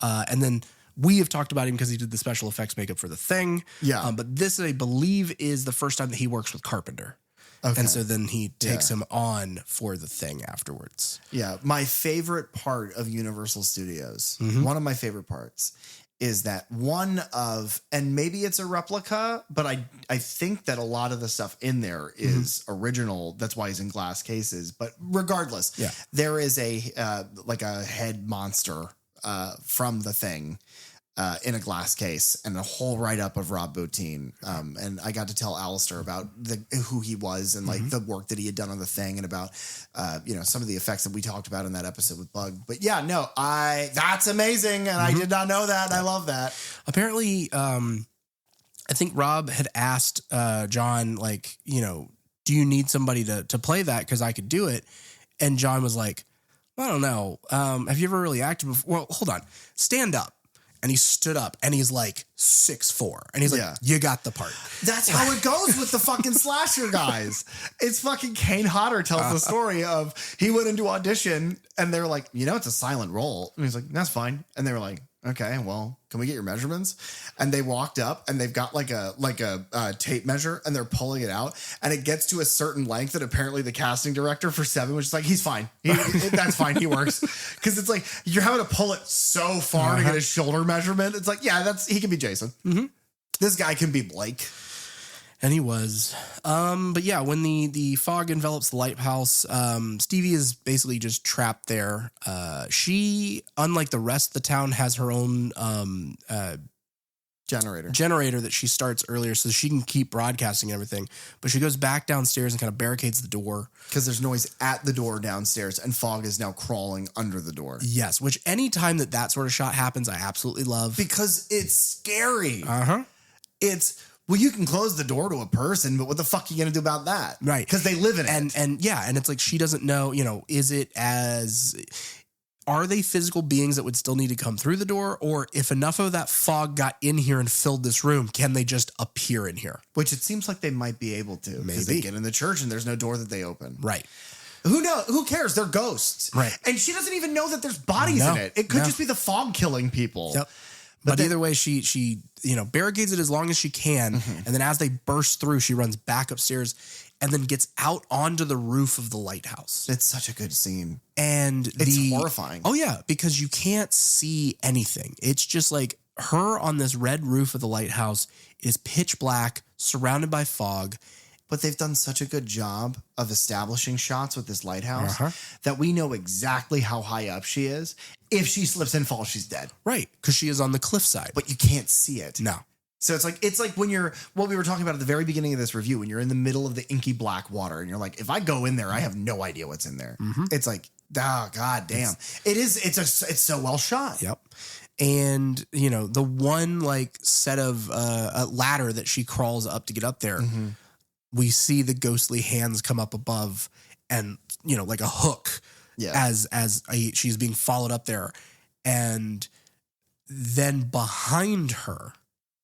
And then we have talked about him because he did the special effects makeup for The Thing. Yeah. But this, I believe, is the first time that he works with Carpenter. Okay. And so then he takes him on for The Thing afterwards. Yeah. My favorite part of Universal Studios, one of my favorite parts, is that and maybe it's a replica, but I think that a lot of the stuff in there is original. That's why he's in glass cases. But regardless, there is a head monster from The Thing in a glass case, and a whole write-up of Rob Bottin. And I got to tell Alistair about who he was and like the work that he had done on The Thing, and about some of the effects that we talked about in that episode with Bug. But yeah, no, that's amazing, and I did not know that. And I love that. Apparently, I think Rob had asked John, like, do you need somebody to play that? Because I could do it. And John was like, I don't know. Have you ever really acted before? Well, hold on. Stand up. And he stood up, and he's like 6'4", and he's like, you got the part. That's how it goes with the fucking slasher guys. It's fucking Kane Hodder tells the story of he went into audition, and they're like, it's a silent role. And he's like, that's fine. And they were like, okay, well, can we get your measurements? And they walked up, and they've got like a tape measure, and they're pulling it out, and it gets to a certain length that apparently the casting director for Seven was just like, he's fine. That's fine. He works. Because it's like you're having to pull it so far to get a shoulder measurement. It's like, he can be Jason. Mm-hmm. This guy can be Blake. And he was. But yeah, when the fog envelops the lighthouse, Stevie is basically just trapped there. She, unlike the rest of the town, has her own generator that she starts earlier so she can keep broadcasting everything. But she goes back downstairs and kind of barricades the door. Because there's noise at the door downstairs, and fog is now crawling under the door. Yes, which any time that sort of shot happens, I absolutely love. Because it's scary. Well, you can close the door to a person, but what the fuck are you going to do about that? Right. Because they live in it. And it's like she doesn't know, are they physical beings that would still need to come through the door? Or if enough of that fog got in here and filled this room, can they just appear in here? Which it seems like they might be able to. Maybe. They get in the church and there's no door that they open. Right. Who knows? Who cares? They're ghosts. Right. And she doesn't even know that there's bodies in it. It could just be the fog killing people. Yep. But either way, she barricades it as long as she can. And then as they burst through, she runs back upstairs and then gets out onto the roof of the lighthouse. It's such a good scene. And it's horrifying. Oh, yeah, because you can't see anything. It's just like her on this red roof of the lighthouse. It is pitch black, surrounded by fog. But they've done such a good job of establishing shots with this lighthouse that we know exactly how high up she is. If she slips and falls, she's dead. Right, because she is on the cliffside. But you can't see it. No. So it's like when you're, what we were talking about at the very beginning of this review, when you're in the middle of the inky black water and you're like, if I go in there, I have no idea what's in there. Mm-hmm. It's like, oh, God damn. It's so well shot. Yep. And, you know, the one like set of a ladder that she crawls up to get up there, mm-hmm. we see the ghostly hands come up above and, you know, like a hook as she's being followed up there. And then behind her,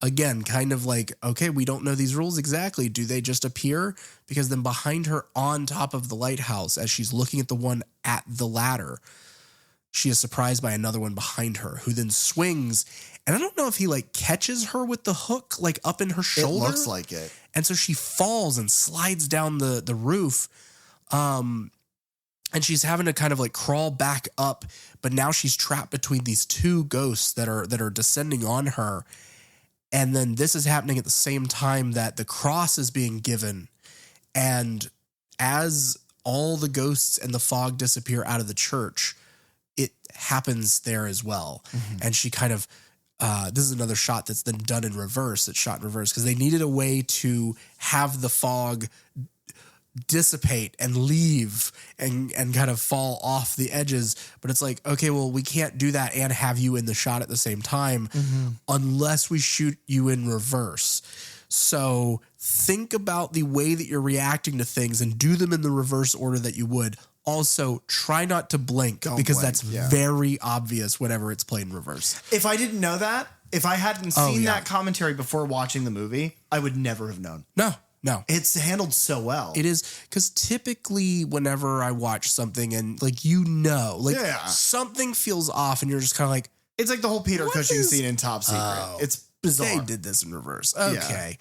again, kind of like, okay, we don't know these rules exactly. Do they just appear? Because then behind her on top of the lighthouse, as she's looking at the one at the ladder, she is surprised by another one behind her who then swings. And I don't know if he like catches her with the hook, like up in her shoulder. It looks like it. And so she falls and slides down the roof. And she's having to kind of like crawl back up, but now she's trapped between these two ghosts that are descending on her. And then this is happening at the same time that the cross is being given. And as all the ghosts and the fog disappear out of the church, it happens there as well. Mm-hmm. And she kind of, this is another shot that's then done in reverse. It's shot in reverse because they needed a way to have the fog dissipate and leave and kind of fall off the edges. But it's like, okay, well, we can't do that and have you in the shot at the same time unless we shoot you in reverse. So think about the way that you're reacting to things and do them in the reverse order that you would. Also, try not to blink because that's very obvious whenever it's played in reverse. If I didn't know that, if I hadn't seen that commentary before watching the movie, I would never have known. No. It's handled so well. It is, because typically whenever I watch something and like, you know, like something feels off and you're just kind of like, it's like the whole Peter Cushing scene in Top Secret. It's bizarre. They did this in reverse. Okay.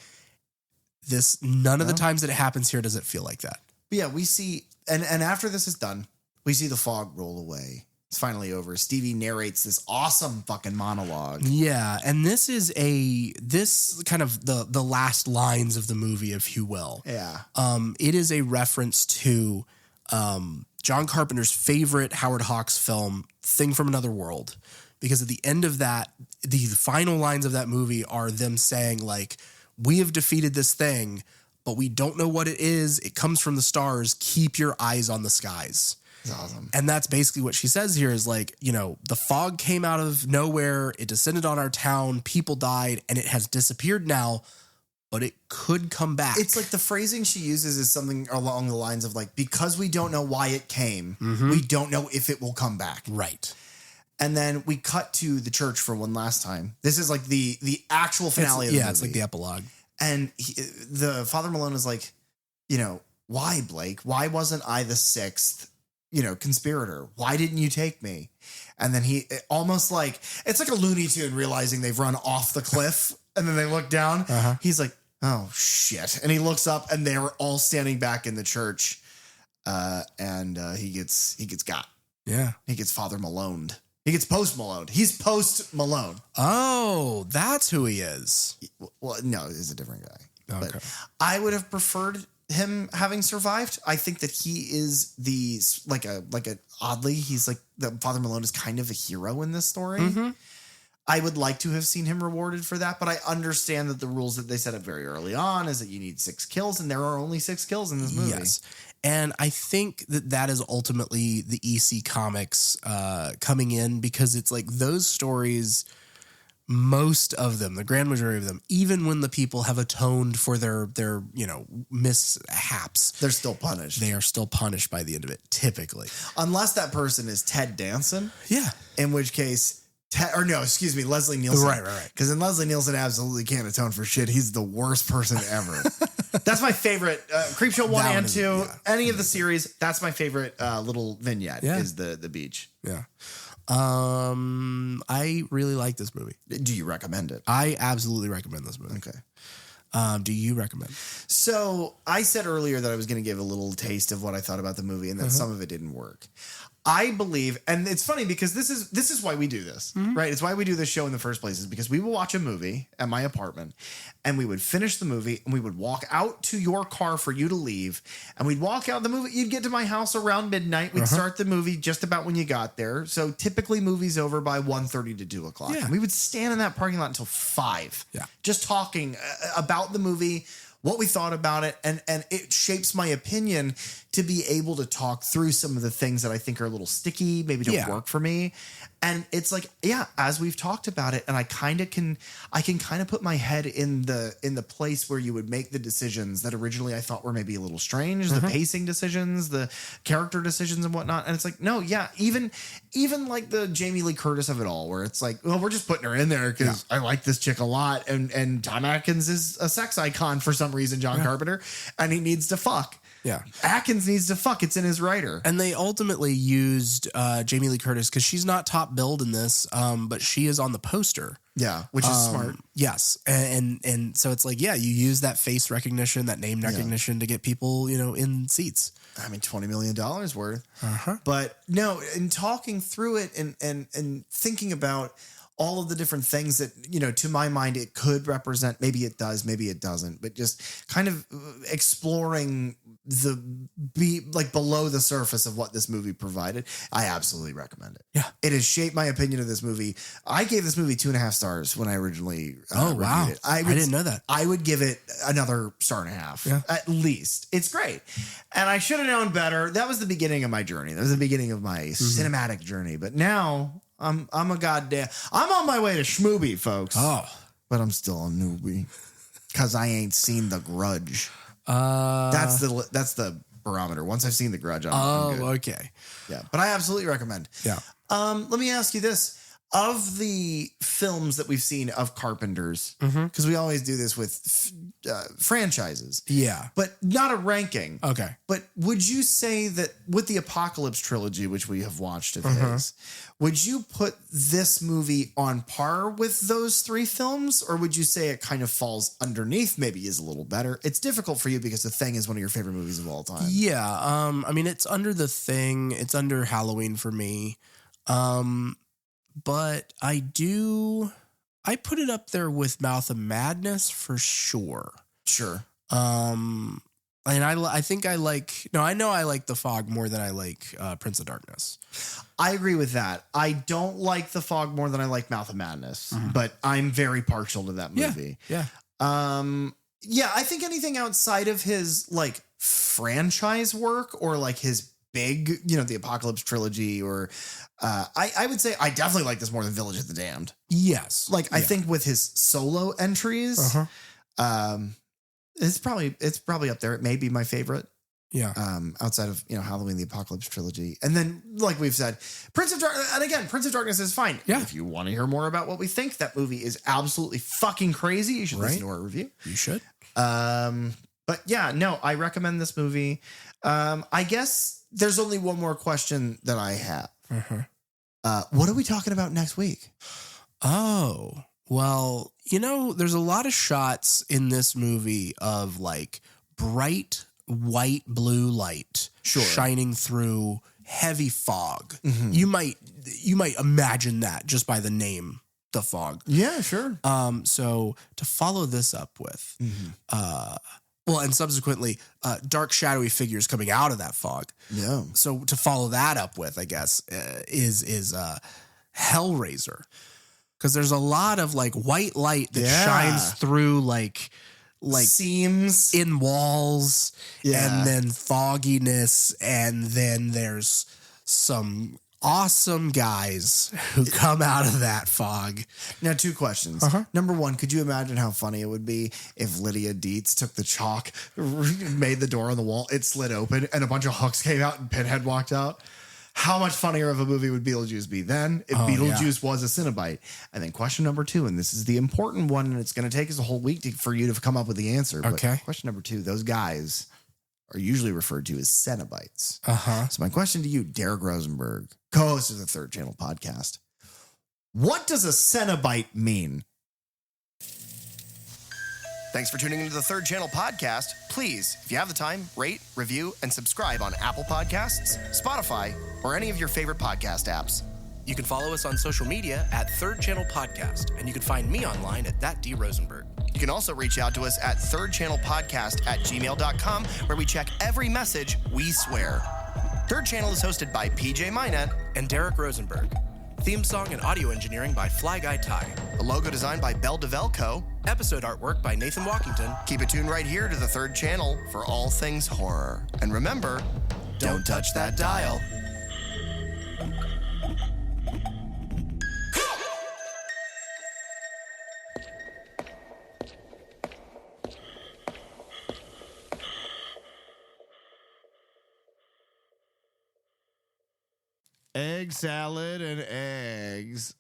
None of the times that it happens here does it feel like that. But yeah, we see, and after this is done, we see the fog roll away. It's finally over. Stevie narrates this awesome fucking monologue. Yeah, and this is kind of the last lines of the movie, if you will. Yeah. It is a reference to John Carpenter's favorite Howard Hawks film, Thing from Another World. Because at the end of that, the final lines of that movie are them saying, like, we have defeated this thing, but we don't know what it is. It comes from the stars. Keep your eyes on the skies. That's awesome. And that's basically what she says here is like, you know, the fog came out of nowhere. It descended on our town. People died and it has disappeared now, but it could come back. It's like the phrasing she uses is something along the lines of like, because we don't know why it came, we don't know if it will come back. Right. And then we cut to the church for one last time. This is like the actual finale of the movie. It's like the epilogue. And the Father Malone is like, you know, why, Blake? Why wasn't I the sixth, you know, conspirator? Why didn't you take me? And then he almost like, it's like a Looney Tune realizing they've run off the cliff and then they look down. He's like, oh shit. And he looks up and they're all standing back in the church. And he gets got. Yeah. He gets Father Maloned. He gets Post Malone. He's Post Malone. Oh, that's who he is. Well, no, he's a different guy. Okay. But I would have preferred him having survived. I think that he is oddly, he's like the Father Malone is kind of a hero in this story. I would like to have seen him rewarded for that, but I understand that the rules that they set up very early on is that you need 6 kills, and there are only 6 kills in this movie. Yes. And I think that is ultimately the EC Comics coming in, because it's like those stories, most of them, the grand majority of them, even when the people have atoned for their you know, mishaps, they're still punished. They are still punished by the end of it, typically. Unless that person is Ted Danson. Yeah. In which case... Leslie Nielsen. Right. Because then Leslie Nielsen absolutely can't atone for shit. He's the worst person ever. That's my favorite. Creepshow 1 and 2, any of the series, that's my favorite little vignette is the beach. Yeah. I really like this movie. Do you recommend it? I absolutely recommend this movie. Okay. Do you recommend? So I said earlier that I was going to give a little taste of what I thought about the movie and that some of it didn't work. I believe, and it's funny because this is why we do this, right? It's why we do this show in the first place, is because we will watch a movie at my apartment and we would finish the movie and we would walk out to your car for you to leave, and we'd walk out the movie. You'd get to my house around midnight. We'd start the movie just about when you got there. So typically movies over by 1:30 to 2 o'clock. Yeah. And we would stand in that parking lot until 5. Yeah. Just talking about the movie, what we thought about it, and it shapes my opinion to be able to talk through some of the things that I think are a little sticky, maybe don't work for me. And it's like, as we've talked about it, and I can kind of put my head in the place where you would make the decisions that originally I thought were maybe a little strange, the pacing decisions, the character decisions and whatnot. And it's like, no, even like the Jamie Lee Curtis of it all, where it's like, well, we're just putting her in there because I like this chick a lot, and Tom Atkins is a sex icon for some reason, John Carpenter, and he needs to fuck. Yeah. Atkins needs to fuck. It's in his writer. And they ultimately used Jamie Lee Curtis because she's not top billed in this, but she is on the poster. Yeah, which is smart. Yes. And so it's like, you use that face recognition, that name recognition to get people, in seats. I mean, $20 million worth. But no, in talking through it and thinking about all of the different things that, to my mind, it could represent. Maybe it does, maybe it doesn't, but just kind of exploring below the surface of what this movie provided. I absolutely recommend it. Yeah. It has shaped my opinion of this movie. I gave this movie 2.5 stars when I originally reviewed it. I didn't know that. I would give it another 1.5 stars at least. It's great. And I should have known better. That was the beginning of my journey. That was the beginning of my cinematic journey. But now I'm on my way to schmoobie, folks. Oh. But I'm still a newbie because I ain't seen The Grudge. That's the barometer. Once I've seen The Grudge, I'm good. Okay. Yeah, but I absolutely recommend. Yeah. Let me ask you this. Of the films that we've seen of Carpenter's, because we always do this with franchises. Yeah. But not a ranking. Okay. But would you say that with the Apocalypse trilogy, which we have watched of his, would you put this movie on par with those 3 films? Or would you say it kind of falls underneath, maybe is a little better? It's difficult for you because The Thing is one of your favorite movies of all time. Yeah. I mean, it's under The Thing. It's under Halloween for me. But I put it up there with Mouth of Madness for sure. Sure. And I think I know I like The Fog more than I like Prince of Darkness. I agree with that. I don't like The Fog more than I like Mouth of Madness, but I'm very partial to that movie. Yeah. I think anything outside of his like franchise work or like his big, the Apocalypse trilogy, or I would say I definitely like this more than Village of the Damned. Yes. I think with his solo entries, it's probably up there. It may be my favorite. Yeah. Outside of, Halloween, the Apocalypse trilogy. And then, like we've said, Prince of Darkness is fine. Yeah. If you want to hear more about what we think, that movie is absolutely fucking crazy. You should listen to our review. You should. But yeah, no, I recommend this movie. I guess there's only one more question that I have. What are we talking about next week? Oh, well, there's a lot of shots in this movie of like bright white blue light shining through heavy fog. You might imagine that just by the name, The Fog. Yeah, sure. So to follow this up with, and subsequently, dark shadowy figures coming out of that fog. Yeah. So to follow that up with, I guess, is Hellraiser, because there's a lot of like white light that shines through like seams in walls, and then fogginess, and then there's some awesome guys who come out of that fog. Now, 2 questions. Number 1, could you imagine how funny it would be if Lydia Dietz took the chalk, made the door on the wall, it slid open, and a bunch of hooks came out and Pinhead walked out? How much funnier of a movie would Beetlejuice be then if Beetlejuice was a Cenobite? And then question number 2, and this is the important one, and it's going to take us a whole week for you to come up with the answer. Okay. But question number 2, those guys are usually referred to as Cenobites. So my question to you, Derek Rosenberg, co-host of the Third Channel podcast. What does a Cenobite mean? Thanks for tuning into the Third Channel podcast. Please, if you have the time, rate, review, and subscribe on Apple Podcasts, Spotify, or any of your favorite podcast apps. You can follow us on social media at Third Channel Podcast, and you can find me online at thatdrosenberg. You can also reach out to us at thirdchannelpodcast@gmail.com, where we check every message we swear. Third Channel is hosted by PJ Minette and Derek Rosenberg. Theme song and audio engineering by Fly Guy Ty. The logo designed by Bell DeVelco. Episode artwork by Nathan Walkington. Keep it tuned right here to the Third Channel for all things horror. And remember, don't touch that dial. Egg salad and eggs.